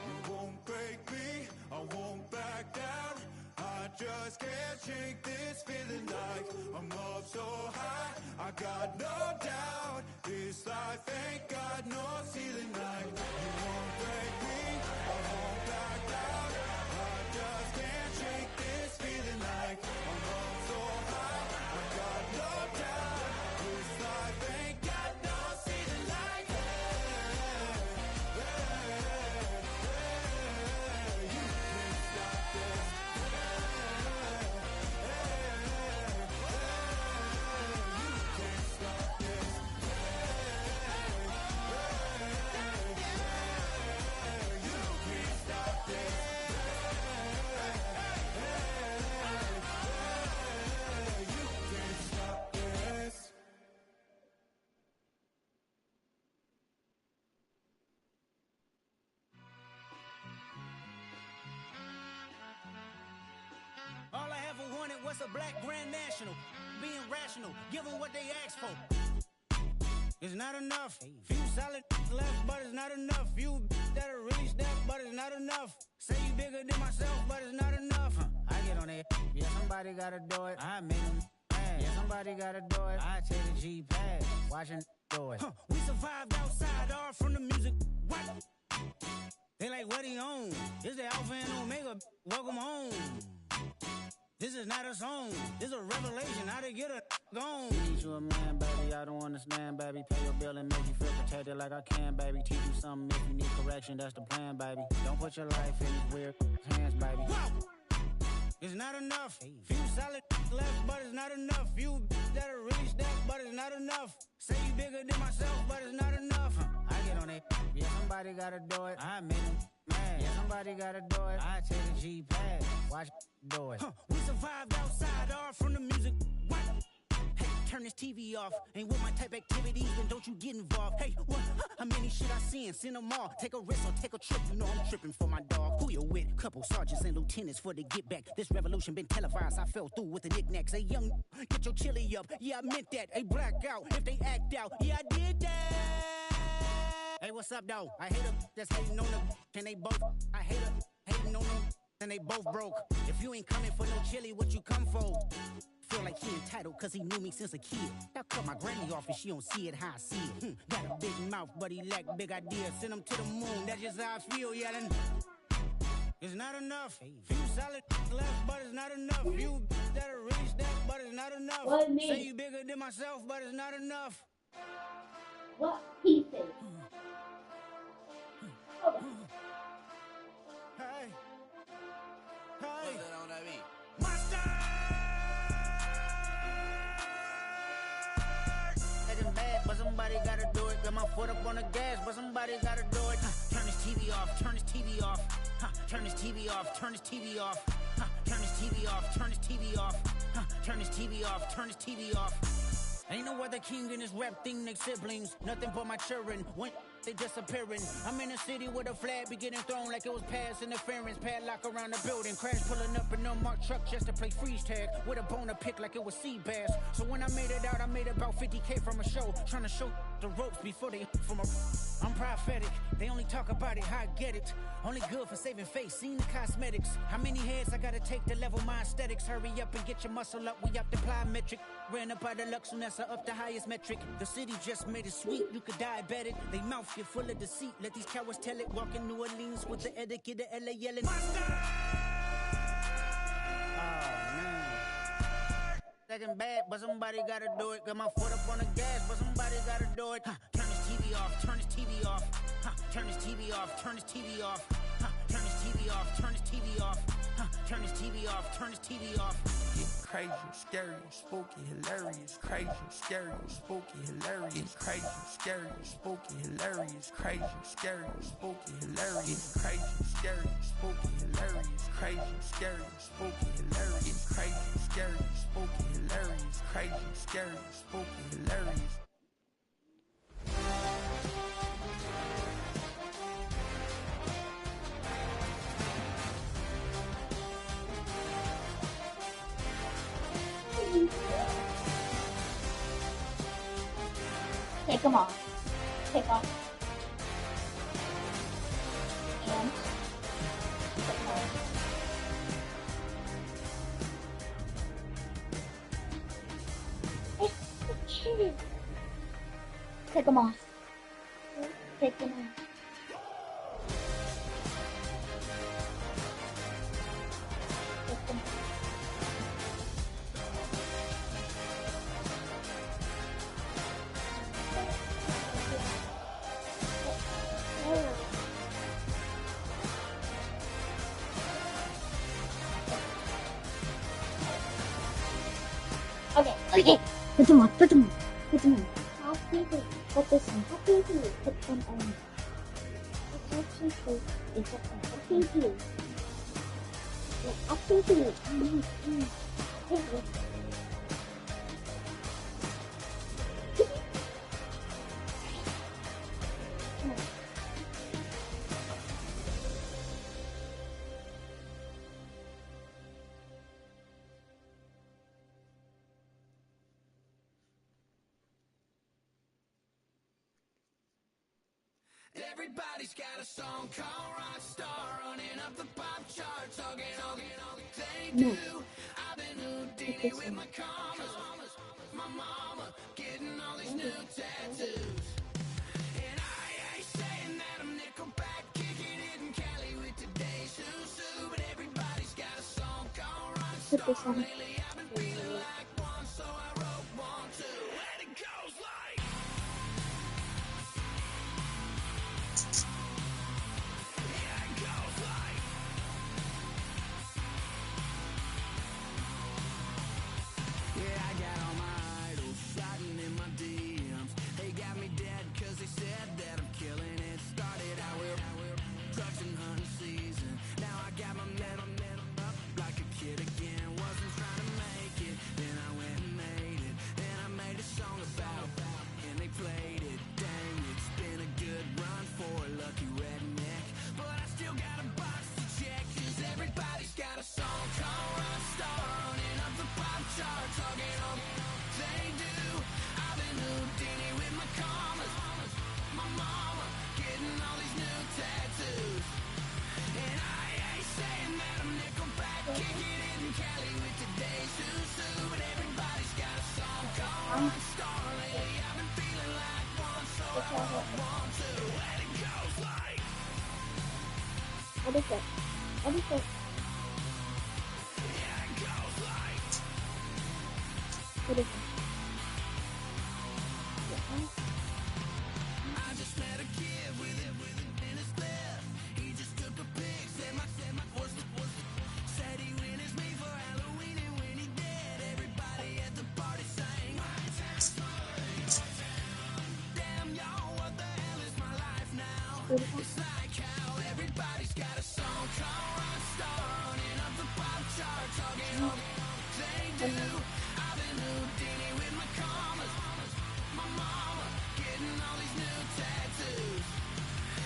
You won't break me, I won't back down. I just can't shake this feeling like I'm up so high. I got no doubt this life ain't got no ceiling like. You won't break me, I won't back down. I just can't shake this feeling like I'm up so high. I got no doubt this life ain't got no ceiling like. You can't stop this. All I ever wanted was a black grand national. Being rational, give them what they asked for. It's not enough. Few solid left, but it's not enough. Few that are really step, but it's not enough. Say you bigger than myself, but it's not enough. I get on it. Yeah, somebody gotta do it. I made them mad. Yeah, somebody gotta do it. I take the G-Pad. Watching do it. We survived outside, all from the music. What? They like, what he on? This the Alpha and Omega. Welcome home. This is not a song. This is a revelation. How to get a gone. Need you a man, baby. I don't understand, baby. Pay your bill and make you feel protected like I can, baby. Teach you something if you need correction. That's the plan, baby. Don't put your life in these weird hands, baby. Whoa! It's not enough. Few solid left, but it's not enough. Few that are really step, but it's not enough. Say you bigger than myself, but it's not enough. I get on it. Yeah, somebody gotta do it. I made them mad. Yeah, somebody gotta do it. I take the G-Pad. Watch do it. We survived outside, all from the music. What? Hey, turn this TV off. Ain't with my type activities, then don't you get involved. Hey, what? How many shit I seen? Send them all. Take a risk or take a trip. You know I'm tripping for my dog. Who you with? Couple sergeants and lieutenants for the get back. This revolution been televised. I fell through with the knickknacks. Hey, young, get your chili up. Yeah, I meant that. Hey, black out if they act out. Yeah, I did that. Hey, what's up, though? I hate them that's hating on them. And they both. I hate them hating on them. And they both broke. If you ain't coming for no chili, what you come for? Feel like he entitled cause he knew me since a kid. I cut my granny off and she don't see it how I see it. Got a big mouth but he lack big ideas. Send him to the moon, that's just how I feel yelling. It's not enough. Few solid left but it's not enough. Few that are really step but it's not enough. Say you bigger than myself but it's not enough. What pieces? Hey. Hey. But somebody gotta do it. Got my foot up on the gas, but somebody gotta do it. Turn this TV off, turn this TV off. Turn this TV off, turn this TV off. Turn this TV off, turn this TV off. Turn this TV off, turn this TV off. Ain't no other king in this rap thing, they siblings. Nothing but my children. When they disappearing. I'm in a city where the flag be getting thrown like it was past interference. Padlock around the building. Crash pulling up an unmarked truck just to play freeze tag. With a bone to pick like it was sea bass. So when I made it out, I made about 50K from a show. Trying to show the ropes before they from a... I'm prophetic. They only talk about it, how I get it. Only good for saving face, seen the cosmetics. How many heads I gotta take to level my aesthetics? Hurry up and get your muscle up, we up the plyometric. Ran up out of Lux, Nessa up the highest metric. The city just made it sweet, you could diabetic. They mouth get full of deceit, let these cowards tell it. Walk in New Orleans with the etiquette of LA yelling. Second bad, but somebody gotta do it. Got my foot up on the gas, but somebody gotta do it. Turn this TV off, turn this TV off. Turn this TV off, turn this TV off. Turn this TV off, turn this TV off. Turn his TV off, turn his TV off. Crazy, scary, spooky, hilarious. Crazy, scary, spooky, hilarious. Crazy, scary, spooky, hilarious. Crazy, scary, spooky, hilarious. Crazy, scary, spooky, hilarious. Crazy, scary, spooky, hilarious. Crazy, scary, spooky, hilarious. Crazy, scary, spooky, hilarious. Take them off. Take off. And take them off. Take them off. Take them off. Take them off. Okay. Put them on. Put them on. Put them on. Happy to put this on. Happy to put them on. Happy to put happy to. Happy to. Everybody's got a song called Rockstar, running up the pop charts, all they do. I've been Houdini with my commas, my mama getting all these new tattoos. And I ain't saying that I'm Nickelback, kicking it in Cali with today's Susu, but everybody's got a song called Rockstar. Lately I've been feeling like one, so I wrote one too. And it goes like. What is it? What is it? What is it? I just met a kid with it in his left. He just took a pic, said my said he witnessed me for Halloween, and when he did, everybody at the party sang. Damn, y'all, what the hell is my life now? It's like how everybody's got a song called Rockstar, running up the pop charts, all they do. I've been Houdini with my commas, my mama getting all these new tattoos.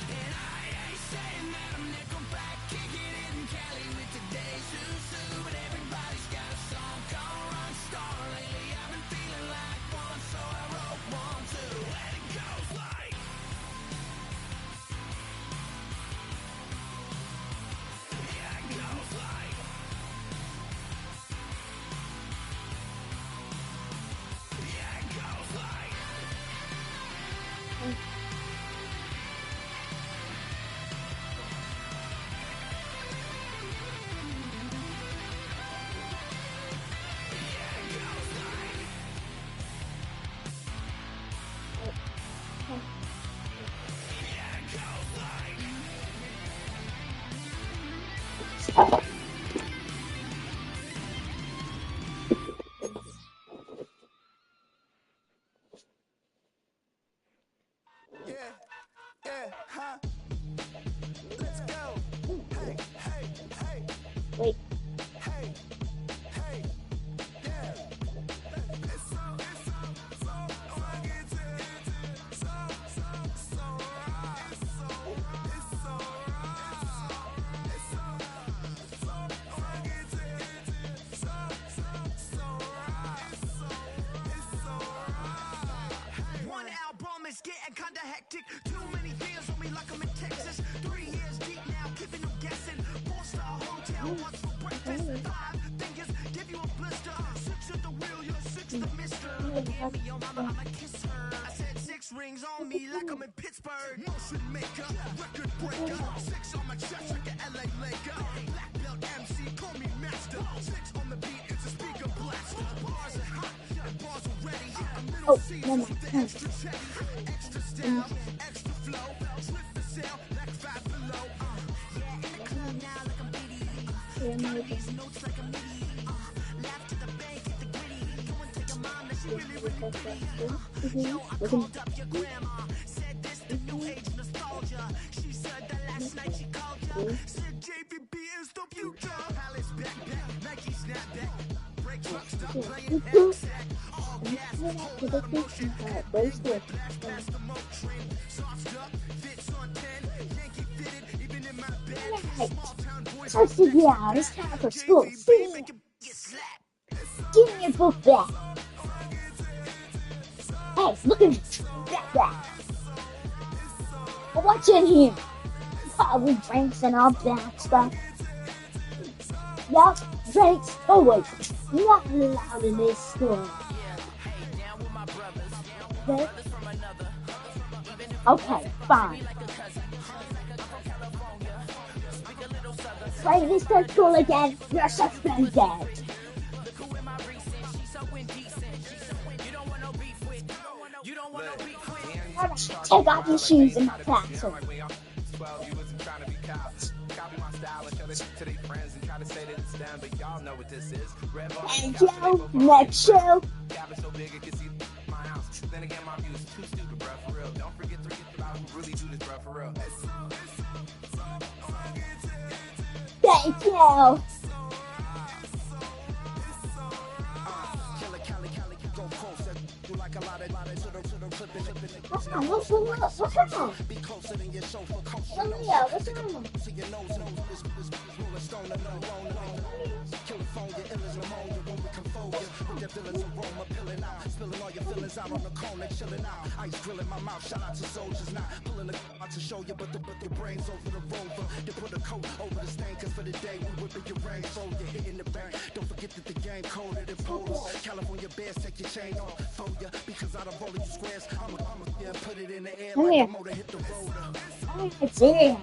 And I ain't saying that I'm Nickelback, kicking it in Cali with today's Susu, but everybody's got a song called Rockstar. Lately I've been feeling like one, so I wrote one too. And it goes like. Miami, yo mama, I'ma kiss her. I said 6 rings on me like I'm in Pittsburgh. Motion maker, record breaker. 6 on my chest like an LA Laker. Black belt MC, call me master. 6 on the beat, it's a speaker blaster. Bars are hot, and bars are ready. A middle season with the extra chetty. Extra style, extra flow. Slip for sale, like 5 below. Yeah, in the club now like I'm BD. Got these notes like a MIDI. Laugh to the bank, get the gritty. Go and tell your mom that she really pretty. Yo, I called up your grandma. Said this the new age nostalgia. She said that last night she called ya. Said JVB is the future. Palace backpack, Nike snapback. Break truck, stop playing X-Sack. All gas, hold on motion. Blast past the mo train. Sauced up, fits on 10. Yankee fitted, even in my bed. Small town boys. Let's see, yeah, it's time for school. See, give me your book back. Hey, look at me. Back. What's in here? Probably drinks and all that stuff. Yup, drinks. Oh wait, not allowed in this store. Okay, fine. Play this school again, you're suspended. Take off your shoes in my classroom. Thank you. Next show. Then again, my views too stupid, bro, for real. Don't forget to get about who really do this, bro, for real. Thank you. What's wrong? What's wrong? What's wrong? Leah, what's wrong? Spilling all your feelings out on the corner, chilling out. Ice grilling my mouth, shout out to soldiers. Not pulling the out to show you, but the brains over the rover. They put a coat over the stain, cause for the day we whipping your rain. So you're hitting the bank. Don't forget that the game colder than polos. California bears, take your chain off for ya. Because out of all of you squares, I'ma yeah, put it in the air like the motor hit the roller. It's in.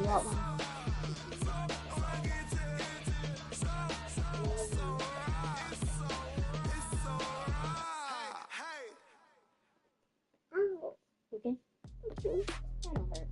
What one? Okay. That'll hurt.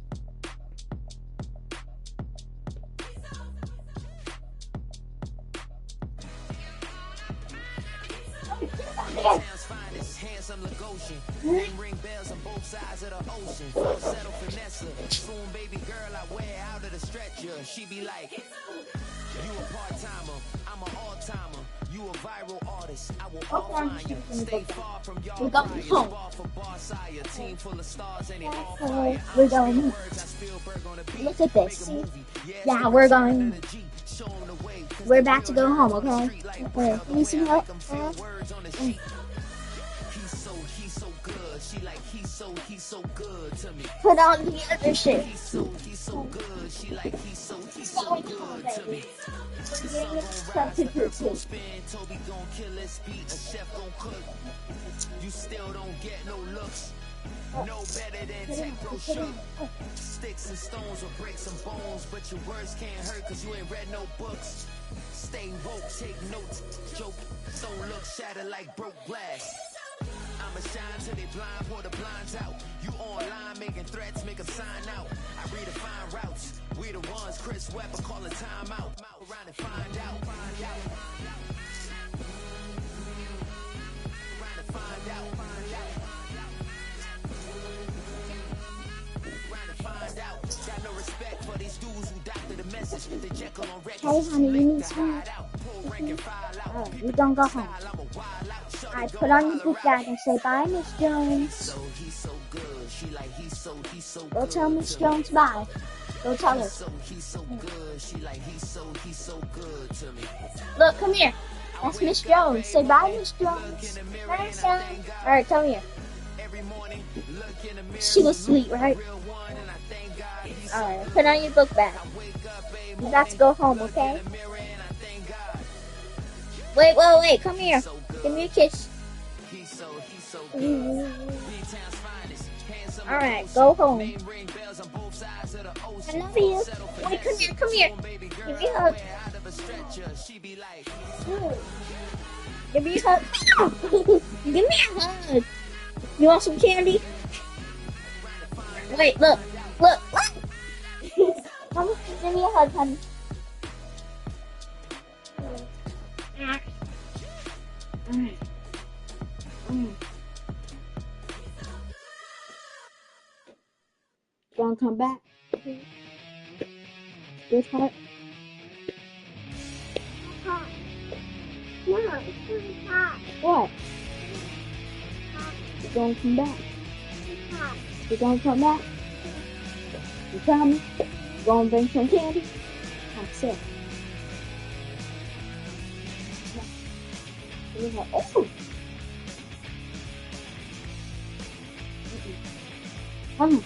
Town's finest, handsome Lagosian. Name ring bells on both sides of the ocean. Full settle finesse. Soon baby girl I wear out of the stretcher. She be like, you a part-timer, I'm an all-timer. You a viral artist, I will offline you. Stay far from y'all priors, bar for bar sire. Team full of stars and it all fire. We're going. Look at this. Yeah, we're going. We're about to go home, okay? Okay, need some help? He's so good. She like he's so good to me. Put on the other shit. He's so good. She like he's so good to me. Spin, Toby gon' kill this beat, a chef gon' cook. You still don't get no looks. No better than tech bro shoot. Sticks and stones will break some bones, but your words can't hurt cause you ain't read no books. Stay woke, take notes, joke, don't look shattered like broke glass. I'ma shine till they blind, pour the blinds out. You online making threats, make them sign out. I redefine routes, we the ones Chris Webber call a timeout. Around and find out. Got no respect for these dudes who doctor the message. They Jekyll on records. Hey, honey, you need some? Oh, you don't go home. I put on your book bag and say bye, Miss Jones. He's so good. She like he's so Go tell Miss Jones bye. Go tell her. He's so good. She like he's so good to me. Look, come here. That's Miss Jones. Say bye, Miss Jones. Bye, son. All right, come here. She was sweet, right? All right, put on your book bag. You got to go home, okay? Wait, come here. Give me a kiss. Alright, go home. I love you. Wait, come here. Give me a hug. Give me a hug. Give me a hug. You want some candy? Wait, look. Come, give me a hug, honey. Gonna come back. This heart. No, it's really hot. What? You're gonna come back. You're gonna come back. You promise? You're gonna bring some candy? I'm sick. Oh! Come on.